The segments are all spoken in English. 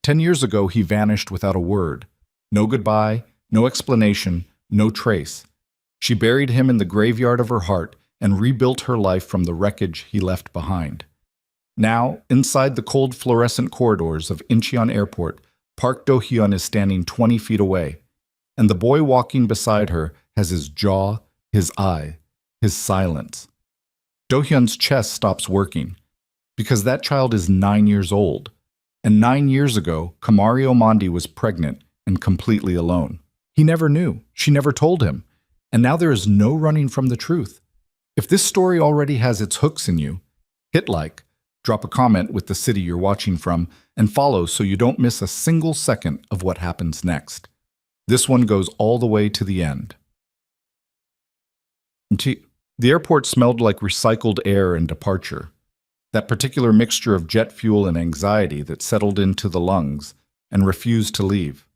10 years ago, he vanished without a word. No goodbye, no explanation, no trace. She buried him in the graveyard of her heart and rebuilt her life from the wreckage he left behind. Now, inside the cold fluorescent corridors of Incheon Airport, Park Do-hyun is standing 20 feet away, and the boy walking beside her has his jaw, his eye, his silence. Do-hyun's chest stops working, because that child is 9 years old, and 9 years ago, Kamari Omandi was pregnant and completely alone. He never knew, she never told him, and now there is no running from the truth. If this story already has its hooks in you, hit like, drop a comment with the city you're watching from, and follow so you don't miss a single second of what happens next. This one goes all the way to the end. The airport smelled like recycled air and departure. That particular mixture of jet fuel and anxiety that settled into the lungs and refused to leave.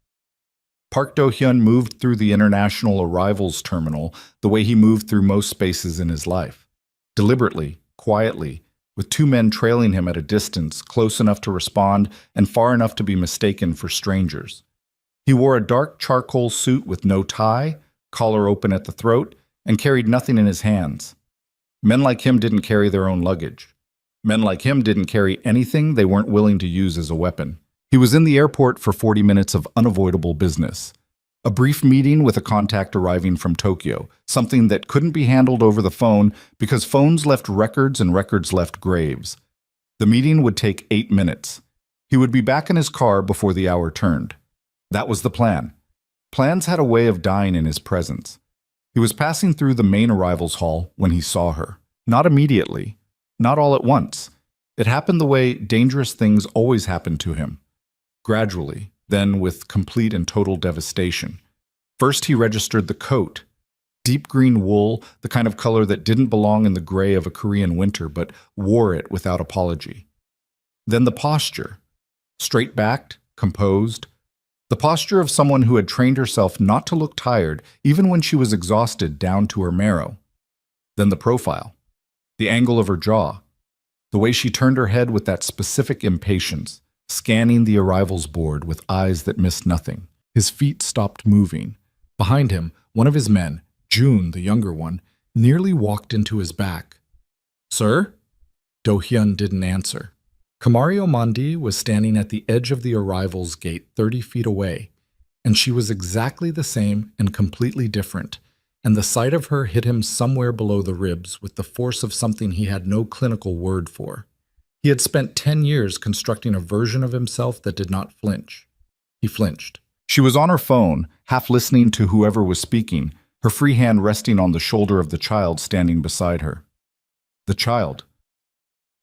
Park Do-hyun moved through the international arrivals terminal the way he moved through most spaces in his life. Deliberately, quietly, with two men trailing him at a distance close enough to respond and far enough to be mistaken for strangers. He wore a dark charcoal suit with no tie, collar open at the throat, and carried nothing in his hands. Men like him didn't carry their own luggage. Men like him didn't carry anything they weren't willing to use as a weapon. He was in the airport for 40 minutes of unavoidable business. A brief meeting with a contact arriving from Tokyo, something that couldn't be handled over the phone because phones left records and records left graves. The meeting would take 8 minutes. He would be back in his car before the hour turned. That was the plan. Plans had a way of dying in his presence. He was passing through the main arrivals hall when he saw her. Not immediately. Not all at once. It happened the way dangerous things always happen to him. Gradually, then with complete and total devastation. First, he registered the coat. Deep green wool, the kind of color that didn't belong in the gray of a Korean winter, but wore it without apology. Then the posture. Straight-backed, composed. The posture of someone who had trained herself not to look tired, even when she was exhausted down to her marrow. Then the profile. The angle of her jaw. The way she turned her head with that specific impatience, scanning the arrivals board with eyes that missed nothing. His feet stopped moving. Behind him, one of his men, June, the younger one, nearly walked into his back. "Sir?" Do-hyun didn't answer. Kamari Omandi was standing at the edge of the arrivals gate 30 feet away, and she was exactly the same and completely different, and the sight of her hit him somewhere below the ribs with the force of something he had no clinical word for. He had spent 10 years constructing a version of himself that did not flinch. He flinched. She was on her phone, half listening to whoever was speaking, her free hand resting on the shoulder of the child standing beside her. The child.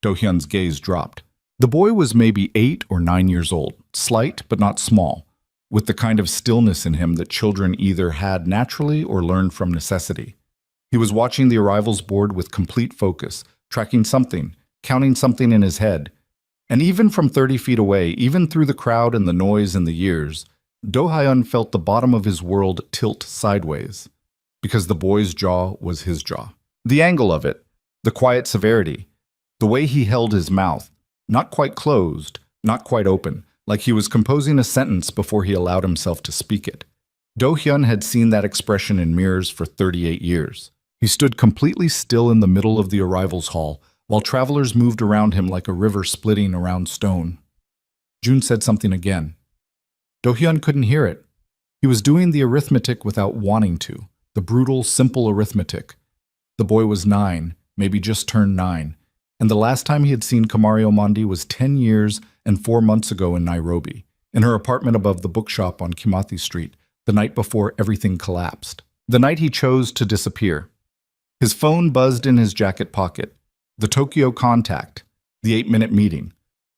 Do-hyun's gaze dropped. The boy was maybe 8 or 9 years old, slight but not small, with the kind of stillness in him that children either had naturally or learned from necessity. He was watching the arrivals board with complete focus, tracking something, counting something in his head. And even from 30 feet away, even through the crowd and the noise and the years, Do-hyun felt the bottom of his world tilt sideways, because the boy's jaw was his jaw. The angle of it, the quiet severity, the way he held his mouth, not quite closed, not quite open, like he was composing a sentence before he allowed himself to speak it. Do-hyun had seen that expression in mirrors for 38 years. He stood completely still in the middle of the arrivals hall, while travelers moved around him like a river splitting around stone. June said something again. Do-hyun couldn't hear it. He was doing the arithmetic without wanting to, the brutal, simple arithmetic. The boy was 9, maybe just turned 9, and the last time he had seen Kamari Omandi was 10 years and 4 months ago in Nairobi, in her apartment above the bookshop on Kimathi Street, the night before everything collapsed. The night he chose to disappear. His phone buzzed in his jacket pocket. The Tokyo contact. The 8-minute meeting.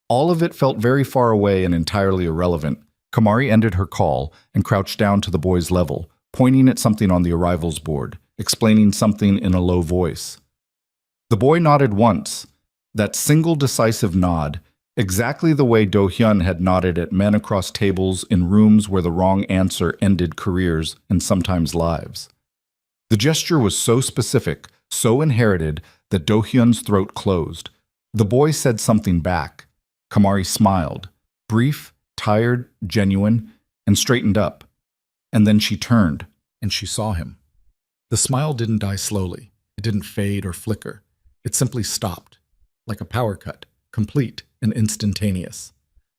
All of it felt very far away and entirely irrelevant. Kamari ended her call and crouched down to the boy's level, pointing at something on the arrivals board, explaining something in a low voice. The boy nodded once, that single decisive nod, exactly the way Do-hyun had nodded at men across tables in rooms where the wrong answer ended careers and sometimes lives. The gesture was so specific, so inherited, that Do-hyun's throat closed. The boy said something back. Kamari smiled, brief, tired, genuine, and straightened up. And then she turned, and she saw him. The smile didn't die slowly. It didn't fade or flicker. It simply stopped, like a power cut, complete and instantaneous.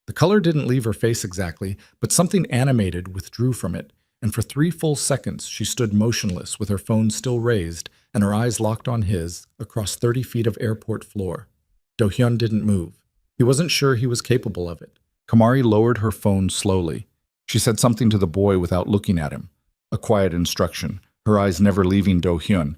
The color didn't leave her face exactly, but something animated withdrew from it, and for 3 full seconds she stood motionless with her phone still raised and her eyes locked on his across 30 feet of airport floor. Do-hyun didn't move. He wasn't sure he was capable of it. Kamari lowered her phone slowly. She said something to the boy without looking at him, a quiet instruction, her eyes never leaving Do-hyun.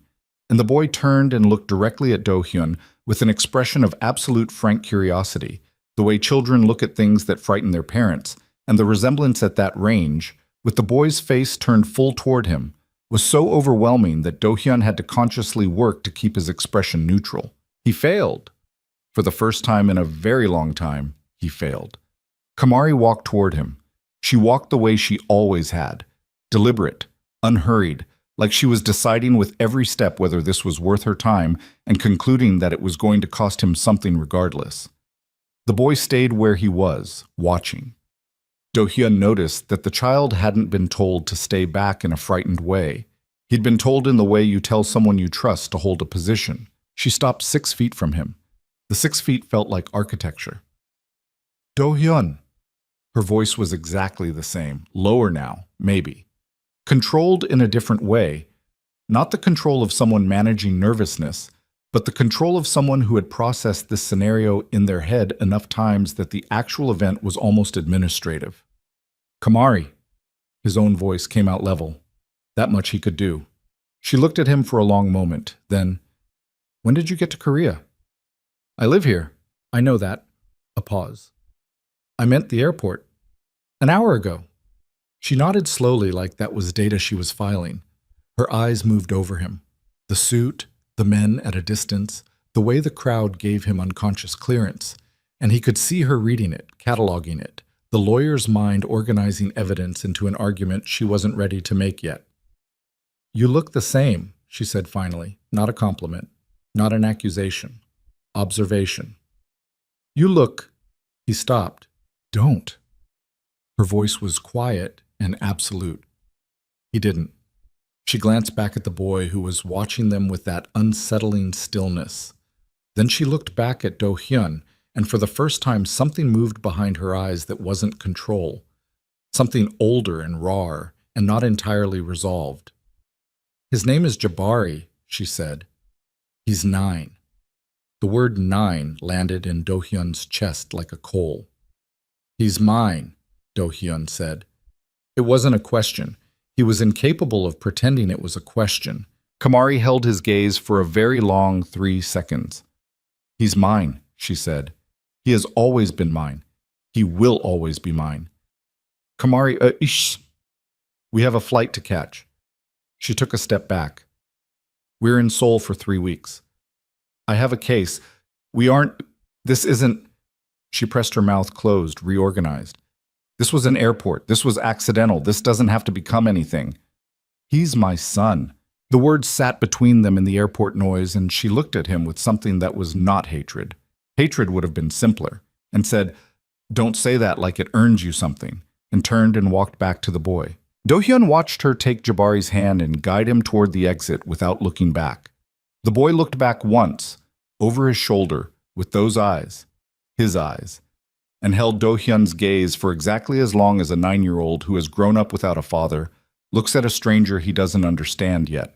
And the boy turned and looked directly at Do-hyun with an expression of absolute frank curiosity, the way children look at things that frighten their parents, and the resemblance at that range, with the boy's face turned full toward him, was so overwhelming that Do-hyun had to consciously work to keep his expression neutral. He failed. For the first time in a very long time, he failed. Kamari walked toward him. She walked the way she always had, deliberate, unhurried, like she was deciding with every step whether this was worth her time and concluding that it was going to cost him something regardless. The boy stayed where he was, watching. Do-hyun noticed that the child hadn't been told to stay back in a frightened way. He'd been told in the way you tell someone you trust to hold a position. She stopped 6 feet from him. The 6 feet felt like architecture. Do-hyun. Her voice was exactly the same, lower now, maybe. Controlled in a different way, not the control of someone managing nervousness, but the control of someone who had processed this scenario in their head enough times that the actual event was almost administrative. Kamari. His own voice came out level. That much he could do. She looked at him for a long moment, then, "When did you get to Korea?" "I live here." "I know that." A pause. "I meant the airport." "An hour ago." She nodded slowly like that was data she was filing. Her eyes moved over him. The suit, the men at a distance, the way the crowd gave him unconscious clearance, and he could see her reading it, cataloging it, the lawyer's mind organizing evidence into an argument she wasn't ready to make yet. "You look the same," she said finally, not a compliment, not an accusation, observation. "You look—" He stopped. "Don't." Her voice was quiet and absolute. He didn't. She glanced back at the boy who was watching them with that unsettling stillness. Then she looked back at Do-hyun, and for the first time something moved behind her eyes that wasn't control. Something older and raw, and not entirely resolved. "His name is Jabari," she said. "He's 9. The word 9 landed in Do-hyun's chest like a coal. "He's mine," Do-hyun said. It wasn't a question. He was incapable of pretending it was a question. Kamari held his gaze for a very long 3 seconds. "He's mine," she said. "He has always been mine. He will always be mine." Kamari, we have a flight to catch." She took a step back. "We're in Seoul for 3 weeks. I have a case. This isn't—" She pressed her mouth closed, reorganized. "This was an airport. This was accidental. This doesn't have to become anything. He's my son." The words sat between them in the airport noise, and she looked at him with something that was not hatred. Hatred would have been simpler, and said, "Don't say that like it earns you something," and turned and walked back to the boy. Do-hyun watched her take Jabari's hand and guide him toward the exit without looking back. The boy looked back once, over his shoulder, with those eyes, his eyes, and held Do-hyun's gaze for exactly as long as a 9-year-old who has grown up without a father looks at a stranger he doesn't understand yet.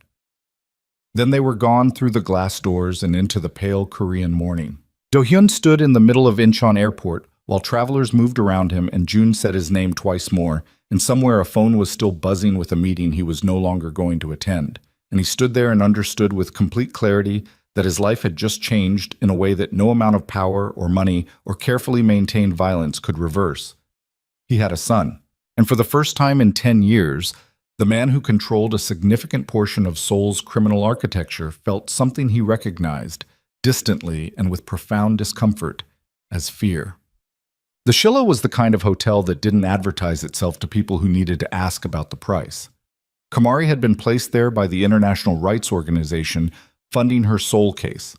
Then they were gone through the glass doors and into the pale Korean morning. Do-hyun stood in the middle of Incheon Airport while travelers moved around him, and June said his name twice more, and somewhere a phone was still buzzing with a meeting he was no longer going to attend, and he stood there and understood with complete clarity that his life had just changed in a way that no amount of power or money or carefully maintained violence could reverse. He had a son, and for the first time in 10 years, the man who controlled a significant portion of Seoul's criminal architecture felt something he recognized, distantly and with profound discomfort, as fear. The Shilla was the kind of hotel that didn't advertise itself to people who needed to ask about the price. Kamari had been placed there by the International Rights Organization funding her Seoul case,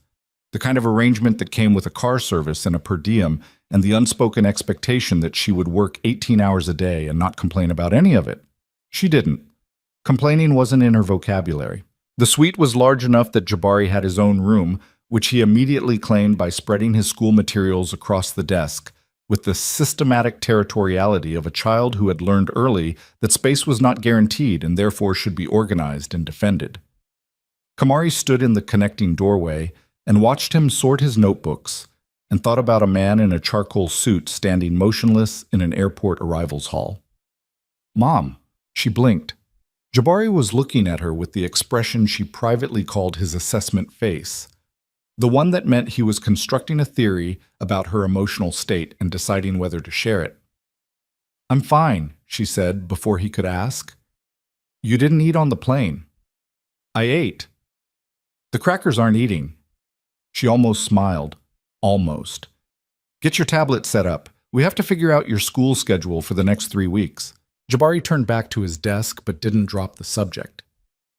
the kind of arrangement that came with a car service and a per diem and the unspoken expectation that she would work 18 hours a day and not complain about any of it. She didn't. Complaining wasn't in her vocabulary. The suite was large enough that Jabari had his own room, which he immediately claimed by spreading his school materials across the desk, with the systematic territoriality of a child who had learned early that space was not guaranteed and therefore should be organized and defended. Kamari stood in the connecting doorway and watched him sort his notebooks, and thought about a man in a charcoal suit standing motionless in an airport arrivals hall. "Mom," she blinked. Jabari was looking at her with the expression she privately called his assessment face, the one that meant he was constructing a theory about her emotional state and deciding whether to share it. "I'm fine," she said before he could ask. "You didn't eat on the plane." "I ate." "The crackers aren't eating." She almost smiled. Almost. "Get your tablet set up. We have to figure out your school schedule for the next 3 weeks. Jabari turned back to his desk but didn't drop the subject.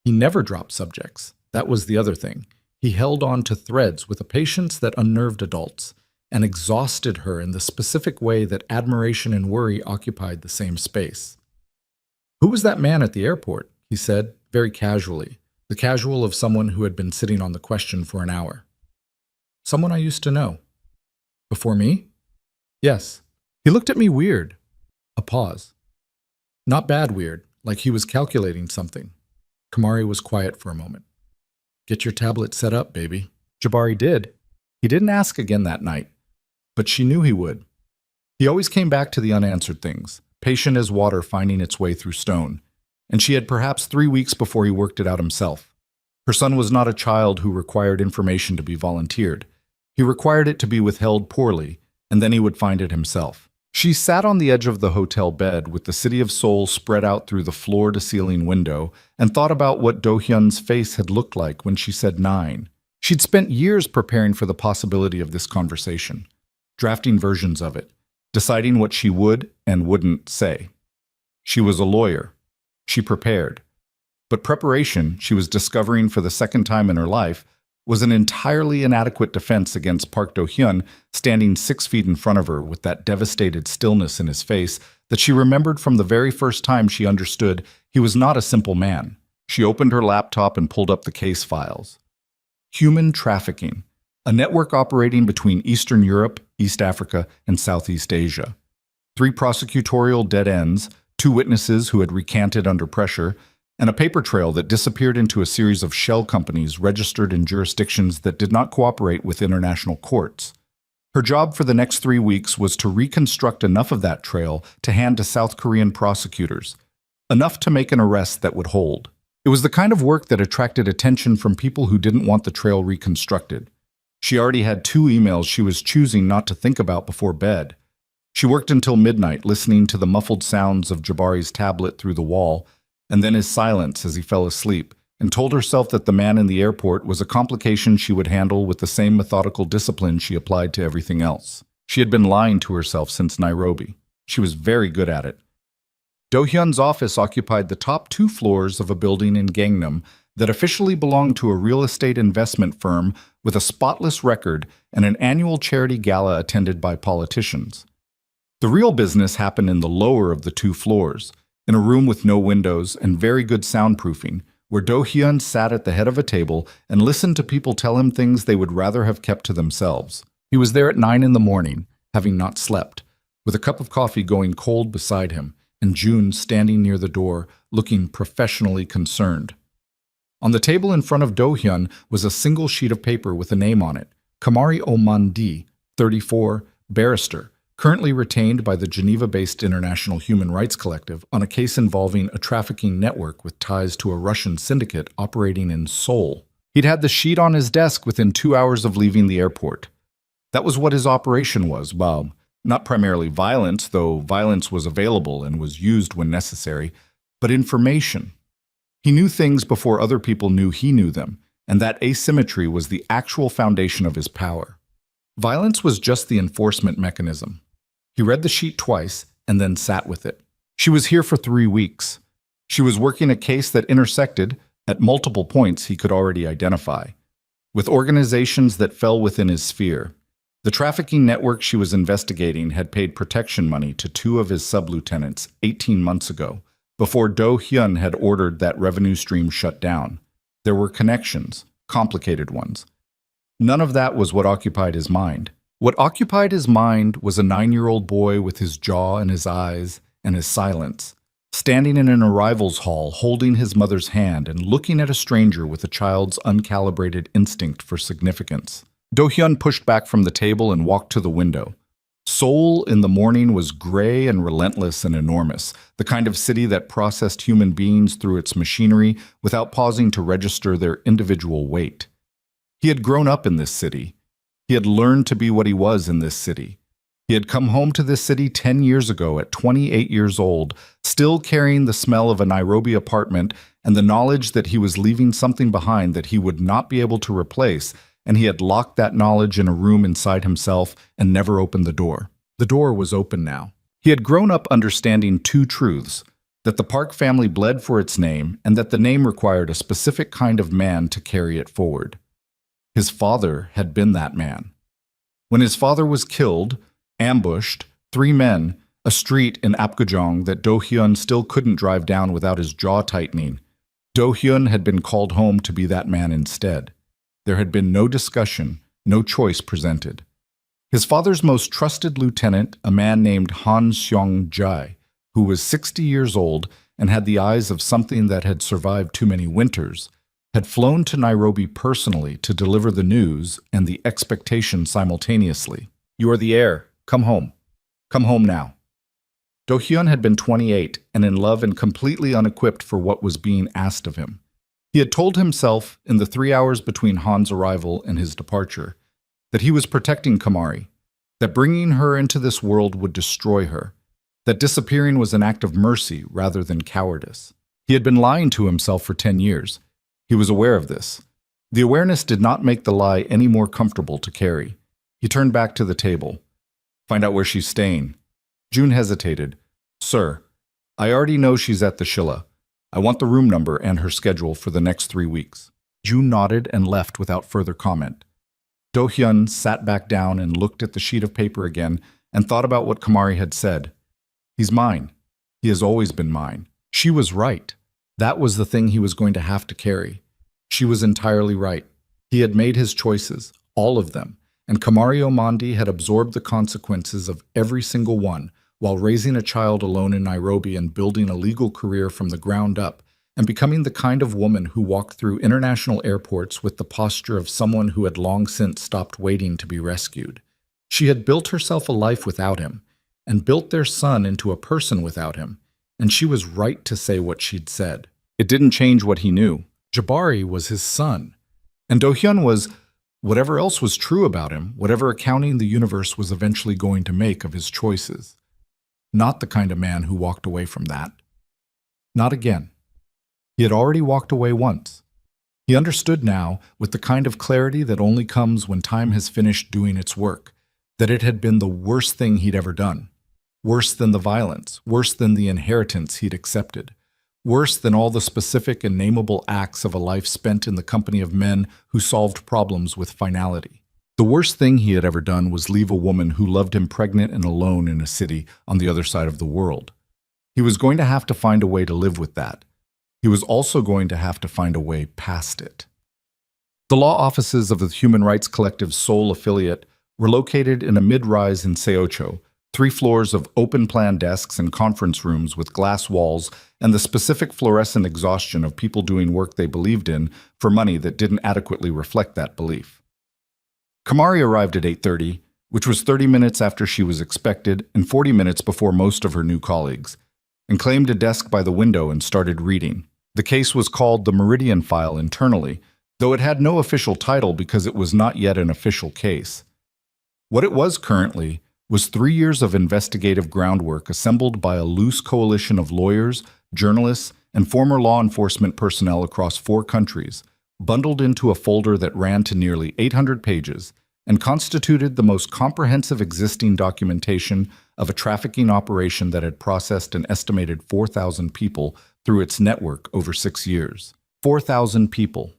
He never dropped subjects. That was the other thing. He held on to threads with a patience that unnerved adults and exhausted her in the specific way that admiration and worry occupied the same space. "Who was that man at the airport?" he said, very casually, the casual of someone who had been sitting on the question for an hour. "Someone I used to know." "Before me?" "Yes." He looked at me weird. A pause. Not bad weird, like he was calculating something. Kamari was quiet for a moment. "Get your tablet set up, baby." Jabari did. He didn't ask again that night, but she knew he would. He always came back to the unanswered things, patient as water finding its way through stone, and she had perhaps 3 weeks before he worked it out himself. Her son was not a child who required information to be volunteered. He required it to be withheld poorly, and then he would find it himself. She sat on the edge of the hotel bed with the city of Seoul spread out through the floor-to-ceiling window and thought about what Do-hyun's face had looked like when she said 9. She'd spent years preparing for the possibility of this conversation, drafting versions of it, deciding what she would and wouldn't say. She was a lawyer. She prepared. But preparation, she was discovering for the second time in her life, was an entirely inadequate defense against Park Do-hyun standing 6 feet in front of her with that devastated stillness in his face that she remembered from the very first time she understood he was not a simple man. She opened her laptop and pulled up the case files. Human trafficking, a network operating between Eastern Europe, East Africa, and Southeast Asia. 3 prosecutorial dead ends, 2 witnesses who had recanted under pressure, and a paper trail that disappeared into a series of shell companies registered in jurisdictions that did not cooperate with international courts. Her job for the next 3 weeks was to reconstruct enough of that trail to hand to South Korean prosecutors, enough to make an arrest that would hold. It was the kind of work that attracted attention from people who didn't want the trail reconstructed. She already had 2 emails she was choosing not to think about before bed. She worked until midnight, listening to the muffled sounds of Jabari's tablet through the wall, and then his silence as he fell asleep, and told herself that the man in the airport was a complication she would handle with the same methodical discipline she applied to everything else. She had been lying to herself since Nairobi. She was very good at it. Do-hyun's office occupied the top 2 floors of a building in Gangnam that officially belonged to a real estate investment firm with a spotless record and an annual charity gala attended by politicians. The real business happened in the lower of the 2 floors, in a room with no windows and very good soundproofing, where Do-hyun sat at the head of a table and listened to people tell him things they would rather have kept to themselves. He was there at 9 in the morning, having not slept, with a cup of coffee going cold beside him, and June standing near the door, looking professionally concerned. On the table in front of Do-hyun was a single sheet of paper with a name on it, Kamari Oman-D, 34, barrister, currently retained by the Geneva-based International Human Rights Collective on a case involving a trafficking network with ties to a Russian syndicate operating in Seoul. He'd had the sheet on his desk within 2 hours of leaving the airport. That was what his operation was, well, not primarily violence, though violence was available and was used when necessary, but information. He knew things before other people knew he knew them, and that asymmetry was the actual foundation of his power. Violence was just the enforcement mechanism. He read the sheet twice and then sat with it. She was here for 3 weeks. She was working a case that intersected, at multiple points he could already identify, with organizations that fell within his sphere. The trafficking network she was investigating had paid protection money to two of his sub-lieutenants 18 months ago, before Do Hyun had ordered that revenue stream shut down. There were connections, complicated ones. None of that was what occupied his mind. What occupied his mind was a 9-year-old boy with his jaw and his eyes and his silence, standing in an arrivals hall holding his mother's hand and looking at a stranger with a child's uncalibrated instinct for significance. Do Hyun pushed back from the table and walked to the window. Seoul in the morning was gray and relentless and enormous, the kind of city that processed human beings through its machinery without pausing to register their individual weight. He had grown up in this city. He had learned to be what he was in this city. He had come home to this city 10 years ago at 28 years old, still carrying the smell of a Nairobi apartment and the knowledge that he was leaving something behind that he would not be able to replace, and he had locked that knowledge in a room inside himself and never opened the door. The door was open now. He had grown up understanding two truths, that the Park family bled for its name and that the name required a specific kind of man to carry it forward. His father had been that man. When his father was killed, ambushed, 3 men, a street in Apgujeong that Do Hyun still couldn't drive down without his jaw tightening, Do Hyun had been called home to be that man instead. There had been no discussion, no choice presented. His father's most trusted lieutenant, a man named Han Seong-jae, who was 60 years old and had the eyes of something that had survived too many winters, had flown to Nairobi personally to deliver the news and the expectation simultaneously. "You are the heir. Come home. Come home now." Do Hyun had been 28 and in love and completely unequipped for what was being asked of him. He had told himself, in the 3 hours between Han's arrival and his departure, that he was protecting Kamari, that bringing her into this world would destroy her, that disappearing was an act of mercy rather than cowardice. He had been lying to himself for 10 years. He was aware of this. The awareness did not make the lie any more comfortable to carry. He turned back to the table. "Find out where she's staying." June hesitated. "Sir, I already know she's at the Shilla. I want the room number and her schedule for the next 3 weeks." June nodded and left without further comment. Do Hyun sat back down and looked at the sheet of paper again and thought about what Kamari had said. "He's mine. He has always been mine." She was right. That was the thing he was going to have to carry. She was entirely right. He had made his choices, all of them, and Kamari Omandi had absorbed the consequences of every single one, while raising a child alone in Nairobi and building a legal career from the ground up, and becoming the kind of woman who walked through international airports with the posture of someone who had long since stopped waiting to be rescued. She had built herself a life without him, and built their son into a person without him, and she was right to say what she'd said. It didn't change what he knew. Jabari was his son, and Do Hyun was whatever else was true about him, whatever accounting the universe was eventually going to make of his choices. Not the kind of man who walked away from that. Not again. He had already walked away once. He understood now, with the kind of clarity that only comes when time has finished doing its work, that it had been the worst thing he'd ever done. Worse than the violence, worse than the inheritance he'd accepted, worse than all the specific and nameable acts of a life spent in the company of men who solved problems with finality. The worst thing he had ever done was leave a woman who loved him pregnant and alone in a city on the other side of the world. He was going to have to find a way to live with that. He was also going to have to find a way past it. The law offices of the Human Rights Collective's Seoul affiliate were located in a mid-rise in Seocho, 3 floors of open-plan desks and conference rooms with glass walls and the specific fluorescent exhaustion of people doing work they believed in for money that didn't adequately reflect that belief. Kamari arrived at 8:30, which was 30 minutes after she was expected and 40 minutes before most of her new colleagues, and claimed a desk by the window and started reading. The case was called the Meridian File internally, though it had no official title because it was not yet an official case. What it was currently was 3 years of investigative groundwork assembled by a loose coalition of lawyers, journalists, and former law enforcement personnel across 4 countries, bundled into a folder that ran to nearly 800 pages and constituted the most comprehensive existing documentation of a trafficking operation that had processed an estimated 4,000 people through its network over 6 years. 4,000 people.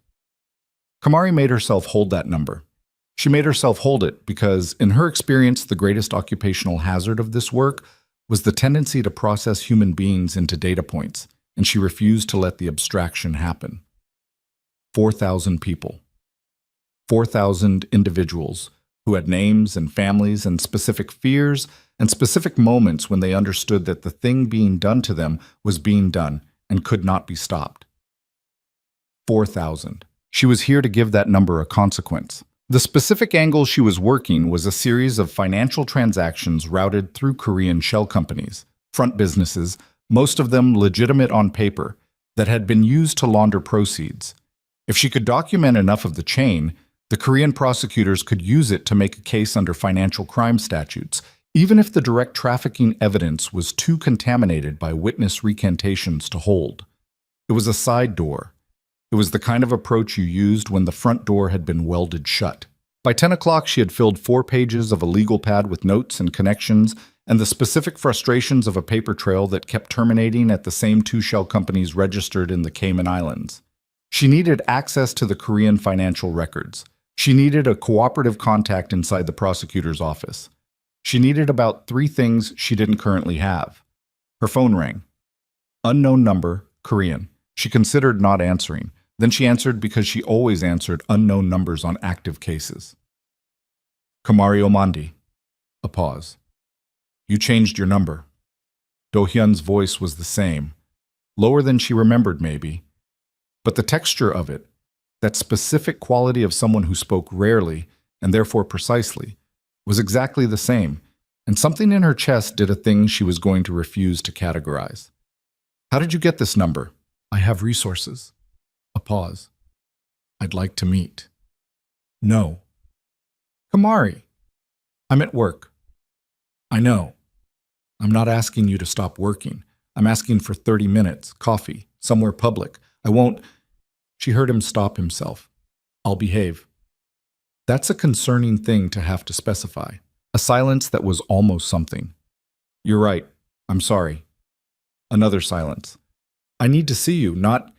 Kamari made herself hold that number. She made herself hold it because, in her experience, the greatest occupational hazard of this work was the tendency to process human beings into data points, and she refused to let the abstraction happen. 4,000 people. 4,000 individuals who had names and families and specific fears and specific moments when they understood that the thing being done to them was being done and could not be stopped. 4,000. She was here to give that number a consequence. The specific angle she was working was a series of financial transactions routed through Korean shell companies, front businesses, most of them legitimate on paper, that had been used to launder proceeds. If she could document enough of the chain, the Korean prosecutors could use it to make a case under financial crime statutes, even if the direct trafficking evidence was too contaminated by witness recantations to hold. It was a side door. It was the kind of approach you used when the front door had been welded shut. By 10 o'clock, she had filled 4 pages of a legal pad with notes and connections and the specific frustrations of a paper trail that kept terminating at the same 2 shell companies registered in the Cayman Islands. She needed access to the Korean financial records. She needed a cooperative contact inside the prosecutor's office. She needed about 3 things she didn't currently have. Her phone rang. Unknown number, Korean. She considered not answering. Then she answered because she always answered unknown numbers on active cases. Kamari Omandi. A pause. You changed your number. Do-hyun's voice was the same. Lower than she remembered, maybe. But the texture of it, that specific quality of someone who spoke rarely, and therefore precisely, was exactly the same, and something in her chest did a thing she was going to refuse to categorize. How did you get this number? I have resources. A pause. I'd like to meet. No. Kamari. I'm at work. I know. I'm not asking you to stop working. I'm asking for 30 minutes, coffee, somewhere public. I won't. She heard him stop himself. I'll behave. That's a concerning thing to have to specify. A silence that was almost something. You're right. I'm sorry. Another silence. I need to see you, not...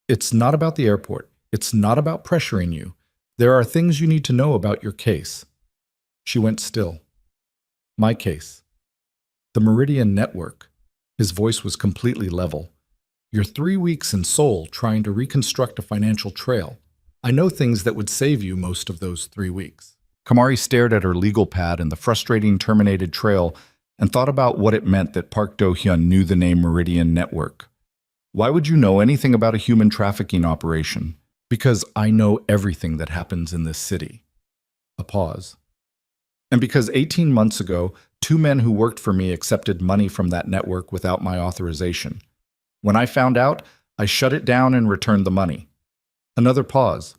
It's not about the airport. It's not about pressuring you. There are things you need to know about your case. She went still. My case. The Meridian Network. His voice was completely level. You're 3 weeks in Seoul trying to reconstruct a financial trail. I know things that would save you most of those 3 weeks. Kamari stared at her legal pad and the frustrating terminated trail and thought about what it meant that Park Do-hyun knew the name Meridian Network. Why would you know anything about a human trafficking operation? Because I know everything that happens in this city. A pause. And because 18 months ago, 2 men who worked for me accepted money from that network without my authorization. When I found out, I shut it down and returned the money. Another pause.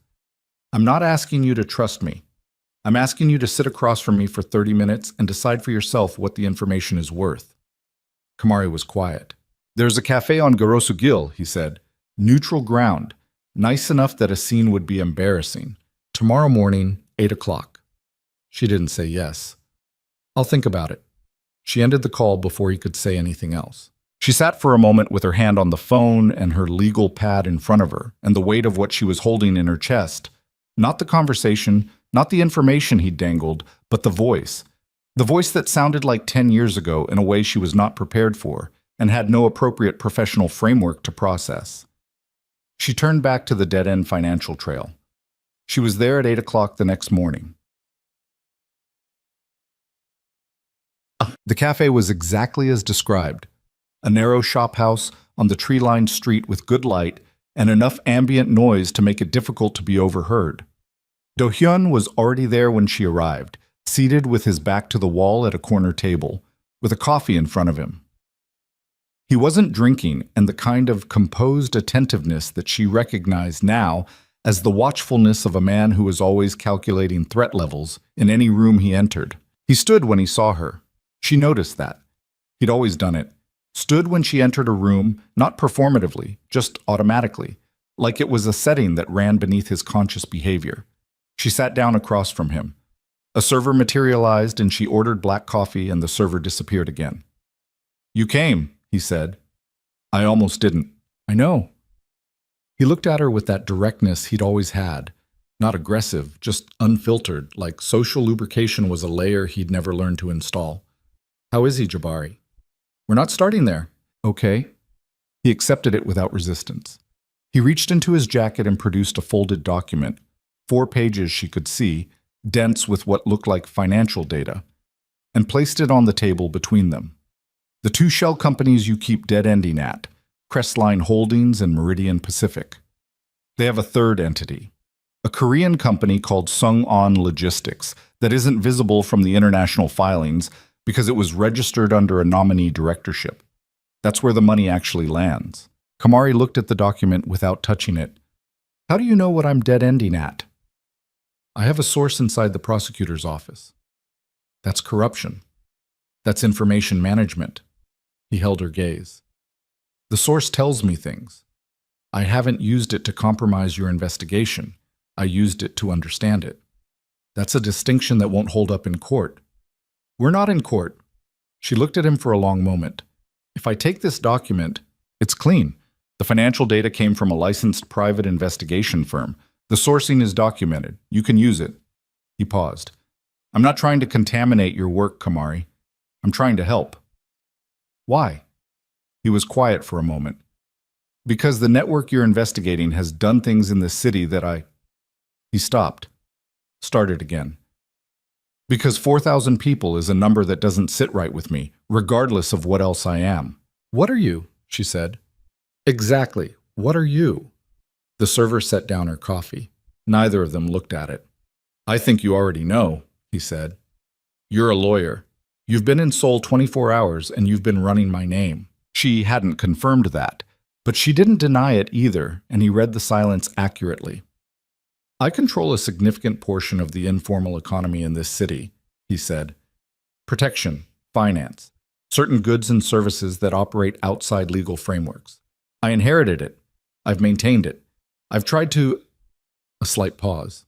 I'm not asking you to trust me. I'm asking you to sit across from me for 30 minutes and decide for yourself what the information is worth. Kamari was quiet. There's a cafe on Gil, he said. Neutral ground. Nice enough that a scene would be embarrassing. Tomorrow morning, 8 o'clock. She didn't say yes. I'll think about it. She ended the call before he could say anything else. She sat for a moment with her hand on the phone and her legal pad in front of her, and the weight of what she was holding in her chest. Not the conversation, not the information he'd dangled, but the voice. The voice that sounded like 10 years ago in a way she was not prepared for, and had no appropriate professional framework to process. She turned back to the dead-end financial trail. She was there at 8 o'clock the next morning. The cafe was exactly as described. A narrow shop house on the tree-lined street with good light and enough ambient noise to make it difficult to be overheard. Do-hyun was already there when she arrived, seated with his back to the wall at a corner table, with a coffee in front of him. He wasn't drinking, and the kind of composed attentiveness that she recognized now as the watchfulness of a man who was always calculating threat levels in any room he entered. He stood when he saw her. She noticed that. He'd always done it. Stood when she entered a room, not performatively, just automatically, like it was a setting that ran beneath his conscious behavior. She sat down across from him. A server materialized and she ordered black coffee and the server disappeared again. You came, he said. I almost didn't. I know. He looked at her with that directness he'd always had, Not aggressive, just unfiltered, like social lubrication was a layer he'd never learned to install. How is he, Jabari? We're not starting there. Okay. He accepted it without resistance. He reached into his jacket and produced a folded document, 4 pages she could see, dense with what looked like financial data, and placed it on the table between them. The 2 shell companies you keep dead-ending at, Crestline Holdings and Meridian Pacific. They have a third entity, a Korean company called Sung-On Logistics that isn't visible from the international filings because it was registered under a nominee directorship. That's where the money actually lands. Kamari looked at the document without touching it. How do you know what I'm dead-ending at? I have a source inside the prosecutor's office. That's corruption. That's information management. He held her gaze. The source tells me things. I haven't used it to compromise your investigation. I used it to understand it. That's a distinction that won't hold up in court. We're not in court. She looked at him for a long moment. If I take this document, it's clean. The financial data came from a licensed private investigation firm. The sourcing is documented. You can use it. He paused. I'm not trying to contaminate your work, Kamari. I'm trying to help. Why? He was quiet for a moment. Because the network you're investigating has done things in this city that He stopped. Started again. Because 4,000 people is a number that doesn't sit right with me, regardless of what else I am. What are you? She said. Exactly. What are you? The server set down her coffee. Neither of them looked at it. I think you already know, he said. You're a lawyer. You've been in Seoul 24 hours and you've been running my name. She hadn't confirmed that, but she didn't deny it either, and he read the silence accurately. I control a significant portion of the informal economy in this city, he said. Protection, finance, certain goods and services that operate outside legal frameworks. I inherited it. I've maintained it. I've tried to... A slight pause.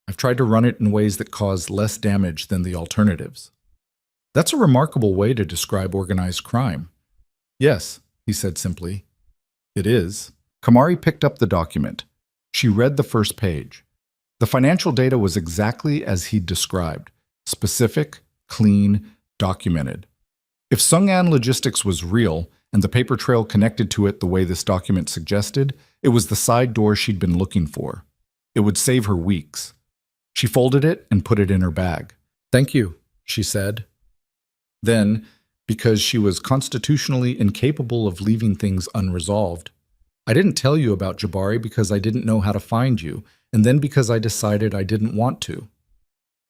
I've tried to run it in ways that cause less damage than the alternatives. That's a remarkable way to describe organized crime. Yes, he said simply. It is. Kamari picked up the document. She read the first page. The financial data was exactly as he'd described. Specific, clean, documented. If Sung-An Logistics was real, and the paper trail connected to it the way this document suggested, it was the side door she'd been looking for. It would save her weeks. She folded it and put it in her bag. Thank you, she said. Then, because she was constitutionally incapable of leaving things unresolved, I didn't tell you about Jabari because I didn't know how to find you, and then because I decided I didn't want to.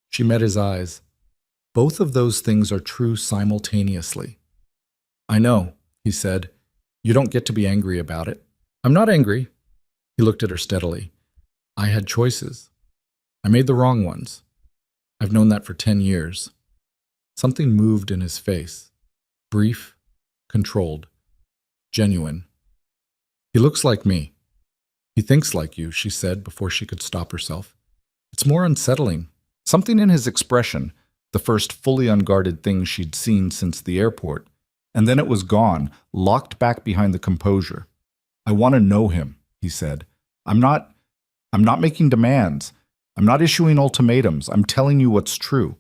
She met his eyes. Both of those things are true simultaneously. I know, he said. You don't get to be angry about it. I'm not angry. He looked at her steadily. I had choices. I made the wrong ones. I've known that for 10 years. Something moved in his face. Brief, controlled, genuine. He looks like me. He thinks like you, she said before she could stop herself. It's more unsettling. Something in his expression, the first fully unguarded thing she'd seen since the airport, and then it was gone, locked back behind the composure. I want to know him, he said. I'm not making demands. I'm not issuing ultimatums. I'm telling you what's true.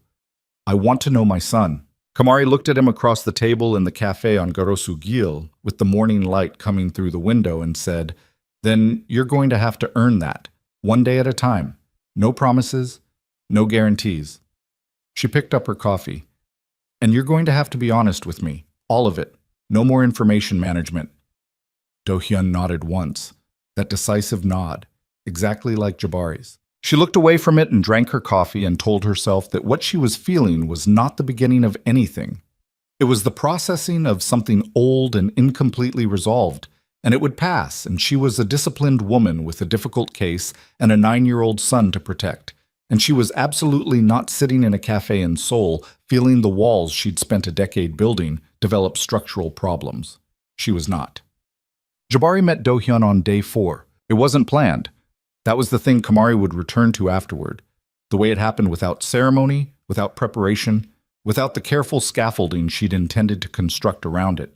I want to know my son. Kamari looked at him across the table in the cafe on Garosugil with the morning light coming through the window and said, Then you're going to have to earn that, one day at a time. No promises, no guarantees. She picked up her coffee. And you're going to have to be honest with me. All of it. No more information management. Do-hyun nodded once. That decisive nod. Exactly like Jabari's. She looked away from it and drank her coffee and told herself that what she was feeling was not the beginning of anything. It was the processing of something old and incompletely resolved, and it would pass, and she was a disciplined woman with a difficult case and a 9-year-old son to protect, and she was absolutely not sitting in a cafe in Seoul feeling the walls she'd spent a decade building develop structural problems. She was not. Jabari met Do-hyun on day 4. It wasn't planned. That was the thing Kamari would return to afterward, the way it happened without ceremony, without preparation, without the careful scaffolding she'd intended to construct around it.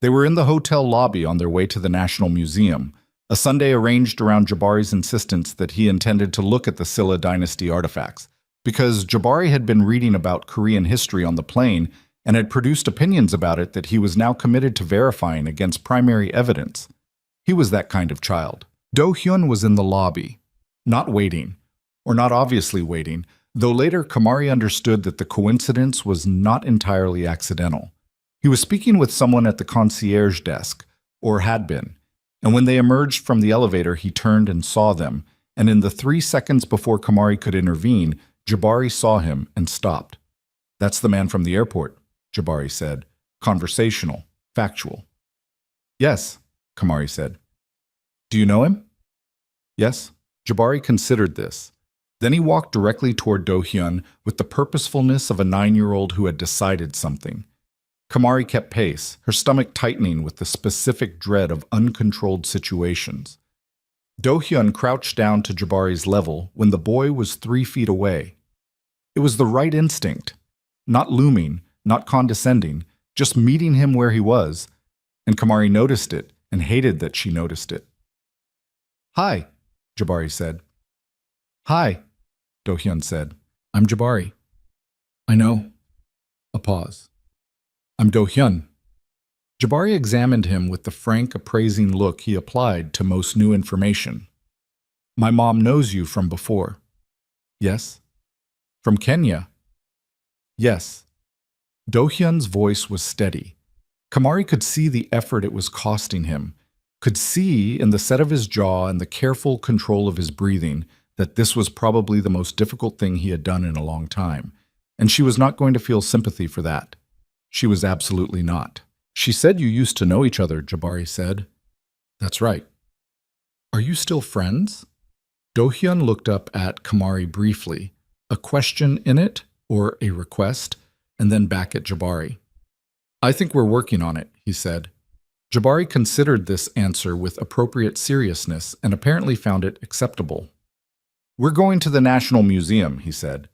They were in the hotel lobby on their way to the National Museum, A Sunday arranged around Jabari's insistence that he intended to look at the Silla dynasty artifacts, because Jabari had been reading about Korean history on the plane and had produced opinions about it that he was now committed to verifying against primary evidence. He was that kind of child. Do-hyun was in the lobby, not waiting, or not obviously waiting, though later Kamari understood that the coincidence was not entirely accidental. He was speaking with someone at the concierge desk, or had been, and when they emerged from the elevator he turned and saw them, and in the 3 seconds before Kamari could intervene, Jabari saw him and stopped. "That's the man from the airport," Jabari said. "Conversational, factual." "Yes," Kamari said. "Do you know him?" "Yes." Jabari considered this. Then he walked directly toward Do-hyun with the purposefulness of a 9-year-old who had decided something. Kamari kept pace, her stomach tightening with the specific dread of uncontrolled situations. Do-hyun crouched down to Jabari's level when the boy was 3 feet away. It was the right instinct, not looming, not condescending, just meeting him where he was, and Kamari noticed it and hated that she noticed it. "Hi," Jabari said. "Hi," Do-hyun said. "I'm Jabari." "I know." A pause. "I'm Do-hyun." Jabari examined him with the frank, appraising look he applied to most new information. "My mom knows you from before." "Yes." "From Kenya?" "Yes." Do-hyun's voice was steady. Kamari could see the effort it was costing him, could see in the set of his jaw and the careful control of his breathing that this was probably the most difficult thing he had done in a long time, and she was not going to feel sympathy for that. She was absolutely not. "She said you used to know each other," Jabari said. "That's right." "Are you still friends?" Do-hyun looked up at Kamari briefly, a question in it, or a request, and then back at Jabari. "I think we're working on it," he said. Jabari considered this answer with appropriate seriousness and apparently found it acceptable. "We're going to the National Museum," he said,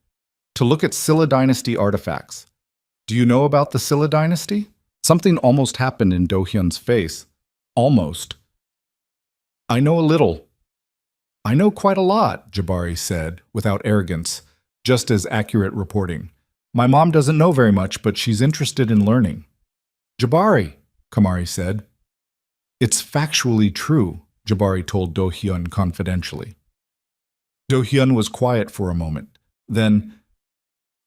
"to look at Silla dynasty artifacts. Do you know about the Silla dynasty?" Something almost happened in Do-hyun's face. Almost. "I know a little." "I know quite a lot," Jabari said, without arrogance, just as accurate reporting. "My mom doesn't know very much, but she's interested in learning." "Jabari," Kamari said. "It's factually true," Jabari told Do-hyun confidentially. Do-hyun was quiet for a moment. Then,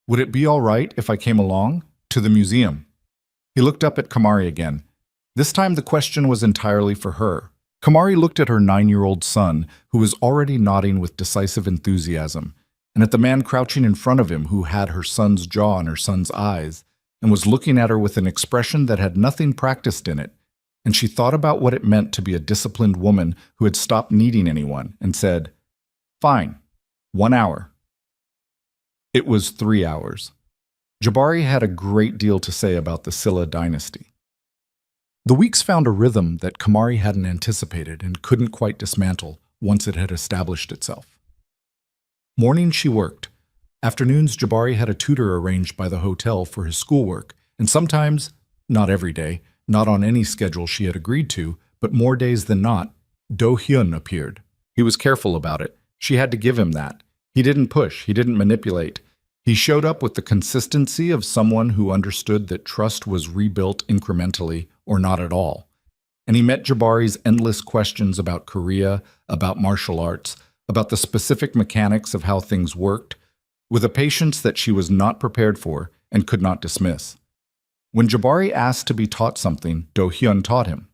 "Would it be all right if I came along? To the museum?" He looked up at Kamari again. This time the question was entirely for her. Kamari looked at her 9-year-old son, who was already nodding with decisive enthusiasm, and at the man crouching in front of him who had her son's jaw and her son's eyes, and was looking at her with an expression that had nothing practiced in it, and she thought about what it meant to be a disciplined woman who had stopped needing anyone, and said, "Fine, 1 hour." It was 3 hours. Jabari had a great deal to say about the Silla dynasty. The weeks found a rhythm that Kamari hadn't anticipated and couldn't quite dismantle once it had established itself. Mornings she worked. Afternoons Jabari had a tutor arranged by the hotel for his schoolwork, and sometimes, not every day, not on any schedule she had agreed to, but more days than not, Do-hyun appeared. He was careful about it. She had to give him that. He didn't push, he didn't manipulate. He showed up with the consistency of someone who understood that trust was rebuilt incrementally or not at all. And he met Jabari's endless questions about Korea, about martial arts, about the specific mechanics of how things worked, with a patience that she was not prepared for and could not dismiss. When Jabari asked to be taught something, Do-hyun taught him.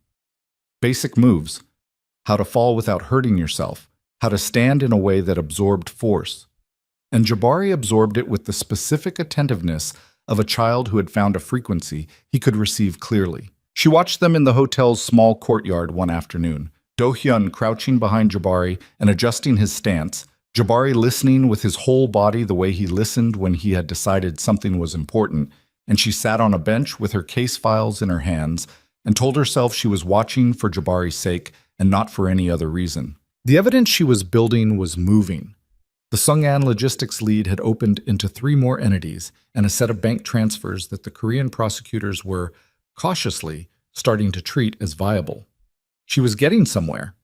Basic moves, how to fall without hurting yourself, how to stand in a way that absorbed force. And Jabari absorbed it with the specific attentiveness of a child who had found a frequency he could receive clearly. She watched them in the hotel's small courtyard one afternoon, Do-hyun crouching behind Jabari and adjusting his stance, Jabari listening with his whole body the way he listened when he had decided something was important, and she sat on a bench with her case files in her hands and told herself she was watching for Jabari's sake and not for any other reason. The evidence she was building was moving. The Sung'an logistics lead had opened into 3 more entities and a set of bank transfers that the Korean prosecutors were, cautiously, starting to treat as viable. She was getting somewhere.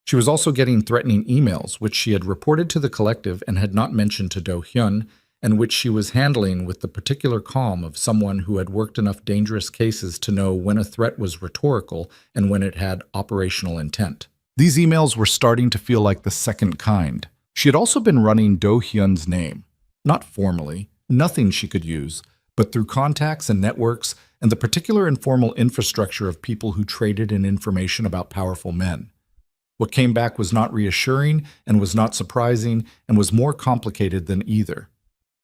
She was also getting threatening emails, which she had reported to the collective and had not mentioned to Do-hyun, and which she was handling with the particular calm of someone who had worked enough dangerous cases to know when a threat was rhetorical and when it had operational intent. These emails were starting to feel like the second kind. She had also been running Do-hyun's name, not formally, nothing she could use, but through contacts and networks and the particular informal infrastructure of people who traded in information about powerful men. What came back was not reassuring and was not surprising and was more complicated than either.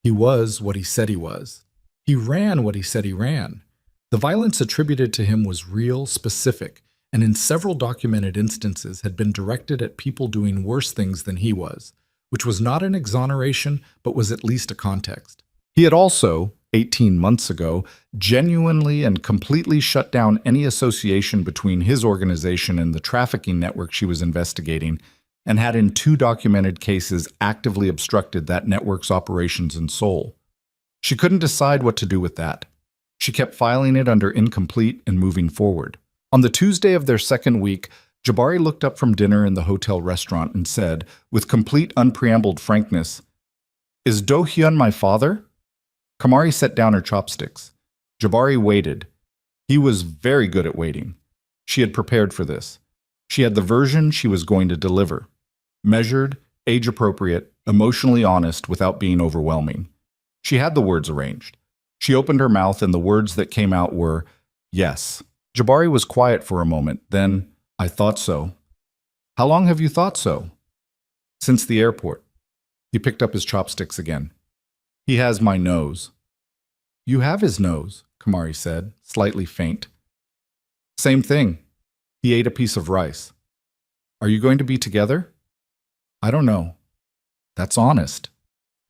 He was what he said he was. He ran what he said he ran. The violence attributed to him was real, specific, and in several documented instances had been directed at people doing worse things than he was, which was not an exoneration, but was at least a context. He had also, 18 months ago, genuinely and completely shut down any association between his organization and the trafficking network she was investigating, and had in 2 documented cases actively obstructed that network's operations in Seoul. She couldn't decide what to do with that. She kept filing it under incomplete and moving forward. On the Tuesday of their second week, Jabari looked up from dinner in the hotel restaurant and said, with complete unpreambled frankness, "Is Do-hyun my father?" Kamari set down her chopsticks. Jabari waited. He was very good at waiting. She had prepared for this. She had the version she was going to deliver. Measured, age-appropriate, emotionally honest without being overwhelming. She had the words arranged. She opened her mouth and the words that came out were, "Yes." Jabari was quiet for a moment, then, "I thought so." "How long have you thought so?" "Since the airport." He picked up his chopsticks again. "He has my nose." "You have his nose," Kamari said, slightly faint. "Same thing." He ate a piece of rice. "Are you going to be together?" "I don't know." "That's honest."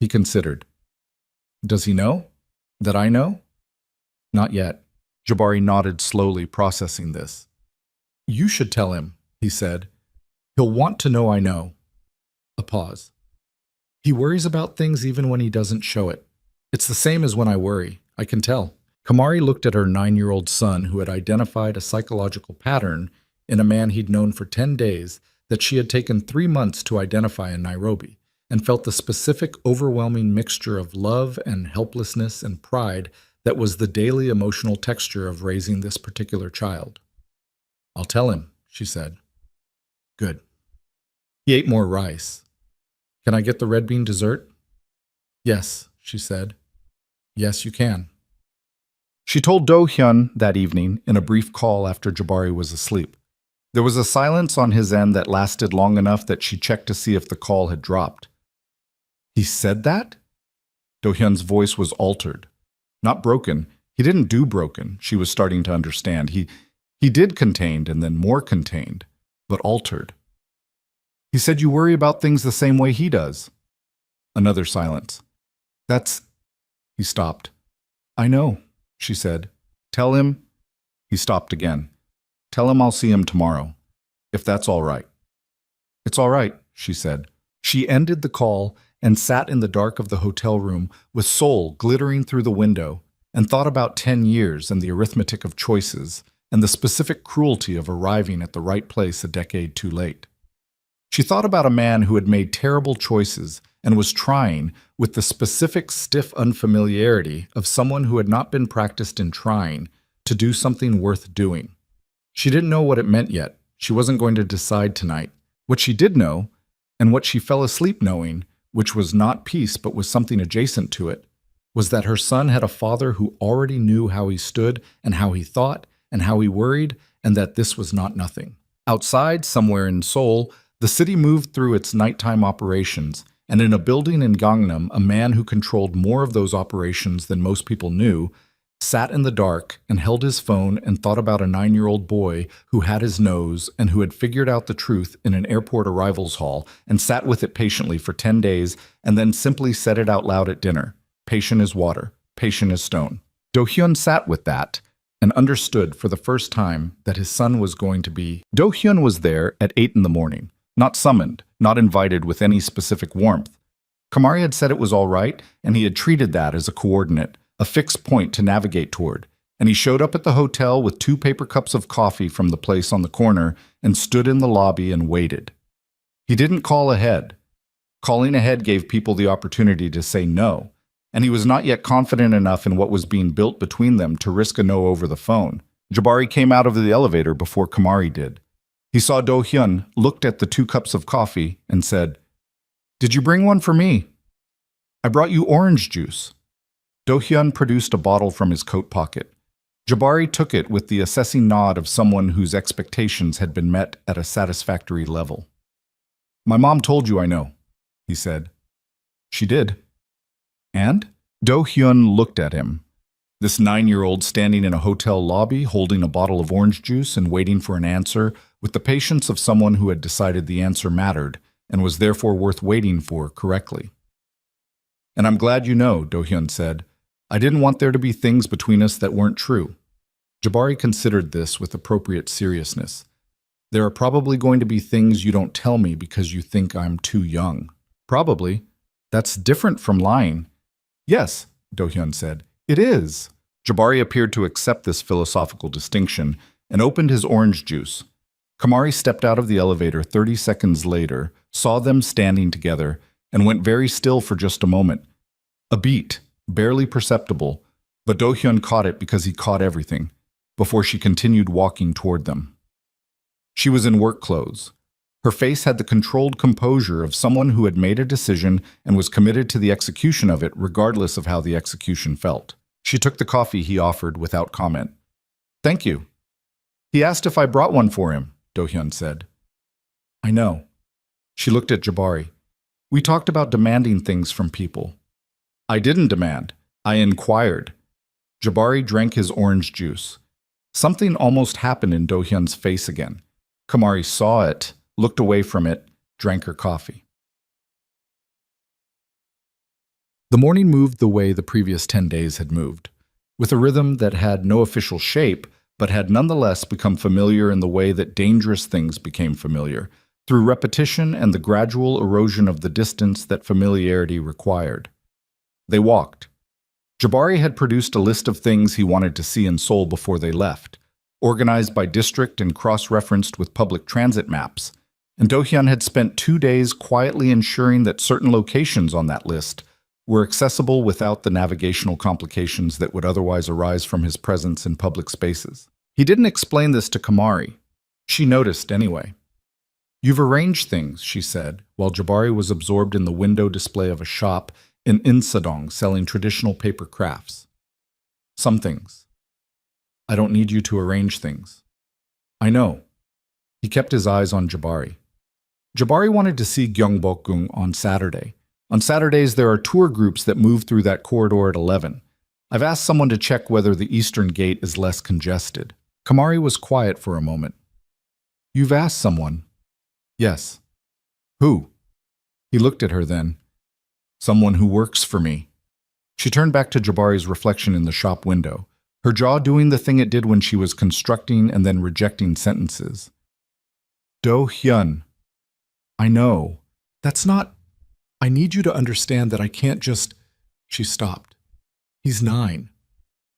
He considered. "Does he know? That I know?" "Not yet." Jabari nodded slowly, processing this. "You should tell him," he said. "He'll want to know I know." A pause. "He worries about things even when he doesn't show it. It's the same as when I worry. I can tell." Kamari looked at her 9-year-old son, who had identified a psychological pattern in a man he'd known for 10 days that she had taken 3 months to identify in Nairobi, and felt the specific, overwhelming mixture of love and helplessness and pride that was the daily emotional texture of raising this particular child. "I'll tell him," she said. "Good." He ate more rice. "Can I get the red bean dessert?" "Yes," she said. "Yes, you can." She told Do-hyun that evening in a brief call after Jabari was asleep. There was a silence on his end that lasted long enough that she checked to see if the call had dropped. "He said that?" Do-hyun's voice was altered. Not broken. He didn't do broken, she was starting to understand. He did contained and then more contained, but altered. "He said you worry about things the same way he does." Another silence. "That's—" He stopped. "I know," she said. "Tell him—" He stopped again. "Tell him I'll see him tomorrow, if that's all right." "It's all right," she said. She ended the call and sat in the dark of the hotel room with Seoul glittering through the window and thought about 10 years and the arithmetic of choices and the specific cruelty of arriving at the right place a decade too late. She thought about a man who had made terrible choices and was trying with the specific stiff unfamiliarity of someone who had not been practiced in trying to do something worth doing. She didn't know what it meant yet. She wasn't going to decide tonight. What she did know, and what she fell asleep knowing, which was not peace but was something adjacent to it, was that her son had a father who already knew how he stood and how he thought and how he worried, and that this was not nothing. Outside, somewhere in Seoul, the city moved through its nighttime operations, and in a building in Gangnam, a man who controlled more of those operations than most people knew sat in the dark and held his phone and thought about a 9-year-old boy who had his nose and who had figured out the truth in an airport arrivals hall and sat with it patiently for 10 days and then simply said it out loud at dinner. Patient as water, patient as stone. Do-hyun sat with that and understood for the first time that his son was going to be. Do-hyun was there at 8 in the morning, not summoned, not invited with any specific warmth. Kamari had said it was all right, and he had treated that as a coordinate, a fixed point to navigate toward, and he showed up at the hotel with 2 paper cups of coffee from the place on the corner and stood in the lobby and waited. He didn't call ahead. Calling ahead gave people the opportunity to say no, and he was not yet confident enough in what was being built between them to risk a no over the phone. Jabari came out of the elevator before Kamari did. He saw Do Hyun, looked at the 2 cups of coffee, and said, "Did you bring one for me?" "I brought you orange juice." Do Hyun produced a bottle from his coat pocket. Jabari took it with the assessing nod of someone whose expectations had been met at a satisfactory level. "My mom told you I know," he said. "She did." "And?" Do Hyun looked at him. This 9-year-old standing in a hotel lobby holding a bottle of orange juice and waiting for an answer with the patience of someone who had decided the answer mattered and was therefore worth waiting for correctly. "And I'm glad you know," Do Hyun said. "I didn't want there to be things between us that weren't true." Jabari considered this with appropriate seriousness. "There are probably going to be things you don't tell me because you think I'm too young." "Probably. That's different from lying." "Yes," Do Hyun said. "It is." Jabari appeared to accept this philosophical distinction and opened his orange juice. Kamari stepped out of the elevator 30 seconds later, saw them standing together, and went very still for just a moment. A beat, barely perceptible, but Do Hyun caught it because he caught everything, before she continued walking toward them. She was in work clothes. Her face had the controlled composure of someone who had made a decision and was committed to the execution of it regardless of how the execution felt. She took the coffee he offered without comment. "Thank you." "He asked if I brought one for him," Do Hyun said. "I know." She looked at Jabari. "We talked about demanding things from people." "I didn't demand. I inquired." Jabari drank his orange juice. Something almost happened in Do Hyun's face again. Kamari saw it, looked away from it, drank her coffee. The morning moved the way the previous 10 days had moved, with a rhythm that had no official shape, but had nonetheless become familiar in the way that dangerous things became familiar, through repetition and the gradual erosion of the distance that familiarity required. They walked. Jabari had produced a list of things he wanted to see in Seoul before they left, organized by district and cross-referenced with public transit maps, and Do Hyun had spent 2 days quietly ensuring that certain locations on that list were accessible without the navigational complications that would otherwise arise from his presence in public spaces. He didn't explain this to Kamari. She noticed anyway. "You've arranged things," she said, while Jabari was absorbed in the window display of a shop in Insadong selling traditional paper crafts. "Some things. I don't need you to arrange things." "I know." He kept his eyes on Jabari. Jabari wanted to see Gyeongbokgung on Saturday. On Saturdays, there are tour groups that move through that corridor at 11. I've asked someone to check whether the eastern gate is less congested. Kamari was quiet for a moment. "You've asked someone?" "Yes." "Who?" He looked at her then. "Someone who works for me." She turned back to Jabari's reflection in the shop window, her jaw doing the thing it did when she was constructing and then rejecting sentences. "Do Hyun. I know. That's not... I need you to understand that I can't just..." She stopped. "He's 9.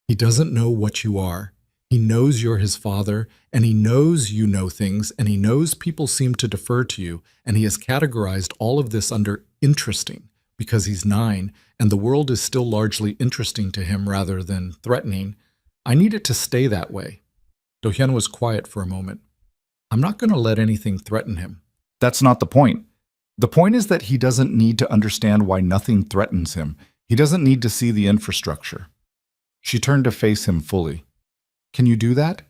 He doesn't know what you are. He knows you're his father, and he knows you know things, and he knows people seem to defer to you, and he has categorized all of this under interesting, because he's 9, and the world is still largely interesting to him rather than threatening. I need it to stay that way." Do Hyun was quiet for a moment. "I'm not going to let anything threaten him." "That's not the point. The point is that he doesn't need to understand why nothing threatens him. He doesn't need to see the infrastructure." She turned to face him fully. "Can you do that?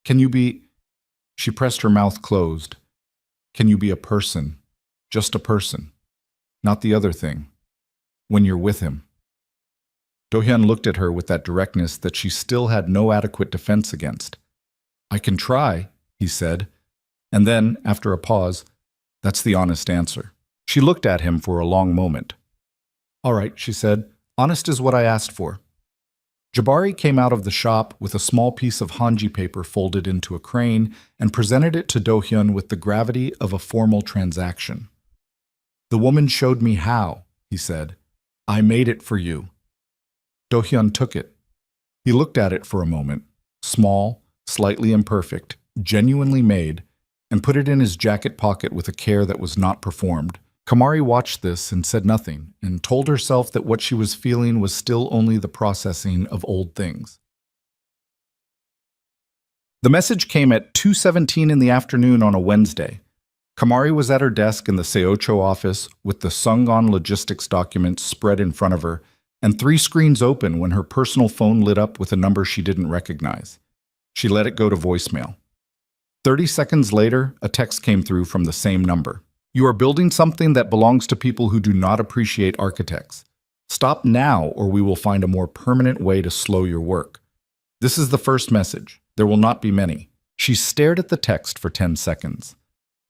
Can you be..." She pressed her mouth closed. "Can you be a person? Just a person. Not the other thing. When you're with him." Do Hyun looked at her with that directness that she still had no adequate defense against. "I can try," he said. And then, after a pause, "That's the honest answer." She looked at him for a long moment. "All right," she said. "Honest is what I asked for." Jabari came out of the shop with a small piece of hanji paper folded into a crane and presented it to Do Hyun with the gravity of a formal transaction. "The woman showed me how," he said. "I made it for you." Do Hyun took it. He looked at it for a moment, small, slightly imperfect, genuinely made, and put it in his jacket pocket with a care that was not performed. Kamari watched this and said nothing, and told herself that what she was feeling was still only the processing of old things. The message came at 2:17 in the afternoon on a Wednesday. Kamari was at her desk in the Seocho office with the Sungon logistics documents spread in front of her and 3 screens open when her personal phone lit up with a number she didn't recognize. She let it go to voicemail. 30 seconds later, a text came through from the same number. You are building something that belongs to people who do not appreciate architects. Stop now or we will find a more permanent way to slow your work. This is the first message. There will not be many. She stared at the text for 10 seconds.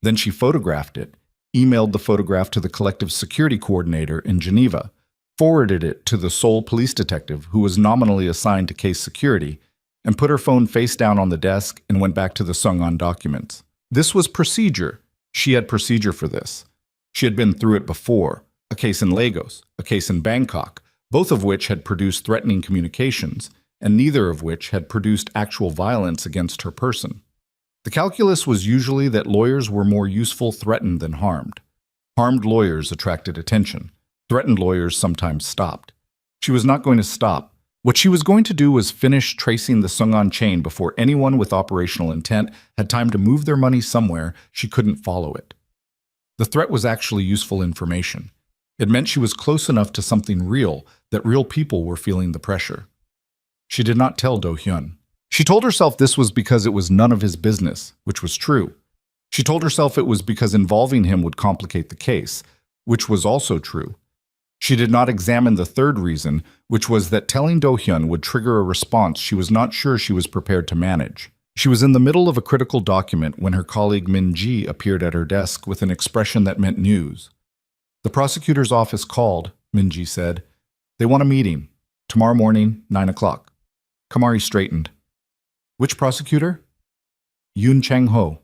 Then she photographed it, emailed the photograph to the collective security coordinator in Geneva, forwarded it to the Seoul police detective who was nominally assigned to case security, and put her phone face down on the desk and went back to the Sungon documents. This was procedure. She had procedure for this. She had been through it before, a case in Lagos, a case in Bangkok, both of which had produced threatening communications, and neither of which had produced actual violence against her person. The calculus was usually that lawyers were more useful threatened than harmed. Harmed lawyers attracted attention. Threatened lawyers sometimes stopped. She was not going to stop. What she was going to do was finish tracing the Sungon chain before anyone with operational intent had time to move their money somewhere she couldn't follow it. The threat was actually useful information. It meant she was close enough to something real that real people were feeling the pressure. She did not tell Do-hyun. She told herself this was because it was none of his business, which was true. She told herself it was because involving him would complicate the case, which was also true. She did not examine the third reason, which was that telling Do-hyun would trigger a response she was not sure she was prepared to manage. She was in the middle of a critical document when her colleague Min-ji appeared at her desk with an expression that meant news. The prosecutor's office called, Min-ji said. They want a meeting. Tomorrow morning, 9 o'clock. Kamari straightened. Which prosecutor? Yoon Chang-ho.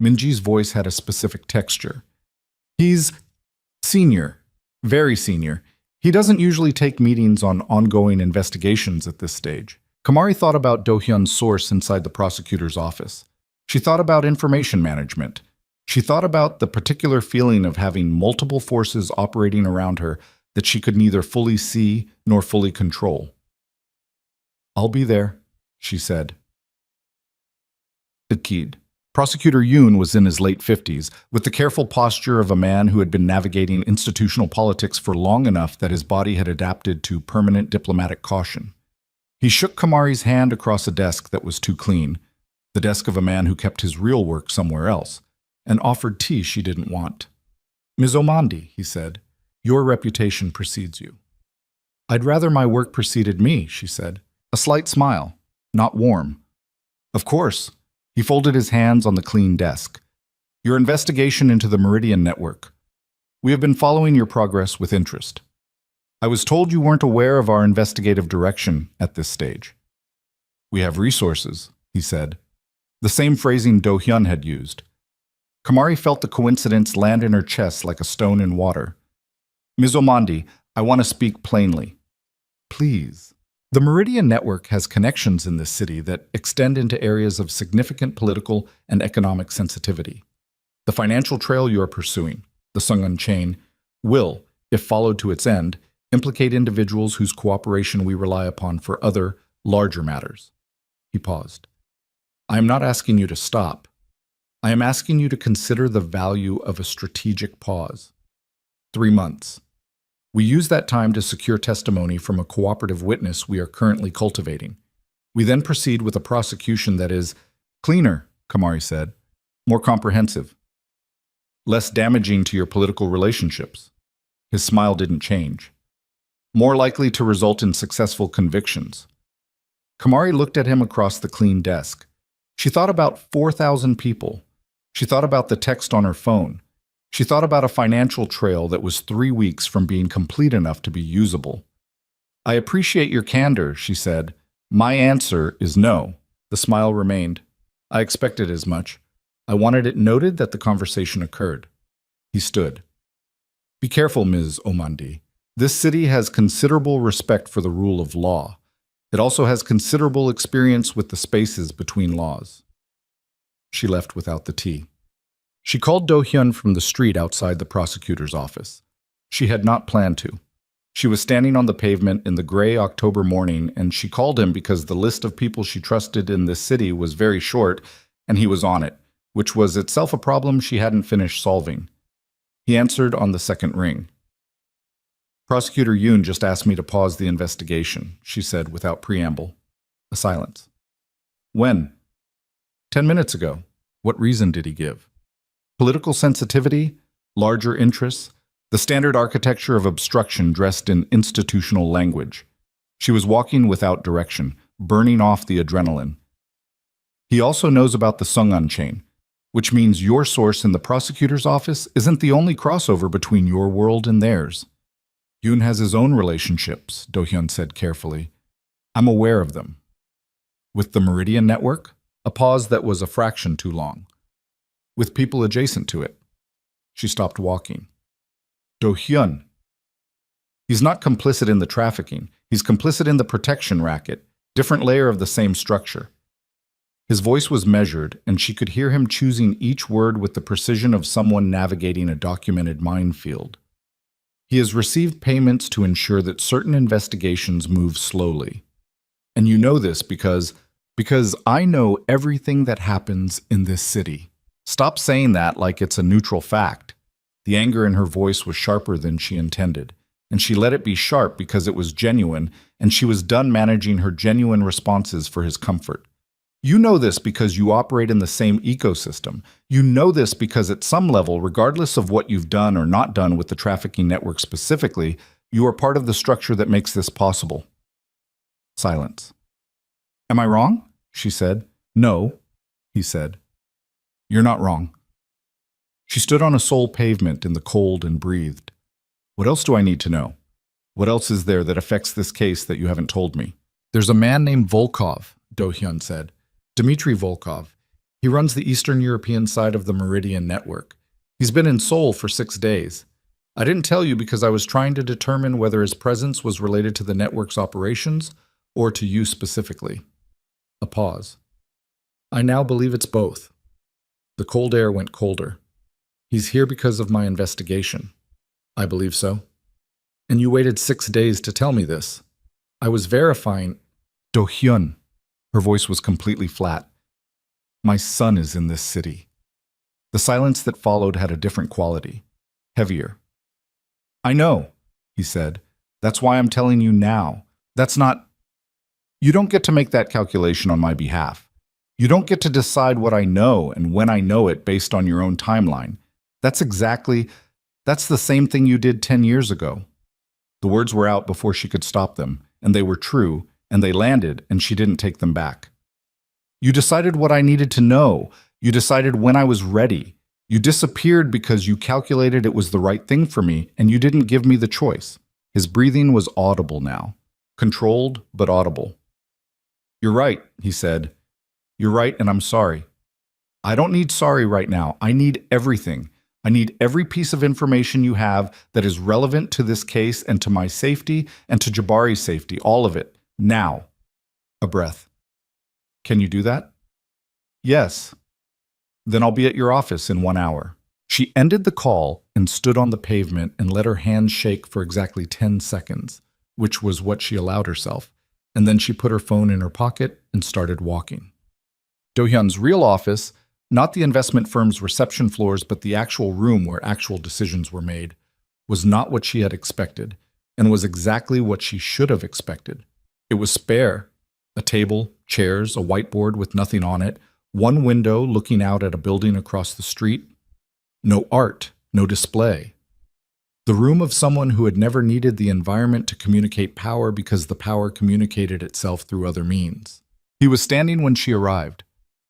Min-ji's voice had a specific texture. He's senior. Very senior. He doesn't usually take meetings on ongoing investigations at this stage. Kamari thought about Do-hyun's source inside the prosecutor's office. She thought about information management. She thought about the particular feeling of having multiple forces operating around her that she could neither fully see nor fully control. I'll be there, she said. Kid. Prosecutor Yoon was in his late 50s, with the careful posture of a man who had been navigating institutional politics for long enough that his body had adapted to permanent diplomatic caution. He shook Kamari's hand across a desk that was too clean, the desk of a man who kept his real work somewhere else, and offered tea she didn't want. Ms. Omandi, he said, your reputation precedes you. I'd rather my work preceded me, she said. A slight smile, not warm. Of course. He folded his hands on the clean desk. Your investigation into the Meridian Network. We have been following your progress with interest. I was told you weren't aware of our investigative direction at this stage. We have resources, he said. The same phrasing Do-hyun had used. Kamari felt the coincidence land in her chest like a stone in water. Ms. Omandi, I want to speak plainly. Please. The Meridian Network has connections in this city that extend into areas of significant political and economic sensitivity. The financial trail you are pursuing, the Sungon chain, will, if followed to its end, implicate individuals whose cooperation we rely upon for other, larger matters. He paused. I am not asking you to stop. I am asking you to consider the value of a strategic pause. 3 months. We use that time to secure testimony from a cooperative witness we are currently cultivating. We then proceed with a prosecution that is cleaner, Kamari said, more comprehensive, less damaging to your political relationships. His smile didn't change. More likely to result in successful convictions. Kamari looked at him across the clean desk. She thought about 4,000 people. She thought about the text on her phone. She thought about a financial trail that was 3 weeks from being complete enough to be usable. I appreciate your candor, she said. My answer is no. The smile remained. I expected as much. I wanted it noted that the conversation occurred. He stood. Be careful, Ms. Omandi. This city has considerable respect for the rule of law. It also has considerable experience with the spaces between laws. She left without the tea. She called Do-hyun from the street outside the prosecutor's office. She had not planned to. She was standing on the pavement in the gray October morning, and she called him because the list of people she trusted in this city was very short, and he was on it, which was itself a problem she hadn't finished solving. He answered on the second ring. Prosecutor Yoon just asked me to pause the investigation, she said without preamble. A silence. When? 10 minutes ago. What reason did he give? Political sensitivity? Larger interests? The standard architecture of obstruction dressed in institutional language. She was walking without direction, burning off the adrenaline. He also knows about the Sungun chain, which means your source in the prosecutor's office isn't the only crossover between your world and theirs. Yoon has his own relationships, Do-hyun said carefully. I'm aware of them. With the Meridian Network? A pause that was a fraction too long. With people adjacent to it. She stopped walking. Do-hyun. He's not complicit in the trafficking. He's complicit in the protection racket, different layer of the same structure. His voice was measured, and she could hear him choosing each word with the precision of someone navigating a documented minefield. He has received payments to ensure that certain investigations move slowly. And you know this because I know everything that happens in this city. Stop saying that like it's a neutral fact. The anger in her voice was sharper than she intended, and she let it be sharp because it was genuine, and she was done managing her genuine responses for his comfort. You know this because you operate in the same ecosystem. You know this because at some level, regardless of what you've done or not done with the trafficking network specifically, you are part of the structure that makes this possible. Silence. Am I wrong? She said. No, he said. You're not wrong. She stood on a sole pavement in the cold and breathed. What else do I need to know? What else is there that affects this case that you haven't told me? There's a man named Volkov, Do-hyun said. Dmitry Volkov. He runs the Eastern European side of the Meridian Network. He's been in Seoul for 6 days. I didn't tell you because I was trying to determine whether his presence was related to the network's operations or to you specifically. A pause. I now believe it's both. The cold air went colder. He's here because of my investigation. I believe so. And you waited 6 days to tell me this. I was verifying. Do-hyun. Her voice was completely flat. My son is in this city. The silence that followed had a different quality. Heavier. I know, he said. That's why I'm telling you now. That's not... You don't get to make that calculation on my behalf. You don't get to decide what I know and when I know it based on your own timeline. That's the same thing you did 10 years ago. The words were out before she could stop them, and they were true, and they landed, and she didn't take them back. You decided what I needed to know. You decided when I was ready. You disappeared because you calculated it was the right thing for me, and you didn't give me the choice. His breathing was audible now. Controlled, but audible. You're right, he said. You're right, and I'm sorry. I don't need sorry right now. I need everything. I need every piece of information you have that is relevant to this case and to my safety and to Jabari's safety, all of it, now. A breath. Can you do that? Yes. Then I'll be at your office in 1 hour. She ended the call and stood on the pavement and let her hands shake for exactly 10 seconds, which was what she allowed herself, and then she put her phone in her pocket and started walking. Do-hyun's real office, not the investment firm's reception floors, but the actual room where actual decisions were made, was not what she had expected, and was exactly what she should have expected. It was spare. A table, chairs, a whiteboard with nothing on it, one window looking out at a building across the street. No art, no display. The room of someone who had never needed the environment to communicate power because the power communicated itself through other means. He was standing when she arrived.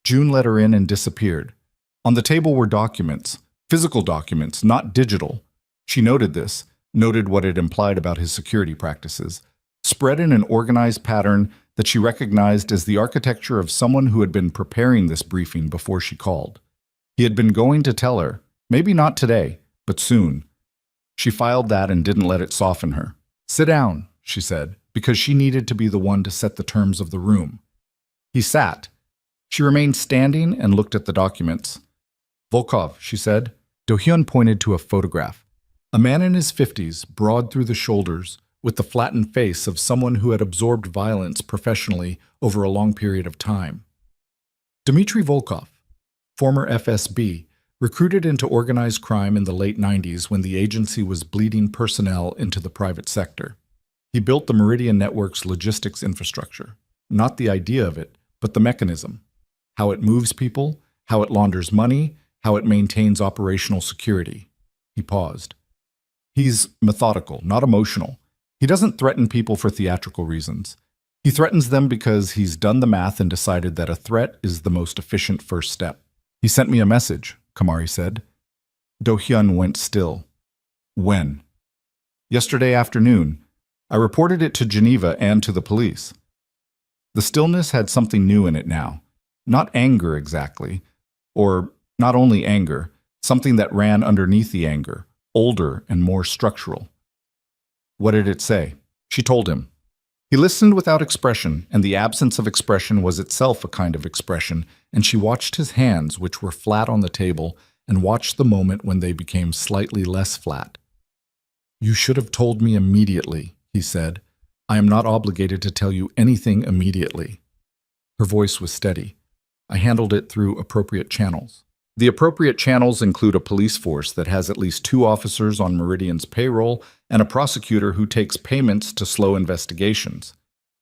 June let her in and disappeared. On the table were documents, physical documents, not digital. She noted this, noted what it implied about his security practices, spread in an organized pattern that she recognized as the architecture of someone who had been preparing this briefing before she called. He had been going to tell her, maybe not today, but soon. She filed that and didn't let it soften her. Sit down, she said, because she needed to be the one to set the terms of the room. He sat. She remained standing and looked at the documents. Volkov, she said. Do-hyun pointed to a photograph. A man in his 50s, broad through the shoulders, with the flattened face of someone who had absorbed violence professionally over a long period of time. Dmitry Volkov, former FSB, recruited into organized crime in the late 90s when the agency was bleeding personnel into the private sector. He built the Meridian Network's logistics infrastructure. Not the idea of it, but the mechanism. How it moves people, how it launders money, how it maintains operational security. He paused. He's methodical, not emotional. He doesn't threaten people for theatrical reasons. He threatens them because he's done the math and decided that a threat is the most efficient first step. He sent me a message, Kamari said. Do-hyun went still. When? Yesterday afternoon. I reported it to Geneva and to the police. The stillness had something new in it now. Not anger exactly, or not only anger, something that ran underneath the anger, older and more structural. What did it say? She told him. He listened without expression, and the absence of expression was itself a kind of expression, and she watched his hands, which were flat on the table, and watched the moment when they became slightly less flat. You should have told me immediately, he said. I am not obligated to tell you anything immediately. Her voice was steady. I handled it through appropriate channels. The appropriate channels include a police force that has at least 2 officers on Meridian's payroll and a prosecutor who takes payments to slow investigations.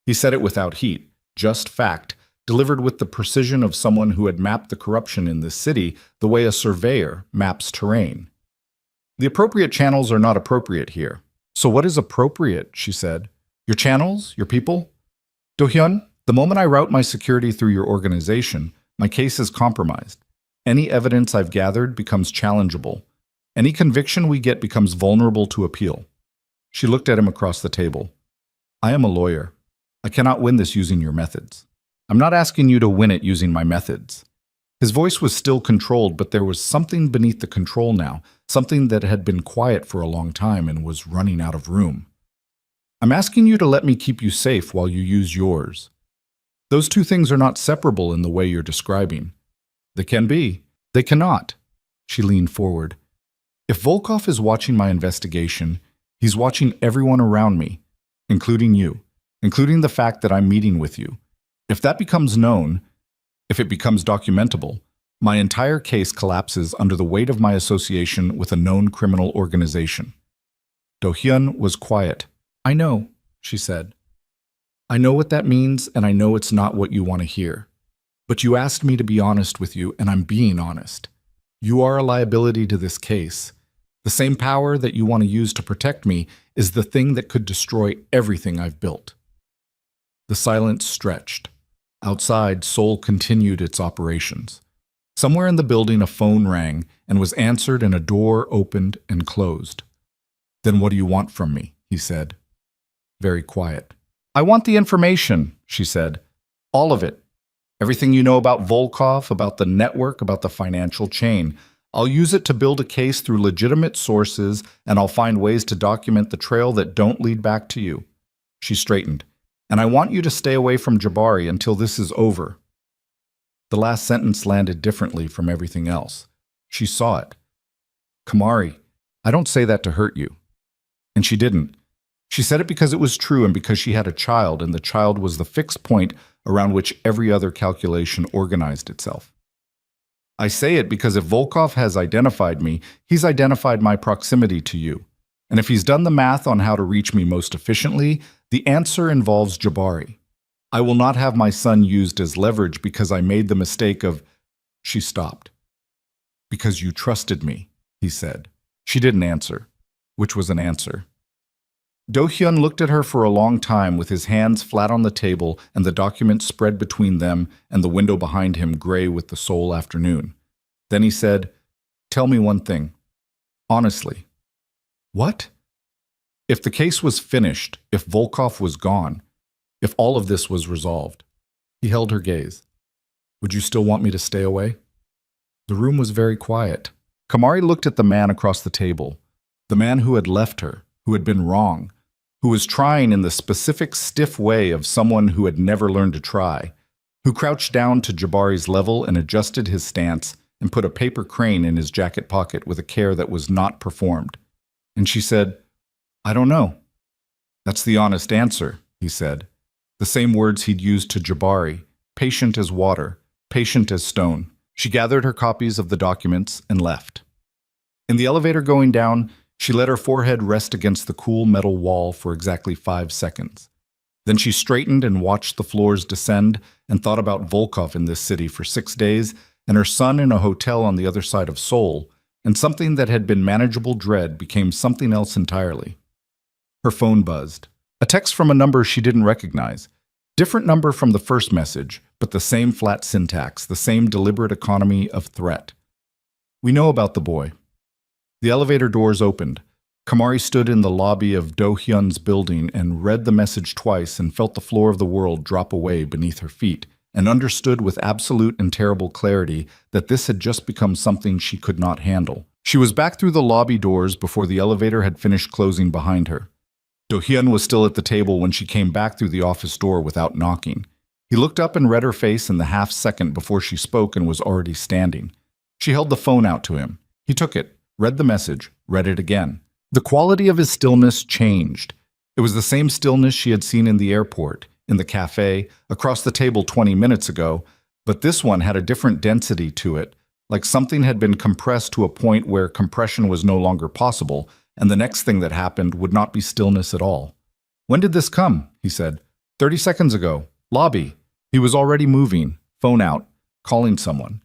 He said it without heat, just fact, delivered with the precision of someone who had mapped the corruption in this city the way a surveyor maps terrain. The appropriate channels are not appropriate here. So what is appropriate, she said. Your channels? Your people? Do-hyun, the moment I route my security through your organization, my case is compromised. Any evidence I've gathered becomes challengeable. Any conviction we get becomes vulnerable to appeal. She looked at him across the table. I am a lawyer. I cannot win this using your methods. I'm not asking you to win it using my methods. His voice was still controlled, but there was something beneath the control now, something that had been quiet for a long time and was running out of room. I'm asking you to let me keep you safe while you use yours. Those two things are not separable in the way you're describing. They can be. They cannot. She leaned forward. If Volkov is watching my investigation, he's watching everyone around me, including you, including the fact that I'm meeting with you. If that becomes known, if it becomes documentable, my entire case collapses under the weight of my association with a known criminal organization. Do-hyun was quiet. I know, she said. I know what that means, and I know it's not what you want to hear. But you asked me to be honest with you, and I'm being honest. You are a liability to this case. The same power that you want to use to protect me is the thing that could destroy everything I've built. The silence stretched. Outside, Seoul continued its operations. Somewhere in the building, a phone rang and was answered, and a door opened and closed. Then what do you want from me? He said. Very quiet. I want the information, she said. All of it. Everything you know about Volkov, about the network, about the financial chain. I'll use it to build a case through legitimate sources, and I'll find ways to document the trail that don't lead back to you. She straightened. And I want you to stay away from Jabari until this is over. The last sentence landed differently from everything else. She saw it. Kamari, I don't say that to hurt you. And she didn't. She said it because it was true and because she had a child, and the child was the fixed point around which every other calculation organized itself. I say it because if Volkov has identified me, he's identified my proximity to you. And if he's done the math on how to reach me most efficiently, the answer involves Jabari. I will not have my son used as leverage because I made the mistake of... She stopped. Because you trusted me, he said. She didn't answer, which was an answer. Do-hyun looked at her for a long time with his hands flat on the table and the document spread between them and the window behind him gray with the Seoul afternoon. Then he said, Tell me one thing. Honestly. What? If the case was finished, if Volkov was gone, if all of this was resolved. He held her gaze. Would you still want me to stay away? The room was very quiet. Kamari looked at the man across the table, the man who had left her, who had been wrong, who was trying in the specific stiff way of someone who had never learned to try, who crouched down to Jabari's level and adjusted his stance and put a paper crane in his jacket pocket with a care that was not performed. And she said, "I don't know." "That's the honest answer," he said. The same words he'd used to Jabari, patient as water, patient as stone. She gathered her copies of the documents and left. In the elevator going down, she let her forehead rest against the cool metal wall for exactly 5 seconds. Then she straightened and watched the floors descend and thought about Volkov in this city for 6 days and her son in a hotel on the other side of Seoul, and something that had been manageable dread became something else entirely. Her phone buzzed. A text from a number she didn't recognize. Different number from the first message, but the same flat syntax, the same deliberate economy of threat. "We know about the boy." The elevator doors opened. Kamari stood in the lobby of Do-hyun's building and read the message twice and felt the floor of the world drop away beneath her feet, and understood with absolute and terrible clarity that this had just become something she could not handle. She was back through the lobby doors before the elevator had finished closing behind her. Do-hyun was still at the table when she came back through the office door without knocking. He looked up and read her face in the half-second before she spoke and was already standing. She held the phone out to him. He took it, read the message, read it again. The quality of his stillness changed. It was the same stillness she had seen in the airport, in the cafe, across the table 20 minutes ago, but this one had a different density to it, like something had been compressed to a point where compression was no longer possible, and the next thing that happened would not be stillness at all. "When did this come?" he said. 30 seconds ago. Lobby." He was already moving, phone out, calling someone.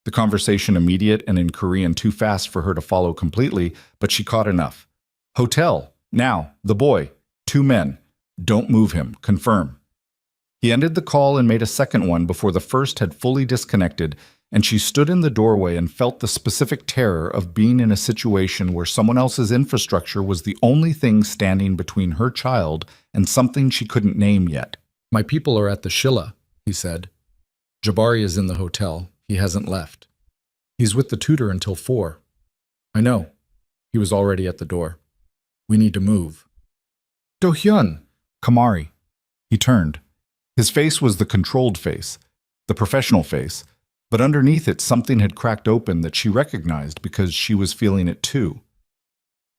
The conversation immediate and in Korean too fast for her to follow completely, but she caught enough. "Hotel. Now. The boy. 2 men. Don't move him. Confirm." He ended the call and made a second one before the first had fully disconnected, and she stood in the doorway and felt the specific terror of being in a situation where someone else's infrastructure was the only thing standing between her child and something she couldn't name yet. "My people are at the Shilla," he said. "Jabari is in the hotel. He hasn't left. He's with the tutor until 4. "I know." He was already at the door. "We need to move." "Do-hyun!" "Kamari." He turned. His face was the controlled face, the professional face, but underneath it something had cracked open that she recognized because she was feeling it too.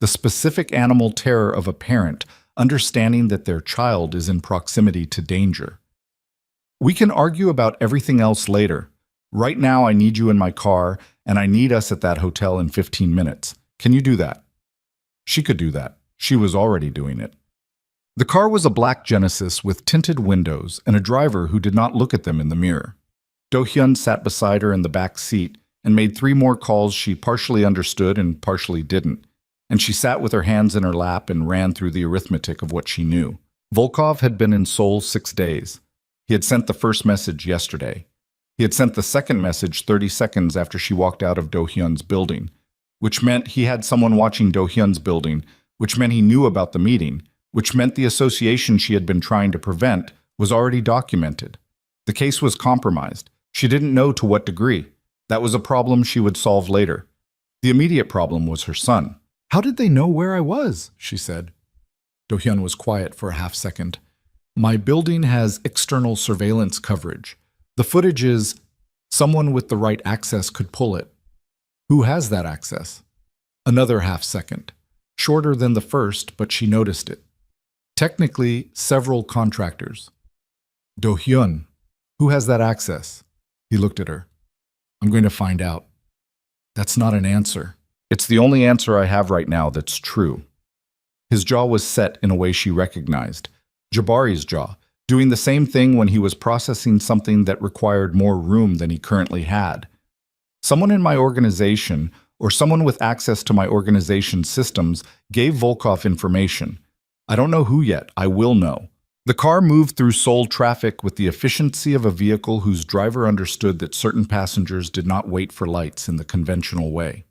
The specific animal terror of a parent understanding that their child is in proximity to danger. "We can argue about everything else later. Right now I need you in my car, and I need us at that hotel in 15 minutes. Can you do that?" She could do that. She was already doing it. The car was a black Genesis with tinted windows and a driver who did not look at them in the mirror. Do-hyun sat beside her in the back seat and made 3 more calls she partially understood and partially didn't, and she sat with her hands in her lap and ran through the arithmetic of what she knew. Volkov had been in Seoul 6 days. He had sent the first message yesterday. He had sent the second message 30 seconds after she walked out of Do-hyun's building, which meant he had someone watching Do-hyun's building, which meant he knew about the meeting, which meant the association she had been trying to prevent was already documented. The case was compromised. She didn't know to what degree. That was a problem she would solve later. The immediate problem was her son. "How did they know where I was?" she said. Do-hyun was quiet for a half-second. "My building has external surveillance coverage. The footage is someone with the right access could pull it." "Who has that access?" Another half-second. Shorter than the first, but she noticed it. "Technically, several contractors." "Do-hyun, who has that access?" He looked at her. "I'm going to find out." "That's not an answer." "It's the only answer I have right now that's true." His jaw was set in a way she recognized. Jabari's jaw, doing the same thing when he was processing something that required more room than he currently had. "Someone in my organization, or someone with access to my organization's systems, gave Volkov information. I don't know who yet. I will know." The car moved through Seoul traffic with the efficiency of a vehicle whose driver understood that certain passengers did not wait for lights in the conventional way.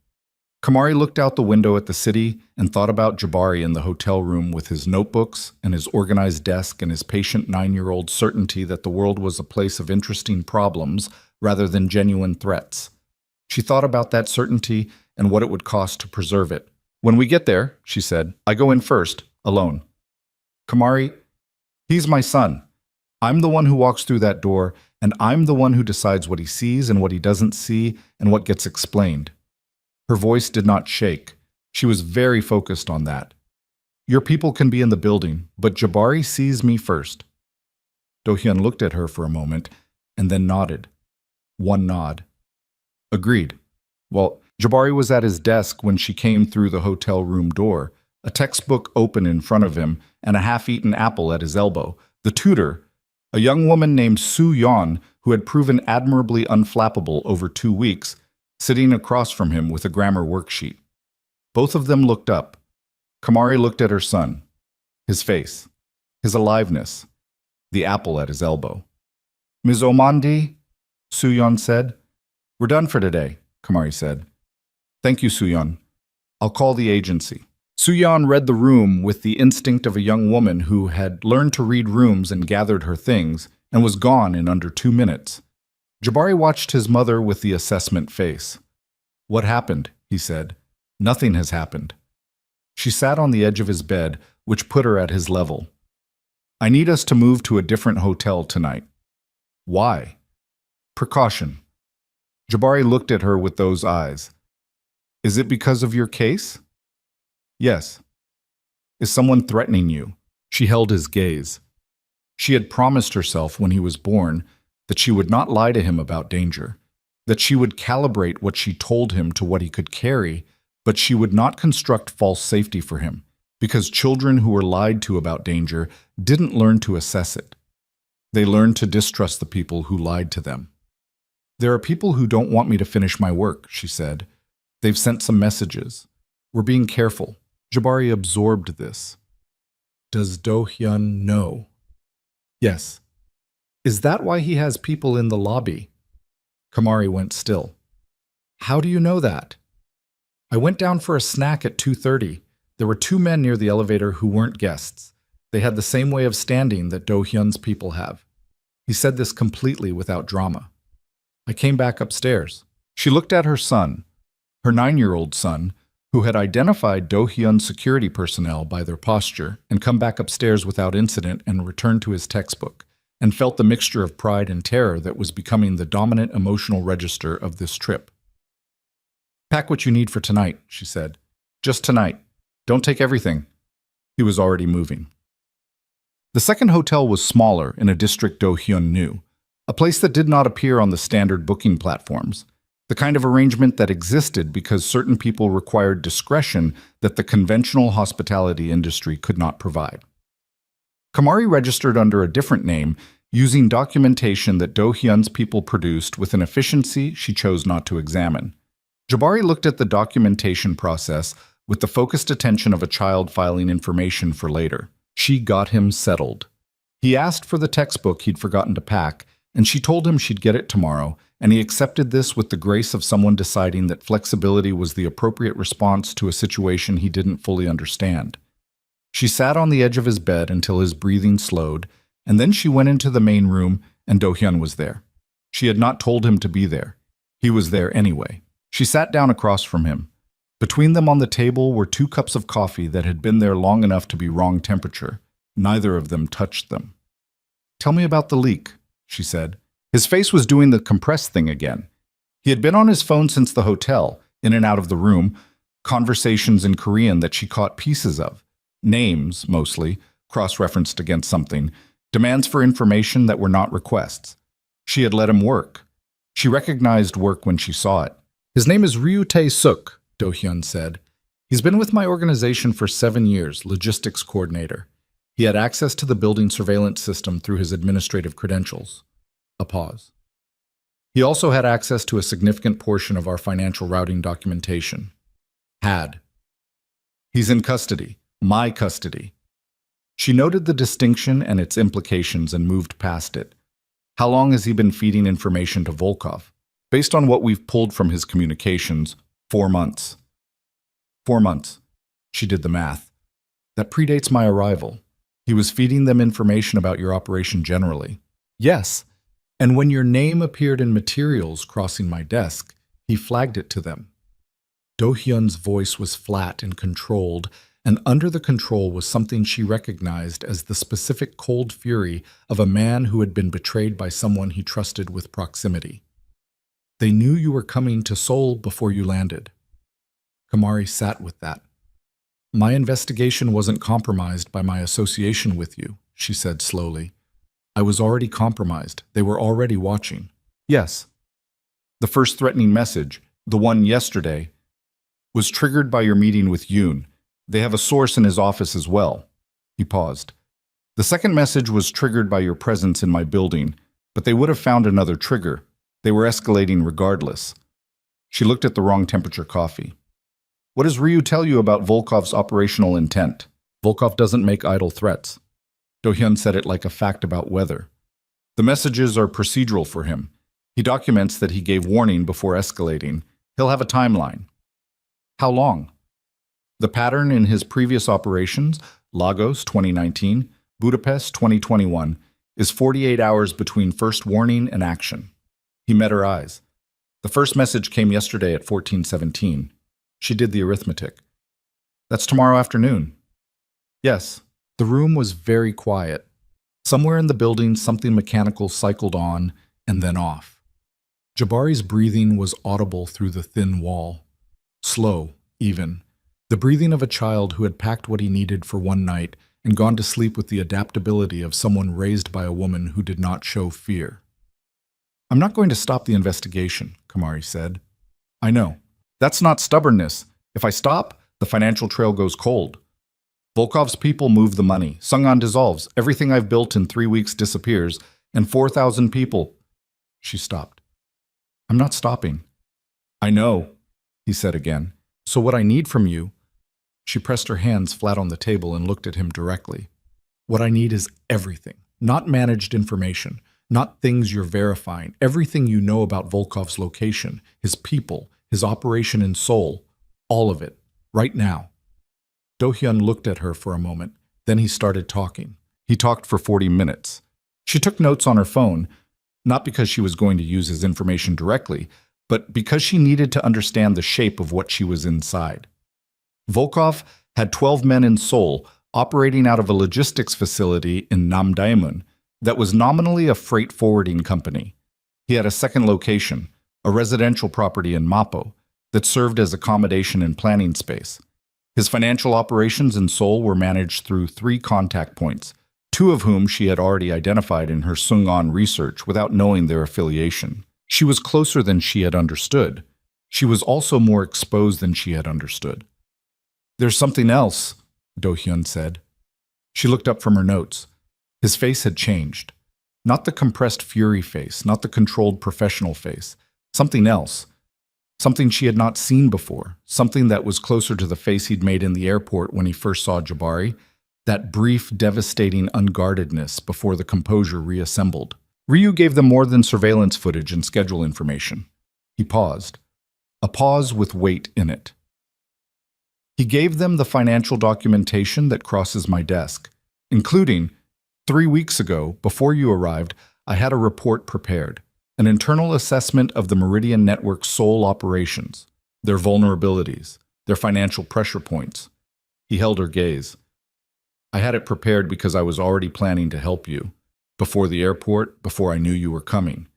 Kamari looked out the window at the city and thought about Jabari in the hotel room with his notebooks and his organized desk and his patient 9-year-old certainty that the world was a place of interesting problems rather than genuine threats. She thought about that certainty and what it would cost to preserve it. "When we get there," she said, "I go in first, alone." "Kamari, he's my son. I'm the one who walks through that door, and I'm the one who decides what he sees and what he doesn't see and what gets explained. Her voice did not shake. She was very focused on that. Your people can be in the building, but Jabari sees me first. Do-hyun looked at her for a moment and then nodded. One nod. Agreed. Well, Jabari was at his desk when she came through the hotel room door, a textbook open in front of him and a half-eaten apple at his elbow. The tutor, a young woman named Soo-yeon, who had proven admirably unflappable over 2 weeks, sitting across from him with a grammar worksheet. Both of them looked up. Kamari looked at her son, his face, his aliveness, the apple at his elbow. Ms. Omandi, Soo-yeon said. We're done for today, Kamari said. Thank you, Soo-yeon. I'll call the agency. Soo-yeon read the room with the instinct of a young woman who had learned to read rooms and gathered her things, and was gone in under 2 minutes. Jabari watched his mother with the assessment face. What happened? He said. Nothing has happened. She sat on the edge of his bed, which put her at his level. I need us to move to a different hotel tonight. Why? Precaution. Jabari looked at her with those eyes. Is it because of your case? Yes. Is someone threatening you? She held his gaze. She had promised herself when he was born that she would not lie to him about danger, that she would calibrate what she told him to what he could carry, but she would not construct false safety for him, because children who were lied to about danger didn't learn to assess it. They learned to distrust the people who lied to them. There are people who don't want me to finish my work, she said. They've sent some messages. We're being careful. Jabari absorbed this. Does Do-hyun know? Yes. Is that why he has people in the lobby? Kamari went still. How do you know that? I went down for a snack at 2:30. There were 2 men near the elevator who weren't guests. They had the same way of standing that Do-hyun's people have. He said this completely without drama. I came back upstairs. She looked at her son, her 9-year-old son, who had identified Do-hyun's security personnel by their posture and come back upstairs without incident and returned to his textbook, and felt the mixture of pride and terror that was becoming the dominant emotional register of this trip. Pack what you need for tonight, she said. Just tonight. Don't take everything. He was already moving. The second hotel was smaller in a district Do-hyun knew, a place that did not appear on the standard booking platforms, the kind of arrangement that existed because certain people required discretion that the conventional hospitality industry could not provide. Kamari registered under a different name, using documentation that Do-hyun's people produced with an efficiency she chose not to examine. Jabari looked at the documentation process with the focused attention of a child filing information for later. She got him settled. He asked for the textbook he'd forgotten to pack, and she told him she'd get it tomorrow, and he accepted this with the grace of someone deciding that flexibility was the appropriate response to a situation he didn't fully understand. She sat on the edge of his bed until his breathing slowed, and then she went into the main room, and Do-hyun was there. She had not told him to be there. He was there anyway. She sat down across from him. Between them on the table were 2 cups of coffee that had been there long enough to be wrong temperature. Neither of them touched them. Tell me about the leak, she said. His face was doing the compressed thing again. He had been on his phone since the hotel, in and out of the room, conversations in Korean that she caught pieces of. Names, mostly, cross-referenced against something, demands for information that were not requests. She had let him work. She recognized work when she saw it. His name is Ryu Tae-suk, Do-hyun said. He's been with my organization for 7 years, logistics coordinator. He had access to the building surveillance system through his administrative credentials. A pause. He also had access to a significant portion of our financial routing documentation. Had. He's in custody. My custody. She noted the distinction and its implications and moved past it. How long has he been feeding information to Volkov? Based on what we've pulled from his communications, 4 months. 4 months. She did the math. That predates my arrival. He was feeding them information about your operation generally. Yes, and when your name appeared in materials crossing my desk, he flagged it to them. Do-hyun's voice was flat and controlled, and under the control was something she recognized as the specific cold fury of a man who had been betrayed by someone he trusted with proximity. They knew you were coming to Seoul before you landed. Kamari sat with that. My investigation wasn't compromised by my association with you, she said slowly. I was already compromised. They were already watching. Yes. The first threatening message, the one yesterday, was triggered by your meeting with Yoon. They have a source in his office as well. He paused. The second message was triggered by your presence in my building, but they would have found another trigger. They were escalating regardless. She looked at the wrong temperature coffee. What does Ryu tell you about Volkov's operational intent? Volkov doesn't make idle threats. Do-hyun said it like a fact about weather. The messages are procedural for him. He documents that he gave warning before escalating. He'll have a timeline. How long? The pattern in his previous operations, Lagos 2019, Budapest 2021, is 48 hours between first warning and action. He met her eyes. The first message came yesterday at 14:17. She did the arithmetic. That's tomorrow afternoon. Yes. The room was very quiet. Somewhere in the building, something mechanical cycled on and then off. Jabari's breathing was audible through the thin wall. Slow, even. The breathing of a child who had packed what he needed for one night and gone to sleep with the adaptability of someone raised by a woman who did not show fear. I'm not going to stop the investigation, Kamari said. I know. That's not stubbornness. If I stop, the financial trail goes cold. Volkov's people move the money. Sungan dissolves. Everything I've built in 3 weeks disappears, and 4,000 people. She stopped. I'm not stopping. I know, he said again. So what I need from you... She pressed her hands flat on the table and looked at him directly. What I need is everything, not managed information, not things you're verifying, everything you know about Volkov's location, his people, his operation in Seoul, all of it, right now. Do-hyun looked at her for a moment, then he started talking. He talked for 40 minutes. She took notes on her phone, not because she was going to use his information directly, but because she needed to understand the shape of what she was inside. Volkov had 12 men in Seoul operating out of a logistics facility in Namdaemun that was nominally a freight forwarding company. He had a second location, a residential property in Mapo, that served as accommodation and planning space. His financial operations in Seoul were managed through 3 contact points, 2 of whom she had already identified in her Sungan research without knowing their affiliation. She was closer than she had understood. She was also more exposed than she had understood. There's something else, Do-hyun said. She looked up from her notes. His face had changed. Not the compressed fury face, not the controlled professional face. Something else. Something she had not seen before. Something that was closer to the face he'd made in the airport when he first saw Jabari. That brief, devastating unguardedness before the composure reassembled. Ryu gave them more than surveillance footage and schedule information. He paused. A pause with weight in it. He gave them the financial documentation that crosses my desk, including, 3 weeks ago, before you arrived, I had a report prepared, an internal assessment of the Meridian Network's Seoul operations, their vulnerabilities, their financial pressure points. He held her gaze. I had it prepared because I was already planning to help you, before the airport, before I knew you were coming.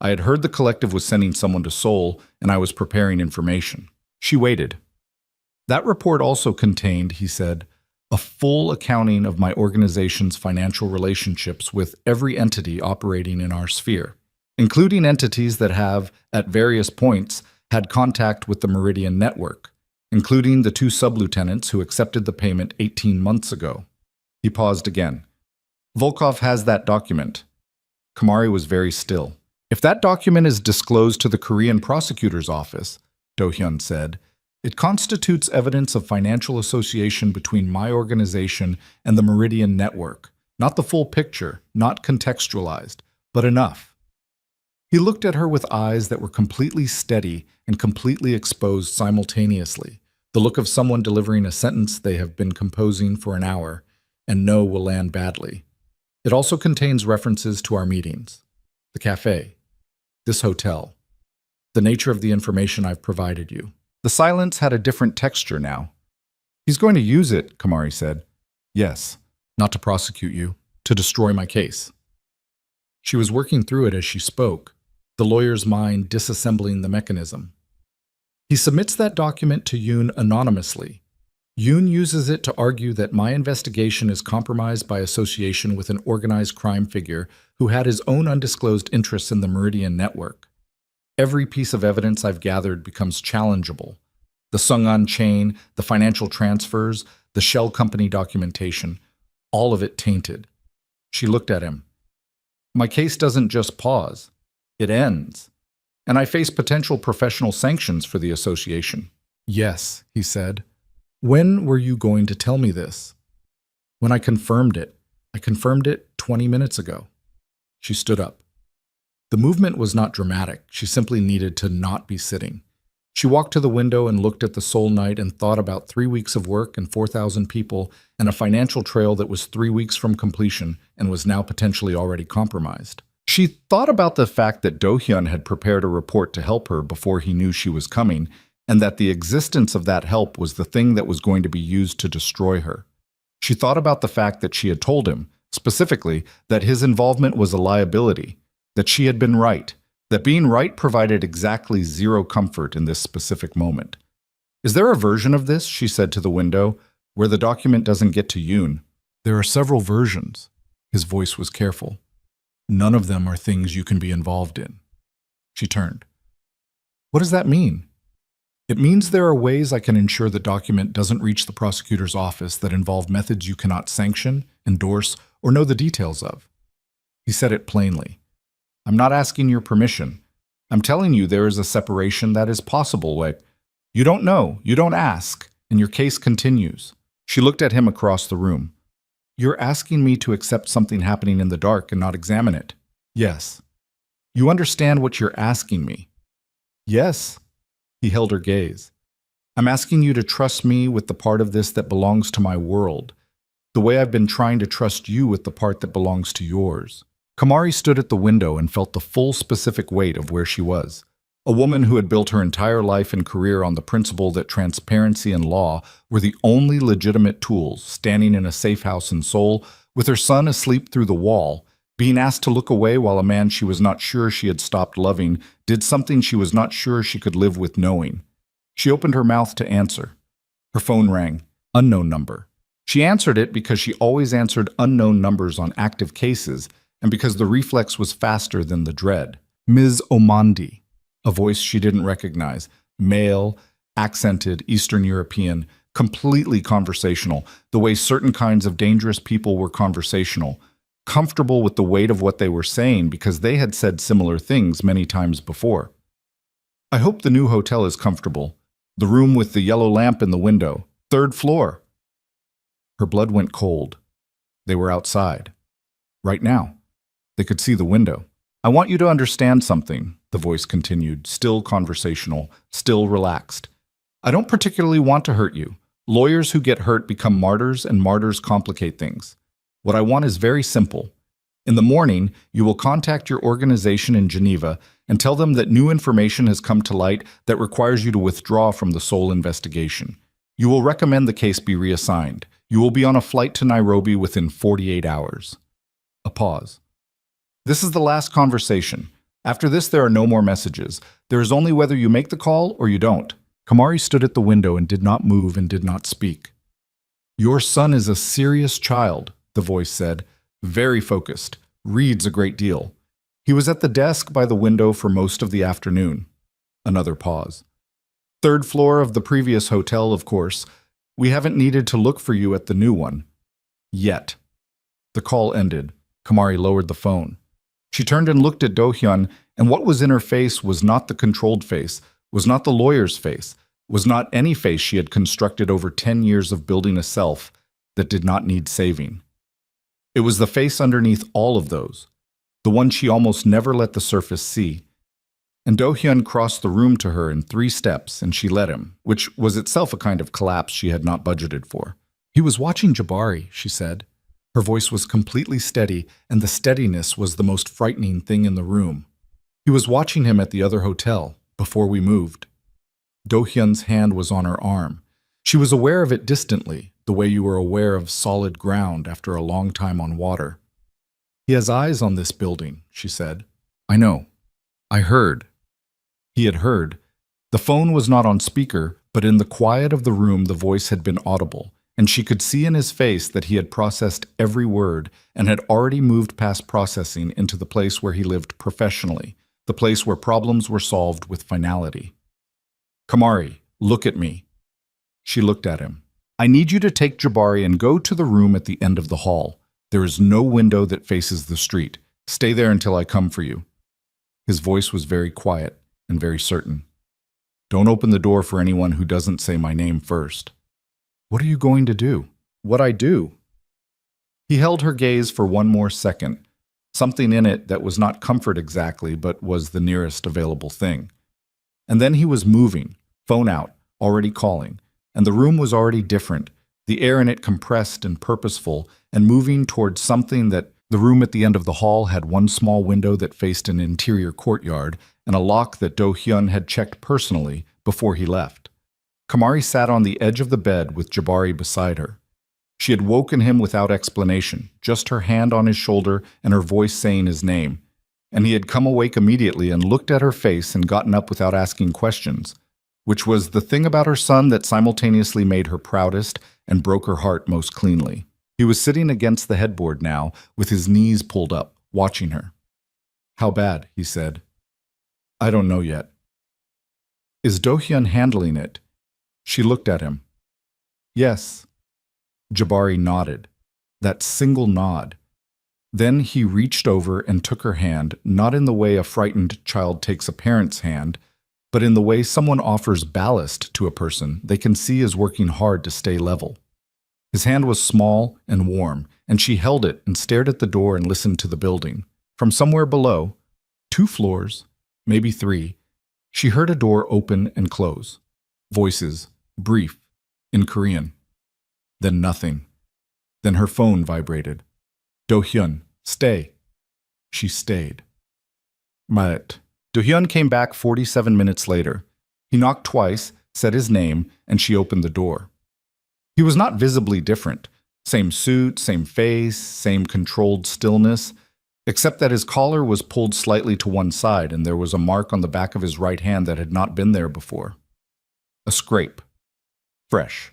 I had heard the collective was sending someone to Seoul, and I was preparing information. She waited. That report also contained, he said, a full accounting of my organization's financial relationships with every entity operating in our sphere, including entities that have, at various points, had contact with the Meridian Network, including the 2 sub-lieutenants who accepted the payment 18 months ago. He paused again. Volkov has that document. Kamari was very still. If that document is disclosed to the Korean prosecutor's office, Do-hyun said, it constitutes evidence of financial association between my organization and the Meridian Network. Not the full picture, not contextualized, but enough. He looked at her with eyes that were completely steady and completely exposed simultaneously, the look of someone delivering a sentence they have been composing for an hour and know will land badly. It also contains references to our meetings, the cafe, this hotel, the nature of the information I've provided you. The silence had a different texture now. He's going to use it, Kamari said. Yes, not to prosecute you, to destroy my case. She was working through it as she spoke, the lawyer's mind disassembling the mechanism. He submits that document to Yoon anonymously. Yoon uses it to argue that my investigation is compromised by association with an organized crime figure who had his own undisclosed interests in the Meridian network. Every piece of evidence I've gathered becomes challengeable. The Sung'an chain, the financial transfers, the shell company documentation, all of it tainted. She looked at him. My case doesn't just pause, it ends. And I face potential professional sanctions for the association. Yes, he said. When were you going to tell me this? When I confirmed it. I confirmed it 20 minutes ago. She stood up. The movement was not dramatic. She simply needed to not be sitting. She walked to the window and looked at the Seoul night and thought about 3 weeks of work and 4,000 people and a financial trail that was 3 weeks from completion and was now potentially already compromised. She thought about the fact that Do-hyun had prepared a report to help her before he knew she was coming, and that the existence of that help was the thing that was going to be used to destroy her. She thought about the fact that she had told him, specifically, that his involvement was a liability, that she had been right, that being right provided exactly zero comfort in this specific moment. Is there a version of this, she said to the window, where the document doesn't get to Yoon? There are several versions. His voice was careful. None of them are things you can be involved in. She turned. What does that mean? It means there are ways I can ensure the document doesn't reach the prosecutor's office that involve methods you cannot sanction, endorse, or know the details of. He said it plainly. I'm not asking your permission. I'm telling you there is a separation that is possible. You don't know, you don't ask, and your case continues. She looked at him across the room. You're asking me to accept something happening in the dark and not examine it? Yes. You understand what you're asking me? Yes. He held her gaze. I'm asking you to trust me with the part of this that belongs to my world, the way I've been trying to trust you with the part that belongs to yours. Kamari stood at the window and felt the full specific weight of where she was. A woman who had built her entire life and career on the principle that transparency and law were the only legitimate tools, standing in a safe house in Seoul, with her son asleep through the wall, being asked to look away while a man she was not sure she had stopped loving did something she was not sure she could live with knowing. She opened her mouth to answer. Her phone rang. Unknown number. She answered it because she always answered unknown numbers on active cases, and because the reflex was faster than the dread. Ms. Omandi. A voice she didn't recognize, male, accented, Eastern European, completely conversational, the way certain kinds of dangerous people were conversational, comfortable with the weight of what they were saying because they had said similar things many times before. I hope the new hotel is comfortable. The room with the yellow lamp in the window, 3rd floor. Her blood went cold. They were outside. Right now. They could see the window. I want you to understand something, the voice continued, still conversational, still relaxed. I don't particularly want to hurt you. Lawyers who get hurt become martyrs, and martyrs complicate things. What I want is very simple. In the morning, you will contact your organization in Geneva and tell them that new information has come to light that requires you to withdraw from the Seoul investigation. You will recommend the case be reassigned. You will be on a flight to Nairobi within 48 hours. A pause. This is the last conversation. After this, there are no more messages. There is only whether you make the call or you don't. Kamari stood at the window and did not move and did not speak. Your son is a serious child, the voice said, very focused, reads a great deal. He was at the desk by the window for most of the afternoon. Another pause. 3rd floor of the previous hotel, of course. We haven't needed to look for you at the new one. Yet. The call ended. Kamari lowered the phone. She turned and looked at Do-hyun, and what was in her face was not the controlled face, was not the lawyer's face, was not any face she had constructed over 10 years of building a self that did not need saving. It was the face underneath all of those, the one she almost never let the surface see. And Do-hyun crossed the room to her in 3 steps, and she let him, which was itself a kind of collapse she had not budgeted for. He was watching Jabari, she said. Her voice was completely steady, and the steadiness was the most frightening thing in the room. He was watching him at the other hotel, before we moved. Do-hyun's hand was on her arm. She was aware of it distantly, the way you were aware of solid ground after a long time on water. He has eyes on this building, she said. I know. I heard. He had heard. The phone was not on speaker, but in the quiet of the room the voice had been audible, and she could see in his face that he had processed every word and had already moved past processing into the place where he lived professionally, the place where problems were solved with finality. Kamari, look at me. She looked at him. I need you to take Jabari and go to the room at the end of the hall. There is no window that faces the street. Stay there until I come for you. His voice was very quiet and very certain. Don't open the door for anyone who doesn't say my name first. What are you going to do? What I do? He held her gaze for one more second, something in it that was not comfort exactly, but was the nearest available thing. And then he was moving, phone out, already calling, and the room was already different, the air in it compressed and purposeful, and moving towards something that the room at the end of the hall had one small window that faced an interior courtyard and a lock that Do-hyun had checked personally before he left. Kamari sat on the edge of the bed with Jabari beside her. She had woken him without explanation, just her hand on his shoulder and her voice saying his name, and he had come awake immediately and looked at her face and gotten up without asking questions, which was the thing about her son that simultaneously made her proudest and broke her heart most cleanly. He was sitting against the headboard now, with his knees pulled up, watching her. How bad? He said. I don't know yet. Is Do-hyun handling it? She looked at him. Yes. Jabari nodded. That single nod. Then he reached over and took her hand, not in the way a frightened child takes a parent's hand, but in the way someone offers ballast to a person they can see is working hard to stay level. His hand was small and warm, and she held it and stared at the door and listened to the building. From somewhere below, 2 floors, maybe 3, she heard a door open and close. Voices, brief, in Korean. Then nothing. Then her phone vibrated. Do-hyun, stay. She stayed. Maet. Do-hyun came back 47 minutes later. He knocked twice, said his name, and she opened the door. He was not visibly different. Same suit, same face, same controlled stillness, except that his collar was pulled slightly to one side and there was a mark on the back of his right hand that had not been there before. A scrape. Fresh.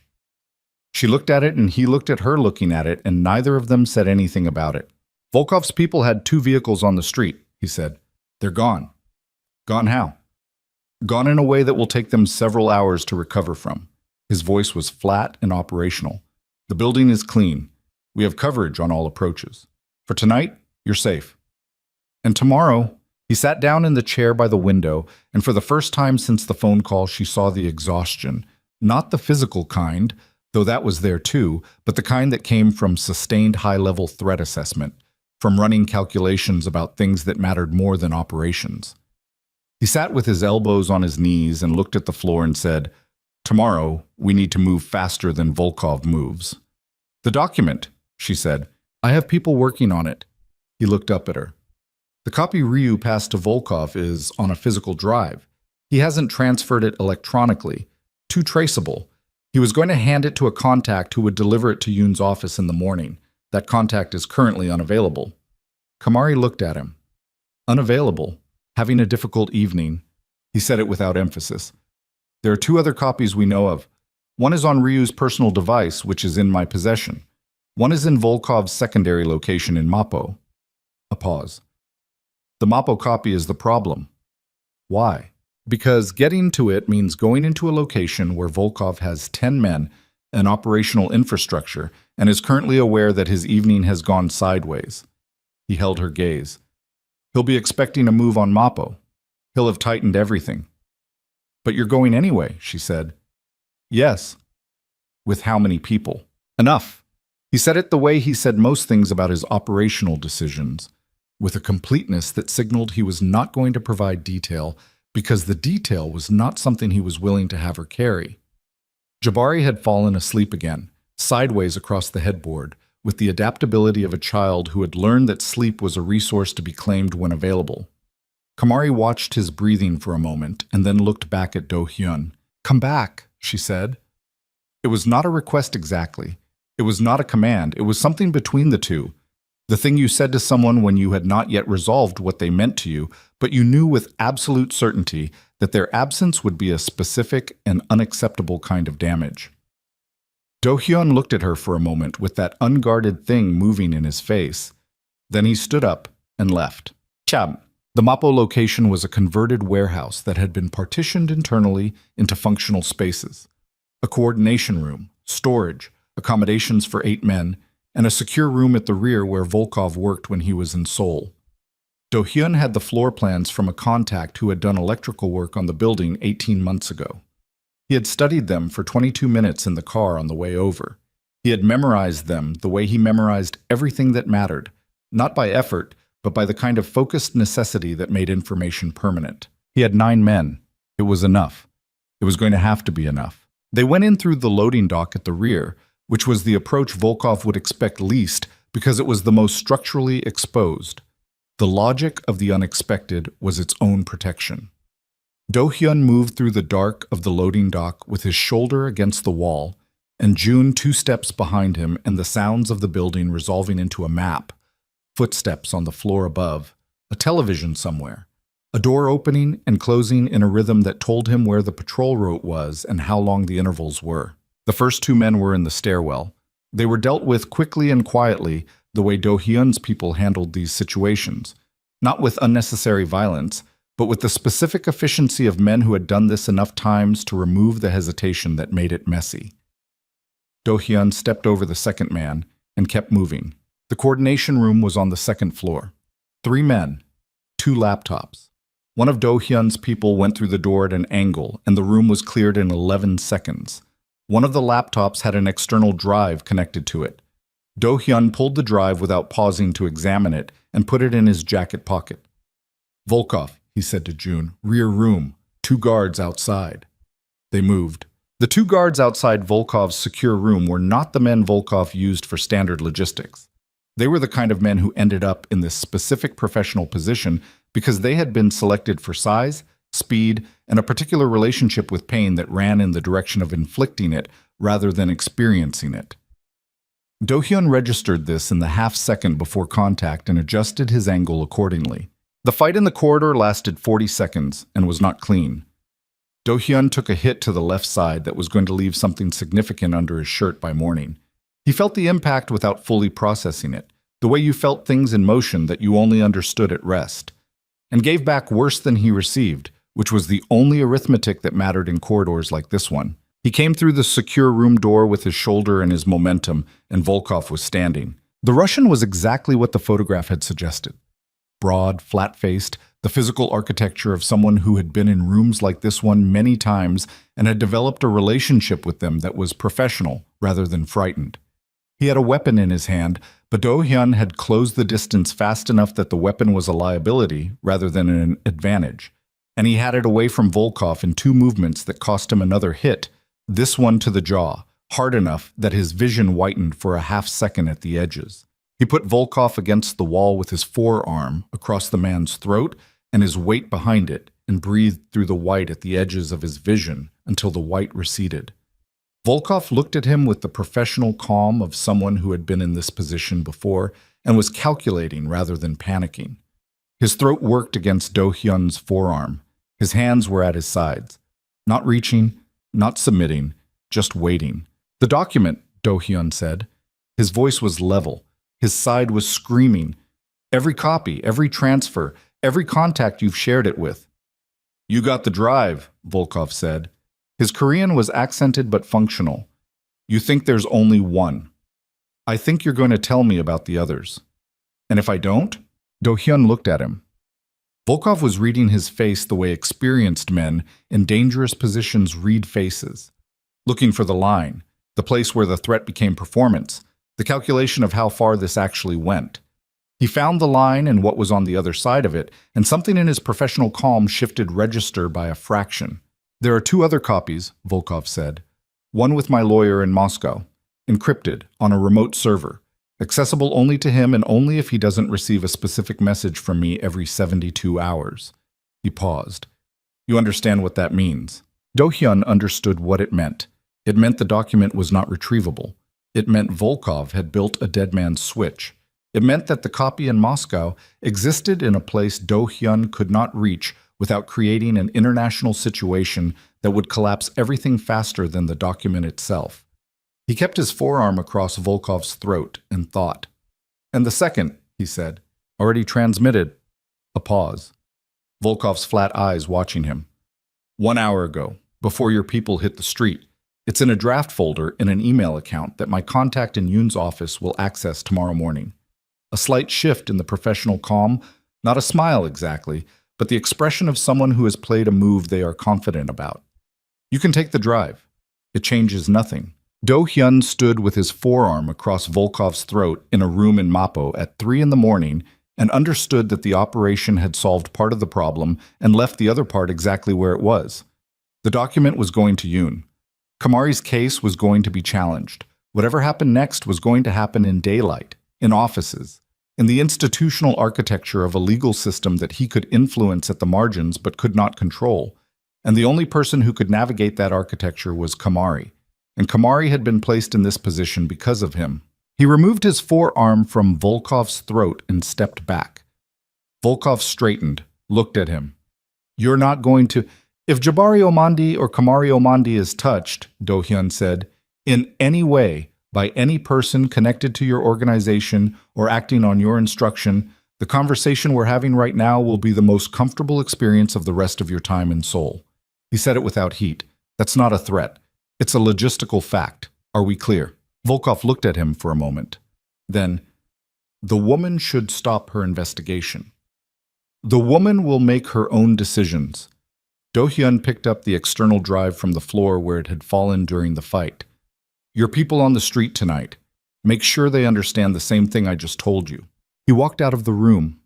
She looked at it and he looked at her looking at it, and neither of them said anything about it. Volkov's people had 2 vehicles on the street, he said. They're gone. Gone how? Gone in a way that will take them several hours to recover from. His voice was flat and operational. The building is clean. We have coverage on all approaches. For tonight, you're safe. And tomorrow, he sat down in the chair by the window, and for the first time since the phone call, she saw the exhaustion. Not the physical kind, though that was there too, but the kind that came from sustained high-level threat assessment, from running calculations about things that mattered more than operations. He sat with his elbows on his knees and looked at the floor and said, Tomorrow, we need to move faster than Volkov moves. The document, she said. I have people working on it. He looked up at her. The copy Ryu passed to Volkov is on a physical drive. He hasn't transferred it electronically. Too traceable. He was going to hand it to a contact who would deliver it to Yoon's office in the morning. That contact is currently unavailable. Kamari looked at him. Unavailable. Having a difficult evening. He said it without emphasis. There are 2 other copies we know of. One is on Ryu's personal device, which is in my possession. One is in Volkov's secondary location in Mappo. A pause. The Mappo copy is the problem. Why? Because getting to it means going into a location where Volkov has 10 men, an operational infrastructure, and is currently aware that his evening has gone sideways. He held her gaze. He'll be expecting a move on Mappo. He'll have tightened everything. But you're going anyway, she said. Yes. With how many people? Enough. He said it the way he said most things about his operational decisions, with a completeness that signaled he was not going to provide detail because the detail was not something he was willing to have her carry. Jabari had fallen asleep again, sideways across the headboard, with the adaptability of a child who had learned that sleep was a resource to be claimed when available. Kamari watched his breathing for a moment and then looked back at Do-hyun. Come back, she said. It was not a request exactly. It was not a command. It was something between the two. The thing you said to someone when you had not yet resolved what they meant to you, but you knew with absolute certainty that their absence would be a specific and unacceptable kind of damage. Do-hyun looked at her for a moment with that unguarded thing moving in his face. Then he stood up and left. Cham. The Mapo location was a converted warehouse that had been partitioned internally into functional spaces. A coordination room, storage, accommodations for 8 men, and a secure room at the rear where Volkov worked when he was in Seoul. Do-hyun had the floor plans from a contact who had done electrical work on the building 18 months ago. He had studied them for 22 minutes in the car on the way over. He had memorized them the way he memorized everything that mattered, not by effort, but by the kind of focused necessity that made information permanent. He had 9 men. It was enough. It was going to have to be enough. They went in through the loading dock at the rear, which was the approach Volkov would expect least because it was the most structurally exposed. The logic of the unexpected was its own protection. Do-hyun moved through the dark of the loading dock with his shoulder against the wall, and June 2 steps behind him and the sounds of the building resolving into a map, footsteps on the floor above, a television somewhere, a door opening and closing in a rhythm that told him where the patrol route was and how long the intervals were. The first 2 men were in the stairwell. They were dealt with quickly and quietly the way Do-hyun's people handled these situations, not with unnecessary violence, but with the specific efficiency of men who had done this enough times to remove the hesitation that made it messy. Do-hyun stepped over the second man and kept moving. The coordination room was on the second floor. 3 men, 2 laptops. One of Do-hyun's people went through the door at an angle, and the room was cleared in 11 seconds. One of the laptops had an external drive connected to it. Do-hyun pulled the drive without pausing to examine it and put it in his jacket pocket. Volkov, he said to June, rear room, 2 guards outside. They moved. The 2 guards outside Volkov's secure room were not the men Volkov used for standard logistics. They were the kind of men who ended up in this specific professional position because they had been selected for size, speed, and a particular relationship with pain that ran in the direction of inflicting it rather than experiencing it. Do-hyun registered this in the half-second before contact and adjusted his angle accordingly. The fight in the corridor lasted 40 seconds and was not clean. Do-hyun took a hit to the left side that was going to leave something significant under his shirt by morning. He felt the impact without fully processing it, the way you felt things in motion that you only understood at rest, and gave back worse than he received, which was the only arithmetic that mattered in corridors like this one. He came through the secure room door with his shoulder and his momentum, and Volkov was standing. The Russian was exactly what the photograph had suggested. Broad, flat-faced, the physical architecture of someone who had been in rooms like this one many times and had developed a relationship with them that was professional rather than frightened. He had a weapon in his hand, but Do-hyun had closed the distance fast enough that the weapon was a liability rather than an advantage, and he had it away from Volkov in 2 movements that cost him another hit, this one to the jaw, hard enough that his vision whitened for a half-second at the edges. He put Volkov against the wall with his forearm across the man's throat and his weight behind it and breathed through the white at the edges of his vision until the white receded. Volkov looked at him with the professional calm of someone who had been in this position before and was calculating rather than panicking. His throat worked against Do-hyun's forearm. His hands were at his sides. Not reaching, not submitting, just waiting. "The document," Do-hyun said. His voice was level. His side was screaming. "Every copy, every transfer, every contact you've shared it with." "You got the drive," Volkov said. His Korean was accented but functional. "You think there's only one. I think you're going to tell me about the others." "And if I don't?" Do-hyun looked at him. Volkov was reading his face the way experienced men in dangerous positions read faces, looking for the line, the place where the threat became performance, the calculation of how far this actually went. He found the line and what was on the other side of it, and something in his professional calm shifted register by a fraction. "There are 2 other copies," Volkov said. "One with my lawyer in Moscow, encrypted, on a remote server, accessible only to him and only if he doesn't receive a specific message from me every 72 hours. He paused. "You understand what that means?" Do-hyun understood what it meant. It meant the document was not retrievable. It meant Volkov had built a dead man's switch. It meant that the copy in Moscow existed in a place Do Hyun could not reach without creating an international situation that would collapse everything faster than the document itself. He kept his forearm across Volkov's throat and thought. "And the second," he said, "already transmitted." A pause. Volkov's flat eyes watching him. "1 hour ago, before your people hit the street. It's in a draft folder in an email account that my contact in Yoon's office will access tomorrow morning." A slight shift in the professional calm, not a smile exactly, but the expression of someone who has played a move they are confident about. "You can take the drive. It changes nothing." Do Hyun stood with his forearm across Volkov's throat in a room in Mapo at 3 in the morning and understood that the operation had solved part of the problem and left the other part exactly where it was. The document was going to Yoon. Kamari's case was going to be challenged. Whatever happened next was going to happen in daylight, in offices, in the institutional architecture of a legal system that he could influence at the margins but could not control. And the only person who could navigate that architecture was Kamari. And Kamari had been placed in this position because of him. He removed his forearm from Volkov's throat and stepped back. Volkov straightened, looked at him. "You're not going to—" "If Jabari Omandi or Kamari Omandi is touched," Do Hyun said, "in any way, by any person connected to your organization or acting on your instruction, the conversation we're having right now will be the most comfortable experience of the rest of your time in Seoul." He said it without heat. "That's not a threat. It's a logistical fact. Are we clear?" Volkov looked at him for a moment. Then, "The woman should stop her investigation. The woman will make her own decisions." Do Hyun picked up the external drive from the floor where it had fallen during the fight. "Your people on the street tonight. Make sure they understand the same thing I just told you." He walked out of the room.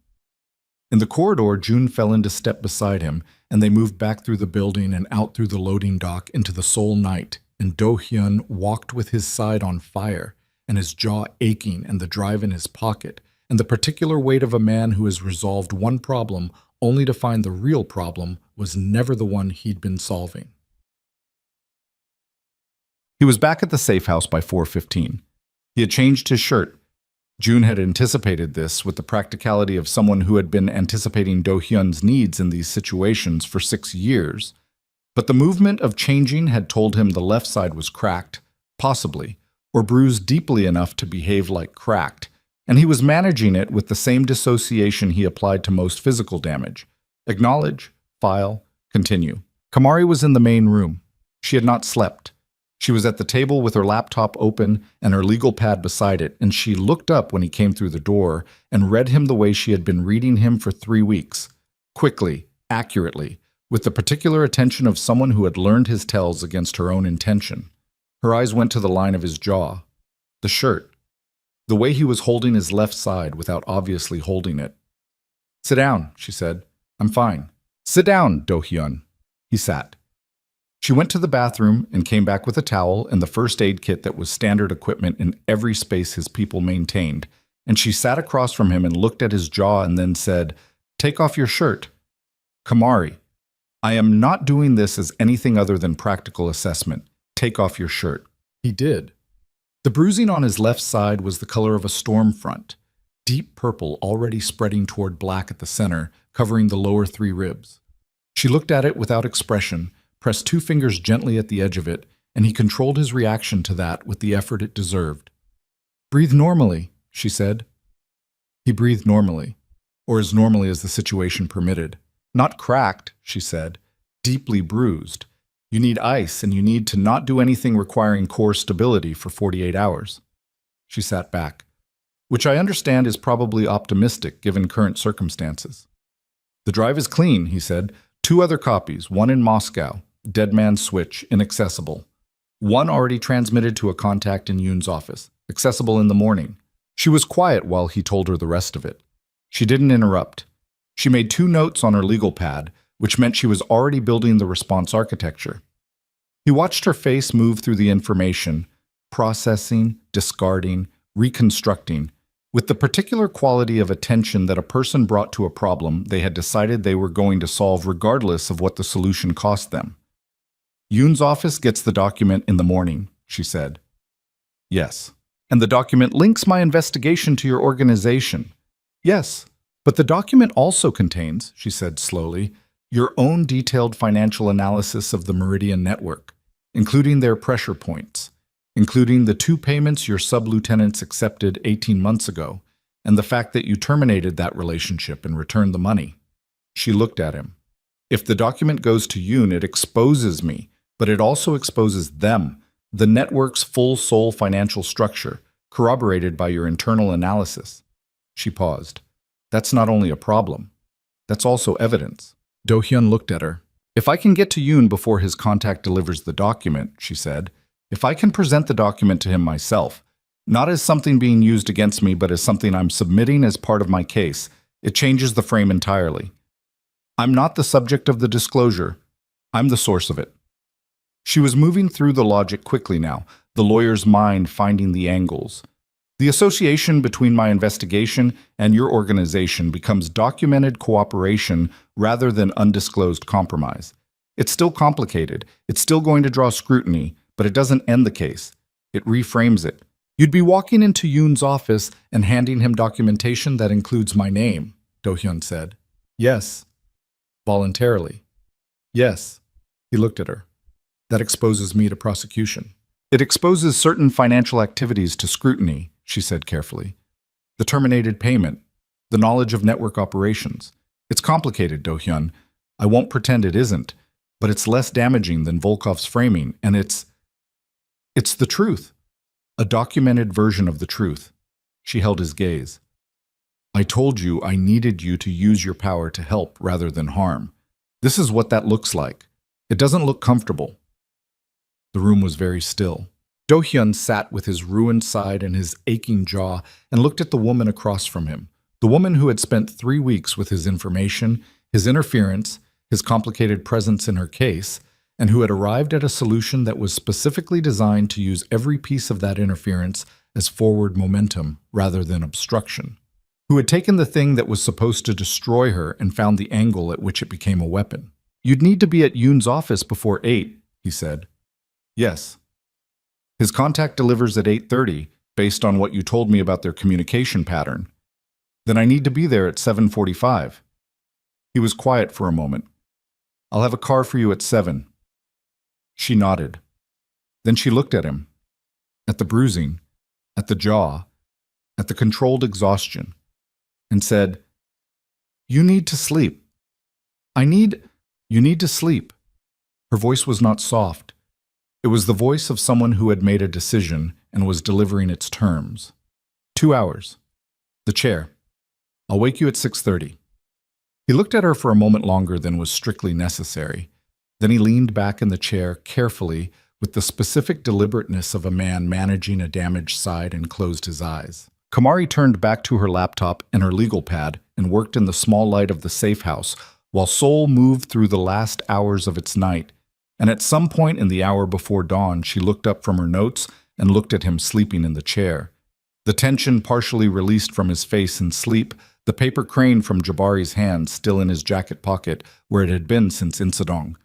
In the corridor, June fell into step beside him, and they moved back through the building and out through the loading dock into the Seoul night, and Do Hyun walked with his side on fire, and his jaw aching and the drive in his pocket, and the particular weight of a man who has resolved one problem only to find the real problem was never the one he'd been solving. He was back at the safe house by 4:15. He had changed his shirt. June had anticipated this with the practicality of someone who had been anticipating Do Hyun's needs in these situations for 6 years. But the movement of changing had told him the left side was cracked, possibly, or bruised deeply enough to behave like cracked, and he was managing it with the same dissociation he applied to most physical damage. Acknowledge, file, continue. Kamari was in the main room. She had not slept. She was at the table with her laptop open and her legal pad beside it, and she looked up when he came through the door and read him the way she had been reading him for 3 weeks. Quickly, accurately, with the particular attention of someone who had learned his tells against her own intention. Her eyes went to the line of his jaw, the shirt, the way he was holding his left side without obviously holding it. "Sit down," she said. "I'm fine." "Sit down, Do Hyun." He sat. She went to the bathroom and came back with a towel and the first aid kit that was standard equipment in every space his people maintained, and she sat across from him and looked at his jaw and then said, "Take off your shirt." "Kamari, I am not doing this as anything other than practical assessment. Take off your shirt." He did. The bruising on his left side was the color of a storm front, deep purple already spreading toward black at the center, covering the lower 3 ribs. She looked at it without expression, pressed 2 fingers gently at the edge of it, and he controlled his reaction to that with the effort it deserved. "Breathe normally," she said. He breathed normally, or as normally as the situation permitted. "Not cracked," she said, "deeply bruised. You need ice, and you need to not do anything requiring core stability for 48 hours. She sat back, which I understand is probably optimistic given current circumstances. "The drive is clean," he said. 2 other copies, one in Moscow. Dead man's switch, inaccessible. One already transmitted to a contact in Yoon's office, accessible in the morning. She was quiet while he told her the rest of it. She didn't interrupt. She made 2 notes on her legal pad, which meant she was already building the response architecture. He watched her face move through the information, processing, discarding, reconstructing, with the particular quality of attention that a person brought to a problem they had decided they were going to solve regardless of what the solution cost them. Yoon's office gets the document in the morning, she said. Yes. And the document links my investigation to your organization. Yes. But the document also contains, she said slowly, your own detailed financial analysis of the Meridian network, including their pressure points, including the 2 payments your sub-lieutenants accepted 18 months ago, and the fact that you terminated that relationship and returned the money. She looked at him. If the document goes to Yoon, it exposes me, but it also exposes them, the network's full soul financial structure, corroborated by your internal analysis. She paused. That's not only a problem. That's also evidence. Do-hyun looked at her. If I can get to Yoon before his contact delivers the document, she said, if I can present the document to him myself, not as something being used against me, but as something I'm submitting as part of my case, it changes the frame entirely. I'm not the subject of the disclosure. I'm the source of it. She was moving through the logic quickly now, the lawyer's mind finding the angles. The association between my investigation and your organization becomes documented cooperation rather than undisclosed compromise. It's still complicated. It's still going to draw scrutiny, but it doesn't end the case. It reframes it. You'd be walking into Yoon's office and handing him documentation that includes my name, Do-hyun said. Yes. Voluntarily. Yes. He looked at her. That exposes me to prosecution. It exposes certain financial activities to scrutiny, she said carefully. The terminated payment, the knowledge of network operations. It's complicated, Do-hyun. I won't pretend it isn't, but it's less damaging than Volkov's framing, and it's the truth. A documented version of the truth. She held his gaze. I told you I needed you to use your power to help rather than harm. This is what that looks like. It doesn't look comfortable. The room was very still. Do-hyun sat with his ruined side and his aching jaw and looked at the woman across from him, the woman who had spent 3 weeks with his information, his interference, his complicated presence in her case, and who had arrived at a solution that was specifically designed to use every piece of that interference as forward momentum rather than obstruction, who had taken the thing that was supposed to destroy her and found the angle at which it became a weapon. You'd need to be at Yoon's office before 8, he said. Yes. His contact delivers at 8:30, based on what you told me about their communication pattern. Then I need to be there at 7:45. He was quiet for a moment. I'll have a car for you at 7. She nodded. Then she looked at him, at the bruising, at the jaw, at the controlled exhaustion, and said, You need to sleep. You need to sleep. Her voice was not soft. It was the voice of someone who had made a decision and was delivering its terms. 2 hours. The chair. I'll wake you at 6:30. He looked at her for a moment longer than was strictly necessary. Then he leaned back in the chair carefully with the specific deliberateness of a man managing a damaged side and closed his eyes. Kamari turned back to her laptop and her legal pad and worked in the small light of the safe house while Seoul moved through the last hours of its night. And at some point in the hour before dawn, she looked up from her notes and looked at him sleeping in the chair. The tension partially released from his face in sleep, the paper crane from Jabari's hand still in his jacket pocket where it had been since Insadong.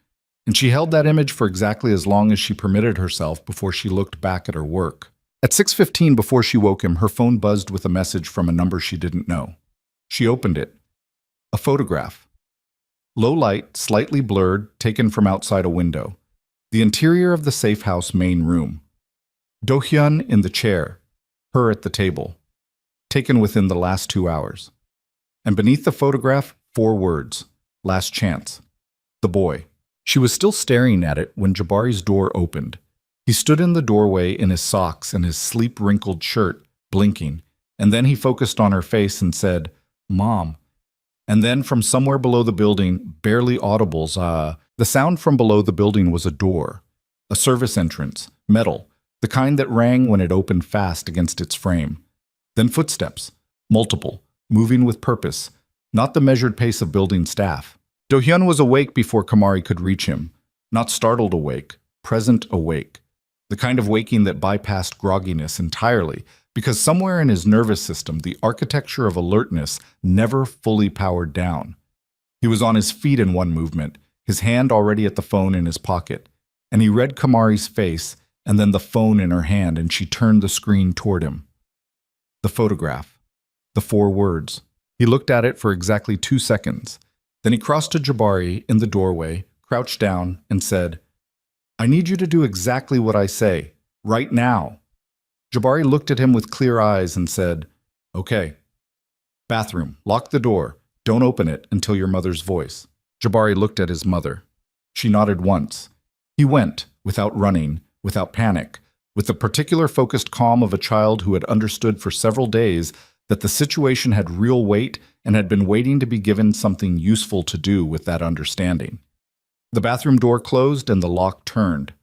And she held that image for exactly as long as she permitted herself before she looked back at her work. At 6:15, before she woke him, her phone buzzed with a message from a number she didn't know. She opened it. A photograph. Low light, slightly blurred, taken from outside a window. The interior of the safe house main room. Do-hyun in the chair, her at the table. Taken within the last 2 hours. And beneath the photograph, 4 words. Last chance. The boy. She was still staring at it when Jabari's door opened. He stood in the doorway in his socks and his sleep-wrinkled shirt, blinking, and then he focused on her face and said, Mom. And then from somewhere below the building, barely audibles, the sound from below the building was a door, a service entrance, metal, the kind that rang when it opened fast against its frame. Then footsteps, multiple, moving with purpose, not the measured pace of building staff. Do-hyun was awake before Kamari could reach him, not startled awake, present awake, the kind of waking that bypassed grogginess entirely, because somewhere in his nervous system, the architecture of alertness never fully powered down. He was on his feet in one movement, his hand already at the phone in his pocket. And he read Kamari's face and then the phone in her hand, and she turned the screen toward him. The photograph. The 4 words. He looked at it for exactly 2 seconds. Then he crossed to Jabari in the doorway, crouched down, and said, "I need you to do exactly what I say, right now." Jabari looked at him with clear eyes and said, "Okay." "Bathroom, lock the door. Don't open it until your mother's voice." Jabari looked at his mother. She nodded once. He went, without running, without panic, with the particular focused calm of a child who had understood for several days that the situation had real weight and had been waiting to be given something useful to do with that understanding. The bathroom door closed and the lock turned.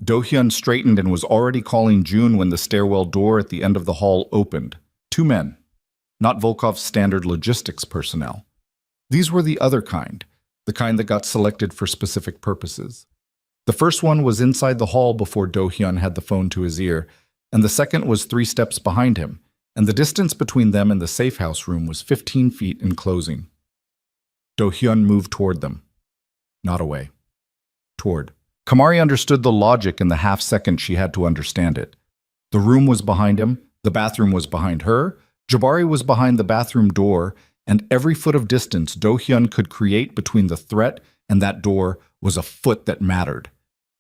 Do-hyun straightened and was already calling June when the stairwell door at the end of the hall opened. 2 men. Not Volkov's standard logistics personnel. These were the other kind, the kind that got selected for specific purposes. The first one was inside the hall before Do-hyun had the phone to his ear, and the second was 3 steps behind him, and the distance between them and the safe house room was 15 feet in closing. Do-hyun moved toward them. Not away. Toward. Kamari understood the logic in the half-second she had to understand it. The room was behind him, the bathroom was behind her, Jabari was behind the bathroom door, and every foot of distance Do-hyun could create between the threat and that door was a foot that mattered.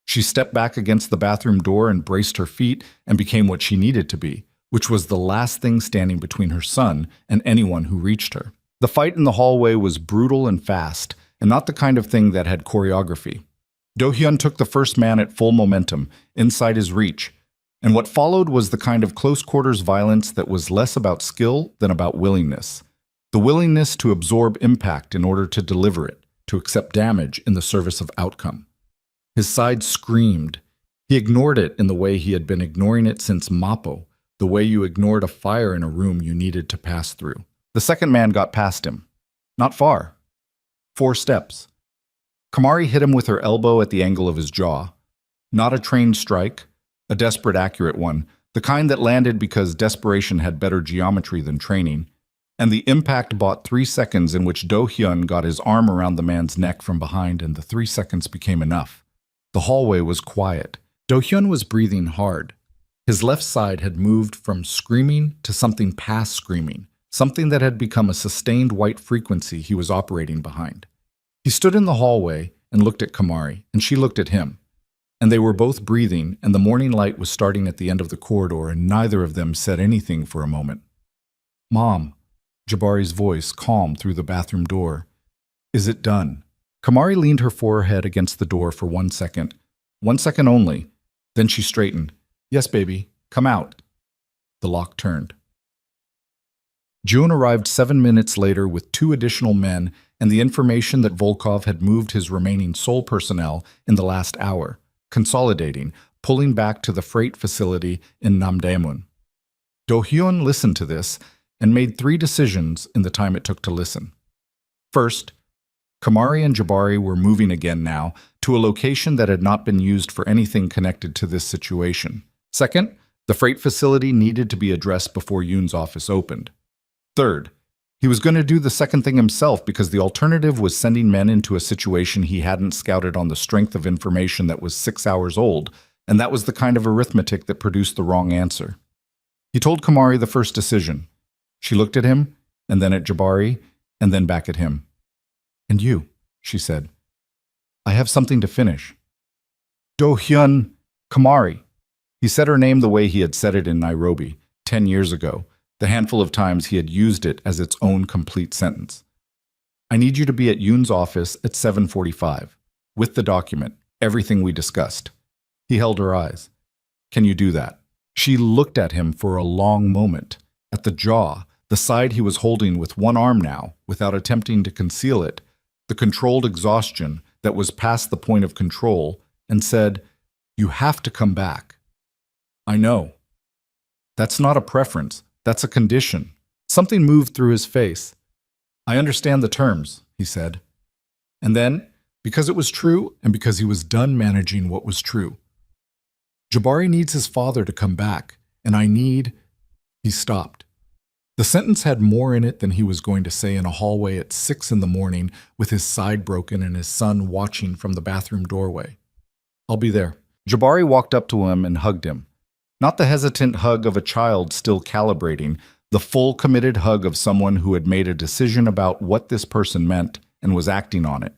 She stepped back against the bathroom door and braced her feet and became what she needed to be, which was the last thing standing between her son and anyone who reached her. The fight in the hallway was brutal and fast, and not the kind of thing that had choreography. Do-hyun took the first man at full momentum, inside his reach, and what followed was the kind of close-quarters violence that was less about skill than about willingness. The willingness to absorb impact in order to deliver it, to accept damage in the service of outcome. His side screamed. He ignored it in the way he had been ignoring it since Mappo, the way you ignored a fire in a room you needed to pass through. The second man got past him. Not far. 4 steps. Kamari hit him with her elbow at the angle of his jaw. Not a trained strike, a desperate accurate one, the kind that landed because desperation had better geometry than training, and the impact bought 3 seconds in which Do-hyun got his arm around the man's neck from behind, and the 3 seconds became enough. The hallway was quiet. Do-hyun was breathing hard. His left side had moved from screaming to something past screaming, something that had become a sustained white frequency he was operating behind. He stood in the hallway and looked at Kamari, and she looked at him. And they were both breathing, and the morning light was starting at the end of the corridor, and neither of them said anything for a moment. "Mom," Jabari's voice calm through the bathroom door. "Is it done?" Kamari leaned her forehead against the door for 1 second. 1 second only. Then she straightened. "Yes, baby. Come out." The lock turned. June arrived 7 minutes later with 2 additional men and the information that Volkov had moved his remaining sole personnel in the last hour, consolidating, pulling back to the freight facility in Namdaemun. Do-hyun listened to this and made 3 decisions in the time it took to listen. First, Kamari and Jabari were moving again now to a location that had not been used for anything connected to this situation. Second, the freight facility needed to be addressed before Yoon's office opened. Third, he was going to do the second thing himself because the alternative was sending men into a situation he hadn't scouted on the strength of information that was 6 hours old, and that was the kind of arithmetic that produced the wrong answer. He told Kamari the first decision. She looked at him, and then at Jabari, and then back at him. "And you," she said. "I have something to finish." Do-hyun, Kamari. He said her name the way he had said it in Nairobi, 10 years ago, the handful of times he had used it as its own complete sentence. "I need you to be at Yoon's office at 7:45, with the document, everything we discussed." He held her eyes. "Can you do that?" She looked at him for a long moment, at the jaw, the side he was holding with one arm now, without attempting to conceal it, the controlled exhaustion that was past the point of control, and said, "You have to come back." "I know." "That's not a preference. That's a condition." Something moved through his face. "I understand the terms," he said. And then, because it was true and because he was done managing what was true, "Jabari needs his father to come back, and I need—" He stopped. The sentence had more in it than he was going to say in a hallway at 6 in the morning with his side broken and his son watching from the bathroom doorway. I'll be there. Jabari walked up to him and hugged him. Not the hesitant hug of a child still calibrating, the full committed hug of someone who had made a decision about what this person meant and was acting on it.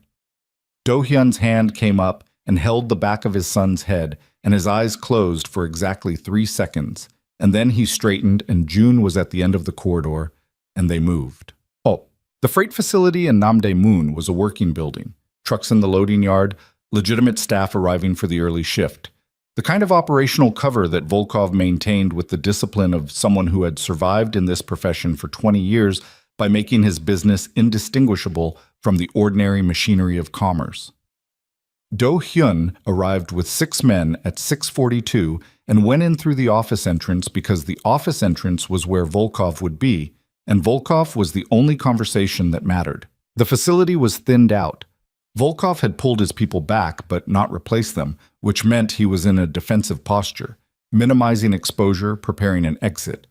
Do-hyun's hand came up and held the back of his son's head, and his eyes closed for exactly 3 seconds, and then he straightened and June was at the end of the corridor, and they moved. The freight facility in Namdaemun was a working building, trucks in the loading yard, legitimate staff arriving for the early shift. The kind of operational cover that Volkov maintained with the discipline of someone who had survived in this profession for 20 years by making his business indistinguishable from the ordinary machinery of commerce. Do-hyun arrived with 6 men at 6:42 and went in through the office entrance because the office entrance was where Volkov would be, and Volkov was the only conversation that mattered. The facility was thinned out. Volkov had pulled his people back but not replaced them, which meant he was in a defensive posture, minimizing exposure, preparing an exit.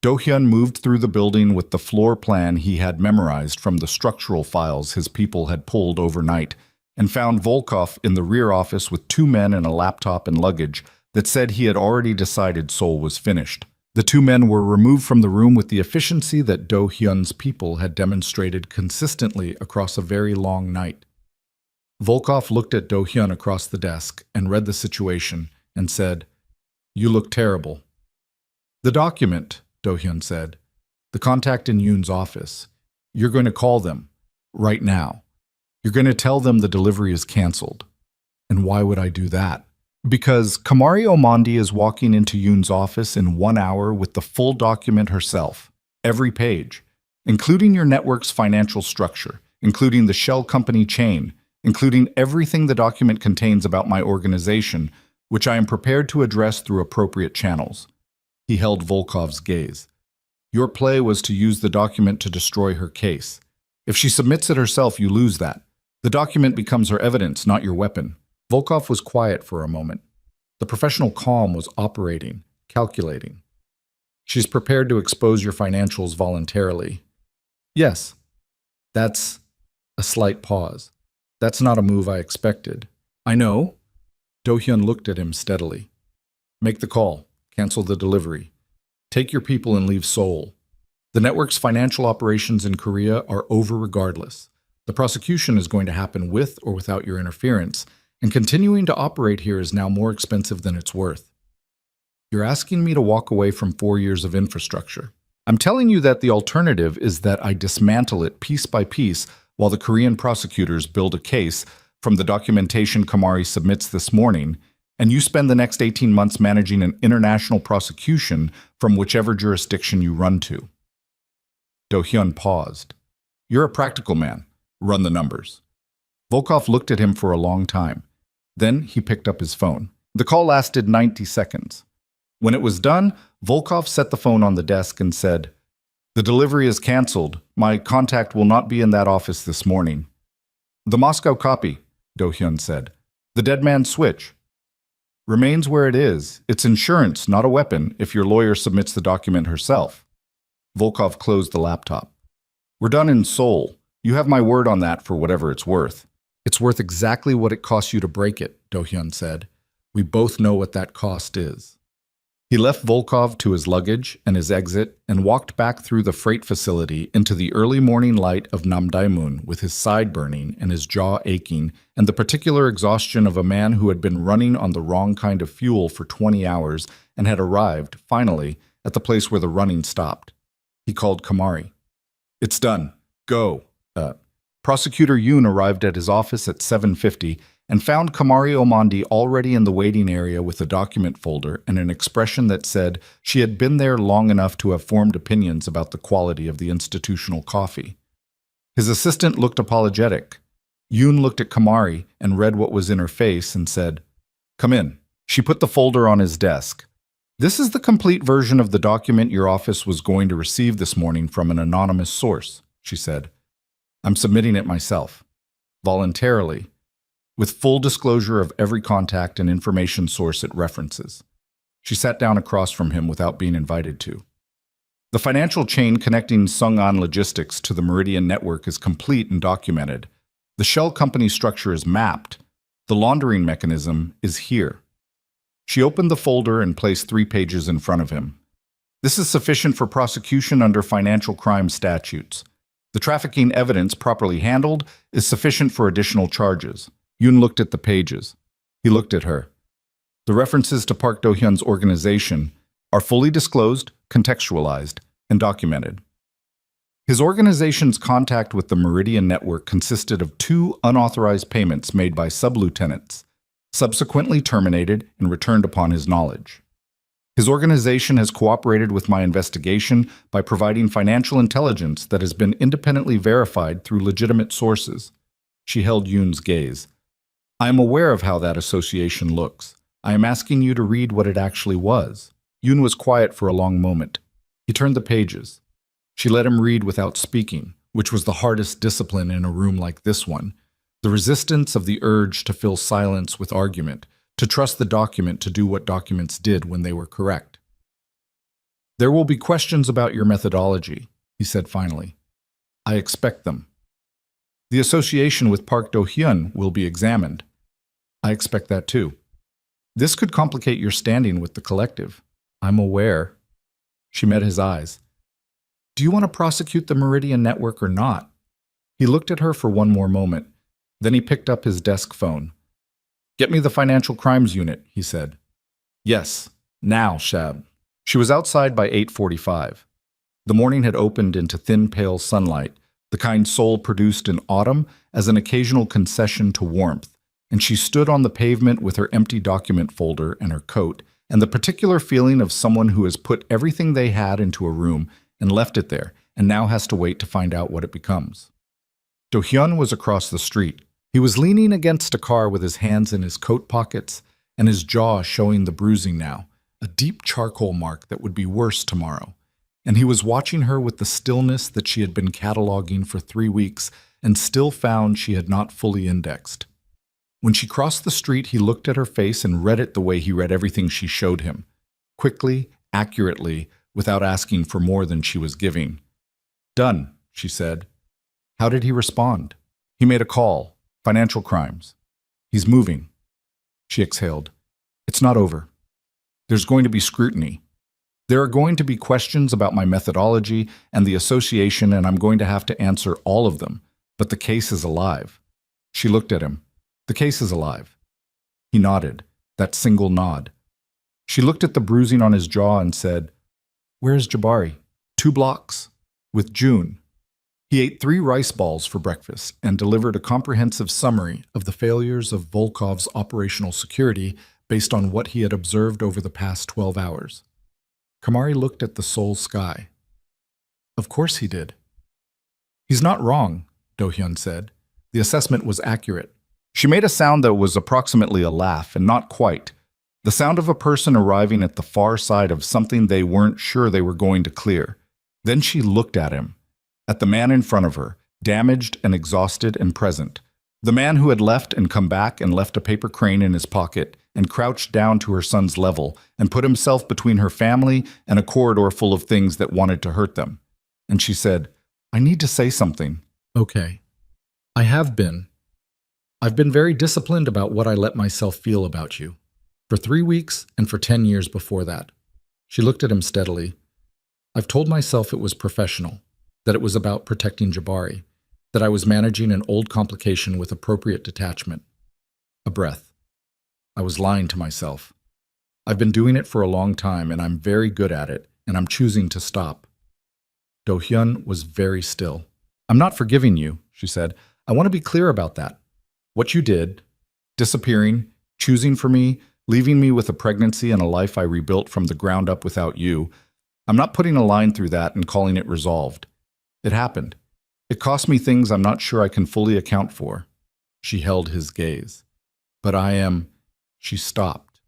Do-hyun moved through the building with the floor plan he had memorized from the structural files his people had pulled overnight, and found Volkov in the rear office with 2 men and a laptop and luggage that said he had already decided Seoul was finished. The 2 men were removed from the room with the efficiency that Do-hyun's people had demonstrated consistently across a very long night. Volkov looked at Do-hyun across the desk and read the situation and said, "You look terrible." "The document," Do-hyun said. "The contact in Yoon's office. You're going to call them. Right now. You're going to tell them the delivery is canceled." "And why would I do that?" "Because Kamari Omandi is walking into Yoon's office in 1 hour with the full document herself. Every page. Including your network's financial structure. Including the shell company chain. Including everything the document contains about my organization, which I am prepared to address through appropriate channels." He held Volkov's gaze. "Your play was to use the document to destroy her case. If she submits it herself, you lose that. The document becomes her evidence, not your weapon." Volkov was quiet for a moment. The professional calm was operating, calculating. "She's prepared to expose your financials voluntarily." "Yes." That's a slight pause. "That's not a move I expected." "I know." Do-hyun looked at him steadily. "Make the call. Cancel the delivery. Take your people and leave Seoul. The network's financial operations in Korea are over regardless. The prosecution is going to happen with or without your interference, and continuing to operate here is now more expensive than it's worth. You're asking me to walk away from 4 years of infrastructure. I'm telling you that the alternative is that I dismantle it piece by piece while the Korean prosecutors build a case from the documentation Kamari submits this morning, and you spend the next 18 months managing an international prosecution from whichever jurisdiction you run to." Do-hyun paused. "You're a practical man. Run the numbers." Volkov looked at him for a long time. Then he picked up his phone. The call lasted 90 seconds. When it was done, Volkov set the phone on the desk and said, "The delivery is canceled. My contact will not be in that office this morning." "The Moscow copy," Do-hyun said. "The dead man's switch remains where it is. It's insurance, not a weapon, if your lawyer submits the document herself." Volkov closed the laptop. "We're done in Seoul. You have my word on that for whatever it's worth." "It's worth exactly what it costs you to break it," Do-hyun said. "We both know what that cost is." He left Volkov to his luggage and his exit and walked back through the freight facility into the early morning light of Namdaemun with his side burning and his jaw aching and the particular exhaustion of a man who had been running on the wrong kind of fuel for 20 hours and had arrived, finally, at the place where the running stopped. He called Kamari. "It's done. Go." Prosecutor Yoon arrived at his office at 7:50 and found Kamari Omandi already in the waiting area with a document folder and an expression that said she had been there long enough to have formed opinions about the quality of the institutional coffee. His assistant looked apologetic. Yoon looked at Kamari and read what was in her face and said, "Come in." She put the folder on his desk. "This is the complete version of the document your office was going to receive this morning from an anonymous source," she said. "I'm submitting it myself, voluntarily, with full disclosure of every contact and information source it references." She sat down across from him without being invited to. "The financial chain connecting Sung'an Logistics to the Meridian network is complete and documented. The shell company structure is mapped. The laundering mechanism is here. She opened the folder and placed 3 pages in front of him. This is sufficient for prosecution under financial crime statutes. The trafficking evidence, properly handled, is sufficient for additional charges. Yoon looked at the pages. He looked at her. The references to Park Do-hyun's organization are fully disclosed, contextualized, and documented. His organization's contact with the Meridian Network consisted of 2 unauthorized payments made by sub-lieutenants, subsequently terminated and returned upon his knowledge. His organization has cooperated with my investigation by providing financial intelligence that has been independently verified through legitimate sources. She held Yoon's gaze. I am aware of how that association looks. I am asking you to read what it actually was. Yoon was quiet for a long moment. He turned the pages. She let him read without speaking, which was the hardest discipline in a room like this one. The resistance of the urge to fill silence with argument, to trust the document to do what documents did when they were correct. There will be questions about your methodology, he said finally. I expect them. The association with Park Do-hyun will be examined. I expect that too. This could complicate your standing with the collective. I'm aware. She met his eyes. Do you want to prosecute the Meridian Network or not? He looked at her for one more moment. Then he picked up his desk phone. Get me the financial crimes unit, he said. Yes, now, Shab. She was outside by 8:45. The morning had opened into thin, pale sunlight, the kind Seoul produced in autumn as an occasional concession to warmth, and she stood on the pavement with her empty document folder and her coat, and the particular feeling of someone who has put everything they had into a room and left it there, and now has to wait to find out what it becomes. Do-hyun was across the street. He was leaning against a car with his hands in his coat pockets and his jaw showing the bruising now, a deep charcoal mark that would be worse tomorrow. And he was watching her with the stillness that she had been cataloging for 3 weeks and still found she had not fully indexed. When she crossed the street, he looked at her face and read it the way he read everything she showed him, quickly, accurately, without asking for more than she was giving. Done, she said. How did he respond? He made a call. Financial crimes. He's moving. She exhaled. It's not over. There's going to be scrutiny. There are going to be questions about my methodology and the association, and I'm going to have to answer all of them. But the case is alive. She looked at him. The case is alive. He nodded, that single nod. She looked at the bruising on his jaw and said, Where's Jabari? 2 blocks. With June. He ate 3 rice balls for breakfast and delivered a comprehensive summary of the failures of Volkov's operational security based on what he had observed over the past 12 hours. Kamari looked at the Seoul sky. Of course he did. He's not wrong, Do-hyun said. The assessment was accurate. She made a sound that was approximately a laugh, and not quite. The sound of a person arriving at the far side of something they weren't sure they were going to clear. Then she looked at him. At the man in front of her, damaged and exhausted and present. The man who had left and come back and left a paper crane in his pocket and crouched down to her son's level and put himself between her family and a corridor full of things that wanted to hurt them. And she said, I need to say something. Okay. I have been. I've been very disciplined about what I let myself feel about you. For 3 weeks and for 10 years before that. She looked at him steadily. I've told myself it was professional. That it was about protecting Jabari, that I was managing an old complication with appropriate detachment. A breath. I was lying to myself. I've been doing it for a long time, and I'm very good at it, and I'm choosing to stop. Do-hyun was very still. I'm not forgiving you, she said. I want to be clear about that. What you did, disappearing, choosing for me, leaving me with a pregnancy and a life I rebuilt from the ground up without you, I'm not putting a line through that and calling it resolved. It happened. It cost me things I'm not sure I can fully account for. She held his gaze. But I am, she stopped,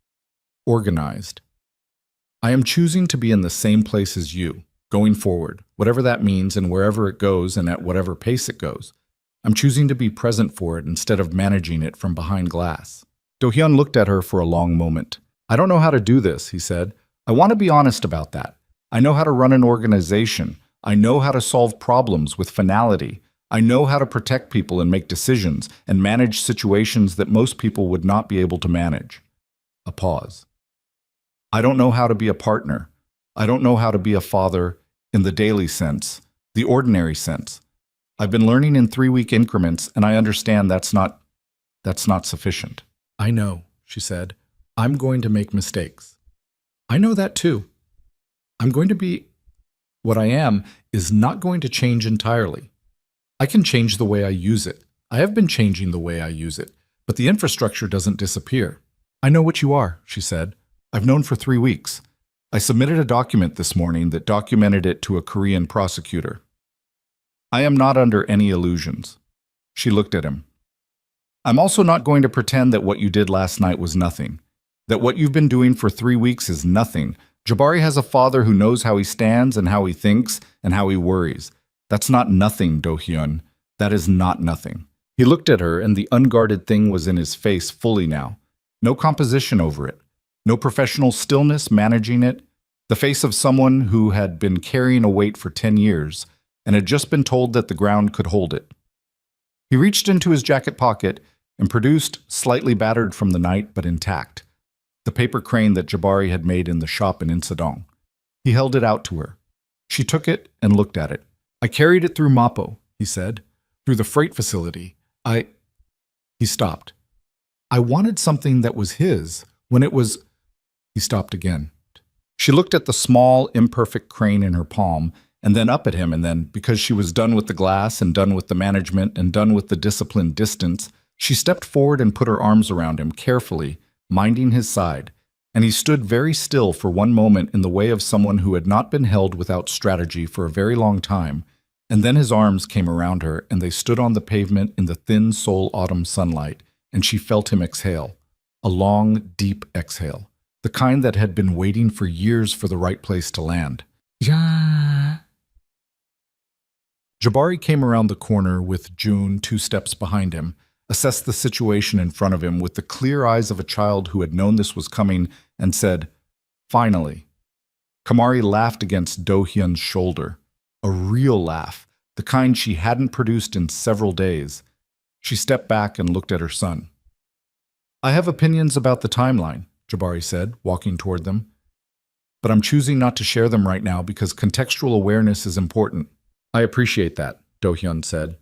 organized. I am choosing to be in the same place as you, going forward, whatever that means and wherever it goes and at whatever pace it goes. I'm choosing to be present for it instead of managing it from behind glass. Do-hyun looked at her for a long moment. I don't know how to do this, he said. I want to be honest about that. I know how to run an organization. I know how to solve problems with finality. I know how to protect people and make decisions and manage situations that most people would not be able to manage. A pause. I don't know how to be a partner. I don't know how to be a father in the daily sense, the ordinary sense. I've been learning in 3-week increments, and I understand that's not sufficient. I know, she said. I'm going to make mistakes. I know that too. What I am is not going to change entirely. I can change the way I use it. I have been changing the way I use it, but the infrastructure doesn't disappear. I know what you are, she said. I've known for 3 weeks. I submitted a document this morning that documented it to a Korean prosecutor. I am not under any illusions. She looked at him. I'm also not going to pretend that what you did last night was nothing, that what you've been doing for 3 weeks is nothing. Jabari has a father who knows how he stands and how he thinks and how he worries. That's not nothing, Do-hyun. That is not nothing. He looked at her, and the unguarded thing was in his face fully now. No composition over it. No professional stillness managing it. The face of someone who had been carrying a weight for 10 years and had just been told that the ground could hold it. He reached into his jacket pocket and produced, slightly battered from the night but intact, the paper crane that Jabari had made in the shop in Insadong. He held it out to her. She took it and looked at it. I carried it through Mapo, he said, through the freight facility. He stopped. I wanted something that was his when it was... He stopped again. She looked at the small, imperfect crane in her palm, and then up at him, and then, because she was done with the glass and done with the management and done with the disciplined distance, she stepped forward and put her arms around him carefully, minding his side, and he stood very still for one moment in the way of someone who had not been held without strategy for a very long time, and then his arms came around her and they stood on the pavement in the thin sole autumn sunlight, and she felt him exhale, a long, deep exhale, the kind that had been waiting for years for the right place to land. Yeah. Jabari came around the corner with June 2 steps behind him, assessed the situation in front of him with the clear eyes of a child who had known this was coming, and said, "Finally." Kamari laughed against Do-hyun's shoulder, a real laugh, the kind she hadn't produced in several days. She stepped back and looked at her son. I have opinions about the timeline, Jabari said, walking toward them. But I'm choosing not to share them right now because contextual awareness is important. I appreciate that, Do-hyun said.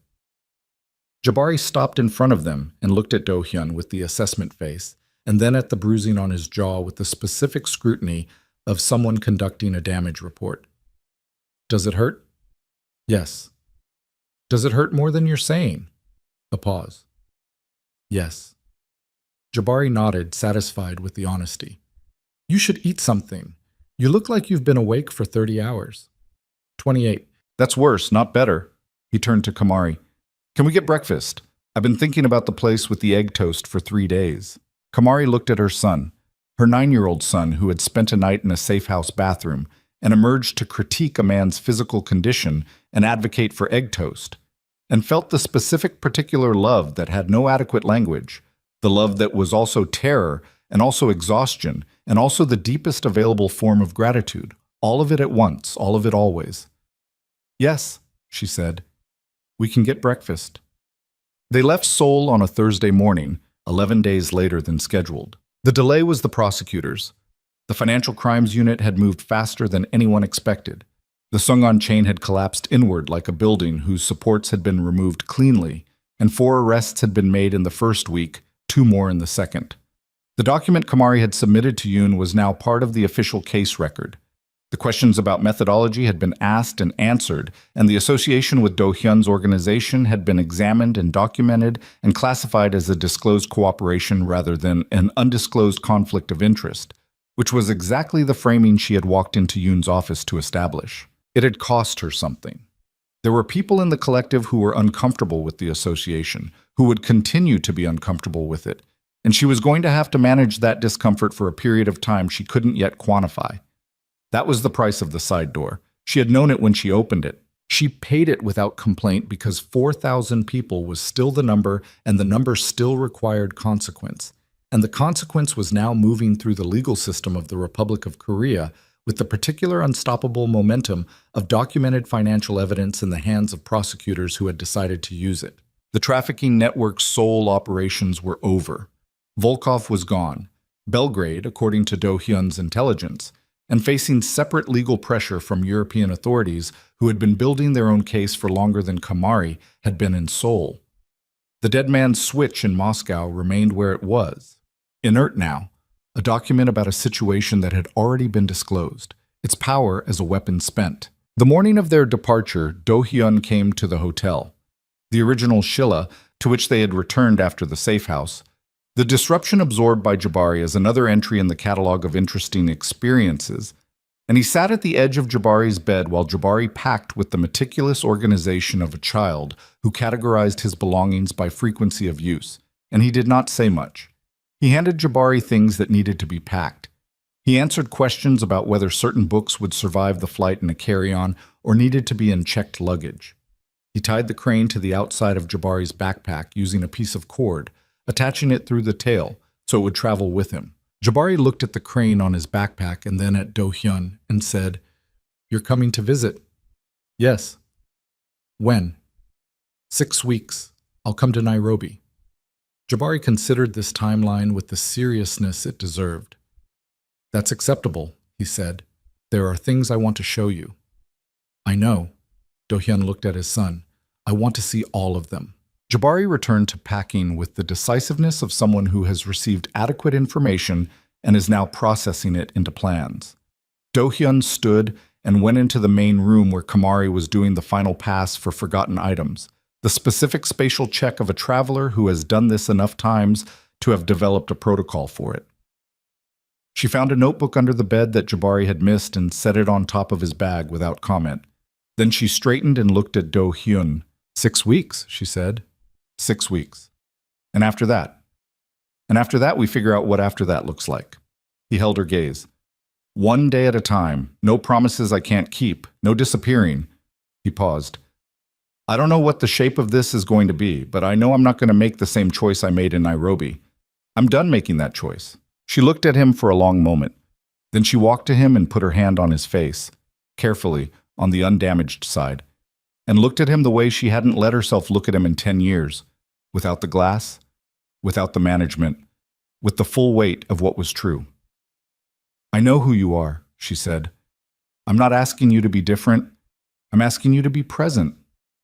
Jabari stopped in front of them and looked at Do-hyun with the assessment face, and then at the bruising on his jaw with the specific scrutiny of someone conducting a damage report. Does it hurt? Yes. Does it hurt more than you're saying? A pause. Yes. Jabari nodded, satisfied with the honesty. You should eat something. You look like you've been awake for 30 hours. 28. That's worse, not better. He turned to Kamari. Can we get breakfast? I've been thinking about the place with the egg toast for 3 days. Kamari looked at her son, her 9-year-old son who had spent a night in a safe house bathroom, and emerged to critique a man's physical condition and advocate for egg toast, and felt the specific particular love that had no adequate language, the love that was also terror and also exhaustion and also the deepest available form of gratitude, all of it at once, all of it always. Yes, she said. We can get breakfast. They left Seoul on a Thursday morning, 11 days later than scheduled. The delay was the prosecutors. The financial crimes unit had moved faster than anyone expected. The Sungon chain had collapsed inward like a building whose supports had been removed cleanly, and 4 arrests had been made in the first week, 2 more in the second. The document Kamari had submitted to Yoon was now part of the official case record. The questions about methodology had been asked and answered, and the association with Do-hyun's organization had been examined and documented and classified as a disclosed cooperation rather than an undisclosed conflict of interest, which was exactly the framing she had walked into Yoon's office to establish. It had cost her something. There were people in the collective who were uncomfortable with the association, who would continue to be uncomfortable with it, and she was going to have to manage that discomfort for a period of time she couldn't yet quantify. That was the price of the side door. She had known it when she opened it. She paid it without complaint because 4,000 people was still the number, and the number still required consequence. And the consequence was now moving through the legal system of the Republic of Korea with the particular unstoppable momentum of documented financial evidence in the hands of prosecutors who had decided to use it. The trafficking network's sole operations were over. Volkov was gone, Belgrade, according to Do-hyun's intelligence, and facing separate legal pressure from European authorities who had been building their own case for longer than Kamari had been in Seoul. The dead man's switch in Moscow remained where it was, inert now, a document about a situation that had already been disclosed, its power as a weapon spent. The morning of their departure, Do-hyun came to the hotel, the original Shilla to which they had returned after the safe house. The disruption absorbed by Jabari as another entry in the catalog of interesting experiences, and he sat at the edge of Jabari's bed while Jabari packed with the meticulous organization of a child who categorized his belongings by frequency of use, and he did not say much. He handed Jabari things that needed to be packed. He answered questions about whether certain books would survive the flight in a carry-on or needed to be in checked luggage. He tied the crane to the outside of Jabari's backpack using a piece of cord, attaching it through the tail so it would travel with him. Jabari looked at the crane on his backpack and then at Do-hyun and said, "You're coming to visit?" "Yes." "When?" "6 weeks. I'll come to Nairobi." Jabari considered this timeline with the seriousness it deserved. "That's acceptable," he said. "There are things I want to show you." "I know." Do-hyun looked at his son. "I want to see all of them." Jabari returned to packing with the decisiveness of someone who has received adequate information and is now processing it into plans. Do-hyun stood and went into the main room where Kamari was doing the final pass for forgotten items, the specific spatial check of a traveler who has done this enough times to have developed a protocol for it. She found a notebook under the bed that Jabari had missed and set it on top of his bag without comment. Then she straightened and looked at Do-hyun. 6 weeks, she said. 6 weeks. And after that? And after that, we figure out what after that looks like. He held her gaze. 1 day at a time. No promises I can't keep. No disappearing. He paused. I don't know what the shape of this is going to be, but I know I'm not going to make the same choice I made in Nairobi. I'm done making that choice. She looked at him for a long moment. Then she walked to him and put her hand on his face, carefully, on the undamaged side, and looked at him the way she hadn't let herself look at him in 10 years, without the glass, without the management, with the full weight of what was true. I know who you are, she said. I'm not asking you to be different. I'm asking you to be present.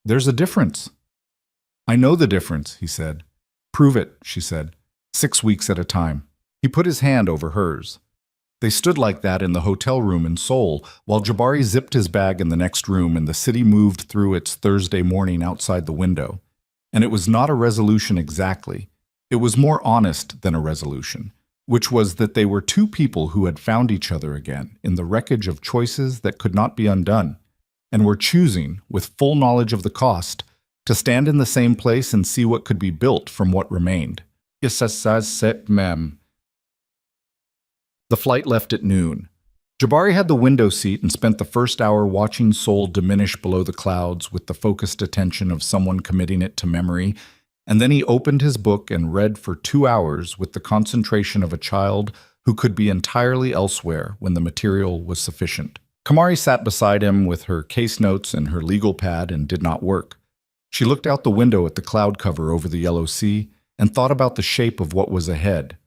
There's a difference. I know the difference, he said. Prove it, she said. 6 weeks at a time. He put his hand over hers. They stood like that in the hotel room in Seoul, while Jabari zipped his bag in the next room and the city moved through its Thursday morning outside the window. And it was not a resolution exactly. It was more honest than a resolution, which was that they were two people who had found each other again in the wreckage of choices that could not be undone, and were choosing, with full knowledge of the cost, to stand in the same place and see what could be built from what remained. The flight left at noon. Jabari had the window seat and spent the first hour watching Seoul diminish below the clouds with the focused attention of someone committing it to memory, and then he opened his book and read for 2 hours with the concentration of a child who could be entirely elsewhere when the material was sufficient. Kamari sat beside him with her case notes and her legal pad and did not work. She looked out the window at the cloud cover over the yellow sea and thought about the shape of what was ahead,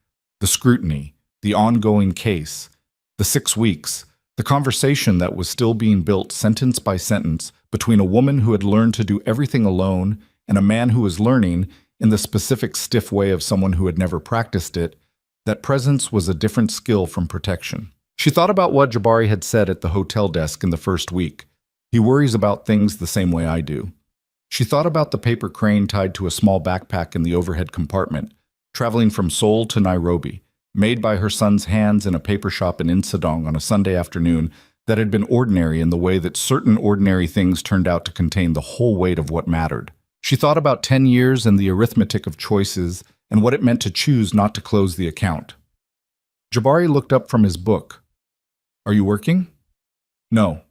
the scrutiny, the ongoing case, the 6 weeks, the conversation that was still being built sentence by sentence between a woman who had learned to do everything alone and a man who was learning, in the specific stiff way of someone who had never practiced it, that presence was a different skill from protection. She thought about what Jabari had said at the hotel desk in the first week. He worries about things the same way I do. She thought about the paper crane tied to a small backpack in the overhead compartment, traveling from Seoul to Nairobi, made by her son's hands in a paper shop in Insadong on a Sunday afternoon that had been ordinary in the way that certain ordinary things turned out to contain the whole weight of what mattered. She thought about 10 years and the arithmetic of choices and what it meant to choose not to close the account. Jabari looked up from his book. Are you working? No.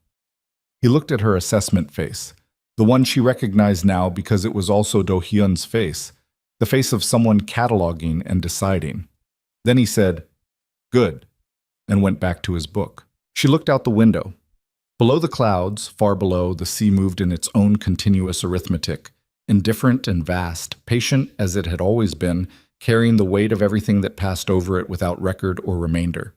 He looked at her assessment face, the one she recognized now because it was also Do-hyun's face, the face of someone cataloging and deciding. Then he said, good, and went back to his book. She looked out the window. Below the clouds, far below, the sea moved in its own continuous arithmetic, indifferent and vast, patient as it had always been, carrying the weight of everything that passed over it without record or remainder.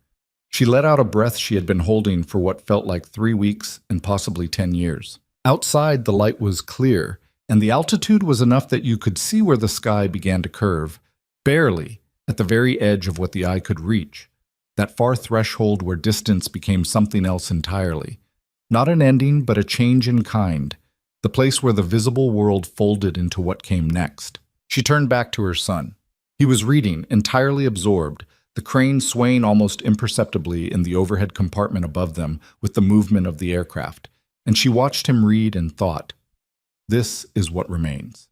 She let out a breath she had been holding for what felt like 3 weeks and possibly 10 years. Outside, the light was clear, and the altitude was enough that you could see where the sky began to curve, barely, at the very edge of what the eye could reach, that far threshold where distance became something else entirely. Not an ending, but a change in kind, the place where the visible world folded into what came next. She turned back to her son. He was reading, entirely absorbed, the crane swaying almost imperceptibly in the overhead compartment above them with the movement of the aircraft, and she watched him read and thought, "This is what remains."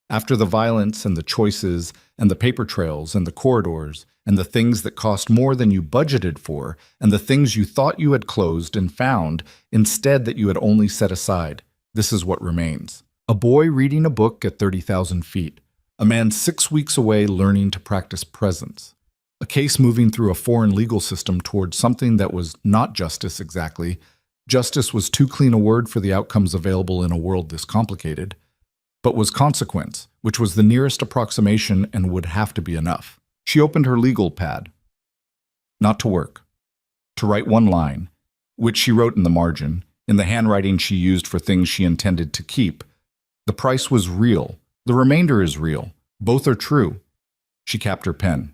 After the violence and the choices and the paper trails and the corridors and the things that cost more than you budgeted for and the things you thought you had closed and found instead that you had only set aside, this is what remains. A boy reading a book at 30,000 feet. A man 6 weeks away learning to practice presence. A case moving through a foreign legal system towards something that was not justice exactly. Justice was too clean a word for the outcomes available in a world this complicated, but was consequence, which was the nearest approximation and would have to be enough. She opened her legal pad. Not to work. To write one line, which she wrote in the margin, in the handwriting she used for things she intended to keep. The price was real. The remainder is real. Both are true. She capped her pen.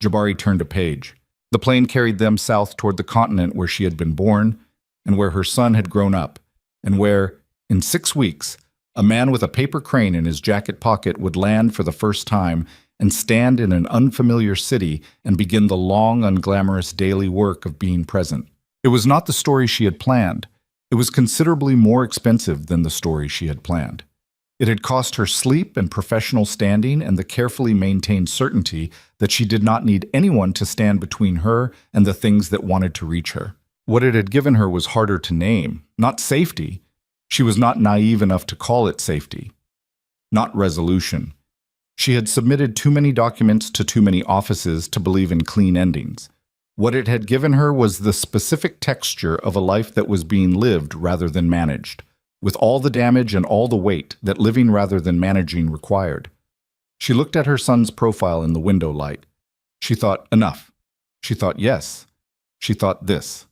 Jabari turned a page. The plane carried them south toward the continent where she had been born, and where her son had grown up, and where, in 6 weeks, a man with a paper crane in his jacket pocket would land for the first time and stand in an unfamiliar city and begin the long, unglamorous daily work of being present. It was not the story she had planned. It was considerably more expensive than the story she had planned. It had cost her sleep and professional standing and the carefully maintained certainty that she did not need anyone to stand between her and the things that wanted to reach her. What it had given her was harder to name, not safety. She was not naive enough to call it safety. Not resolution. She had submitted too many documents to too many offices to believe in clean endings. What it had given her was the specific texture of a life that was being lived rather than managed, with all the damage and all the weight that living rather than managing required. She looked at her son's profile in the window light. She thought, enough. She thought, yes. She thought this.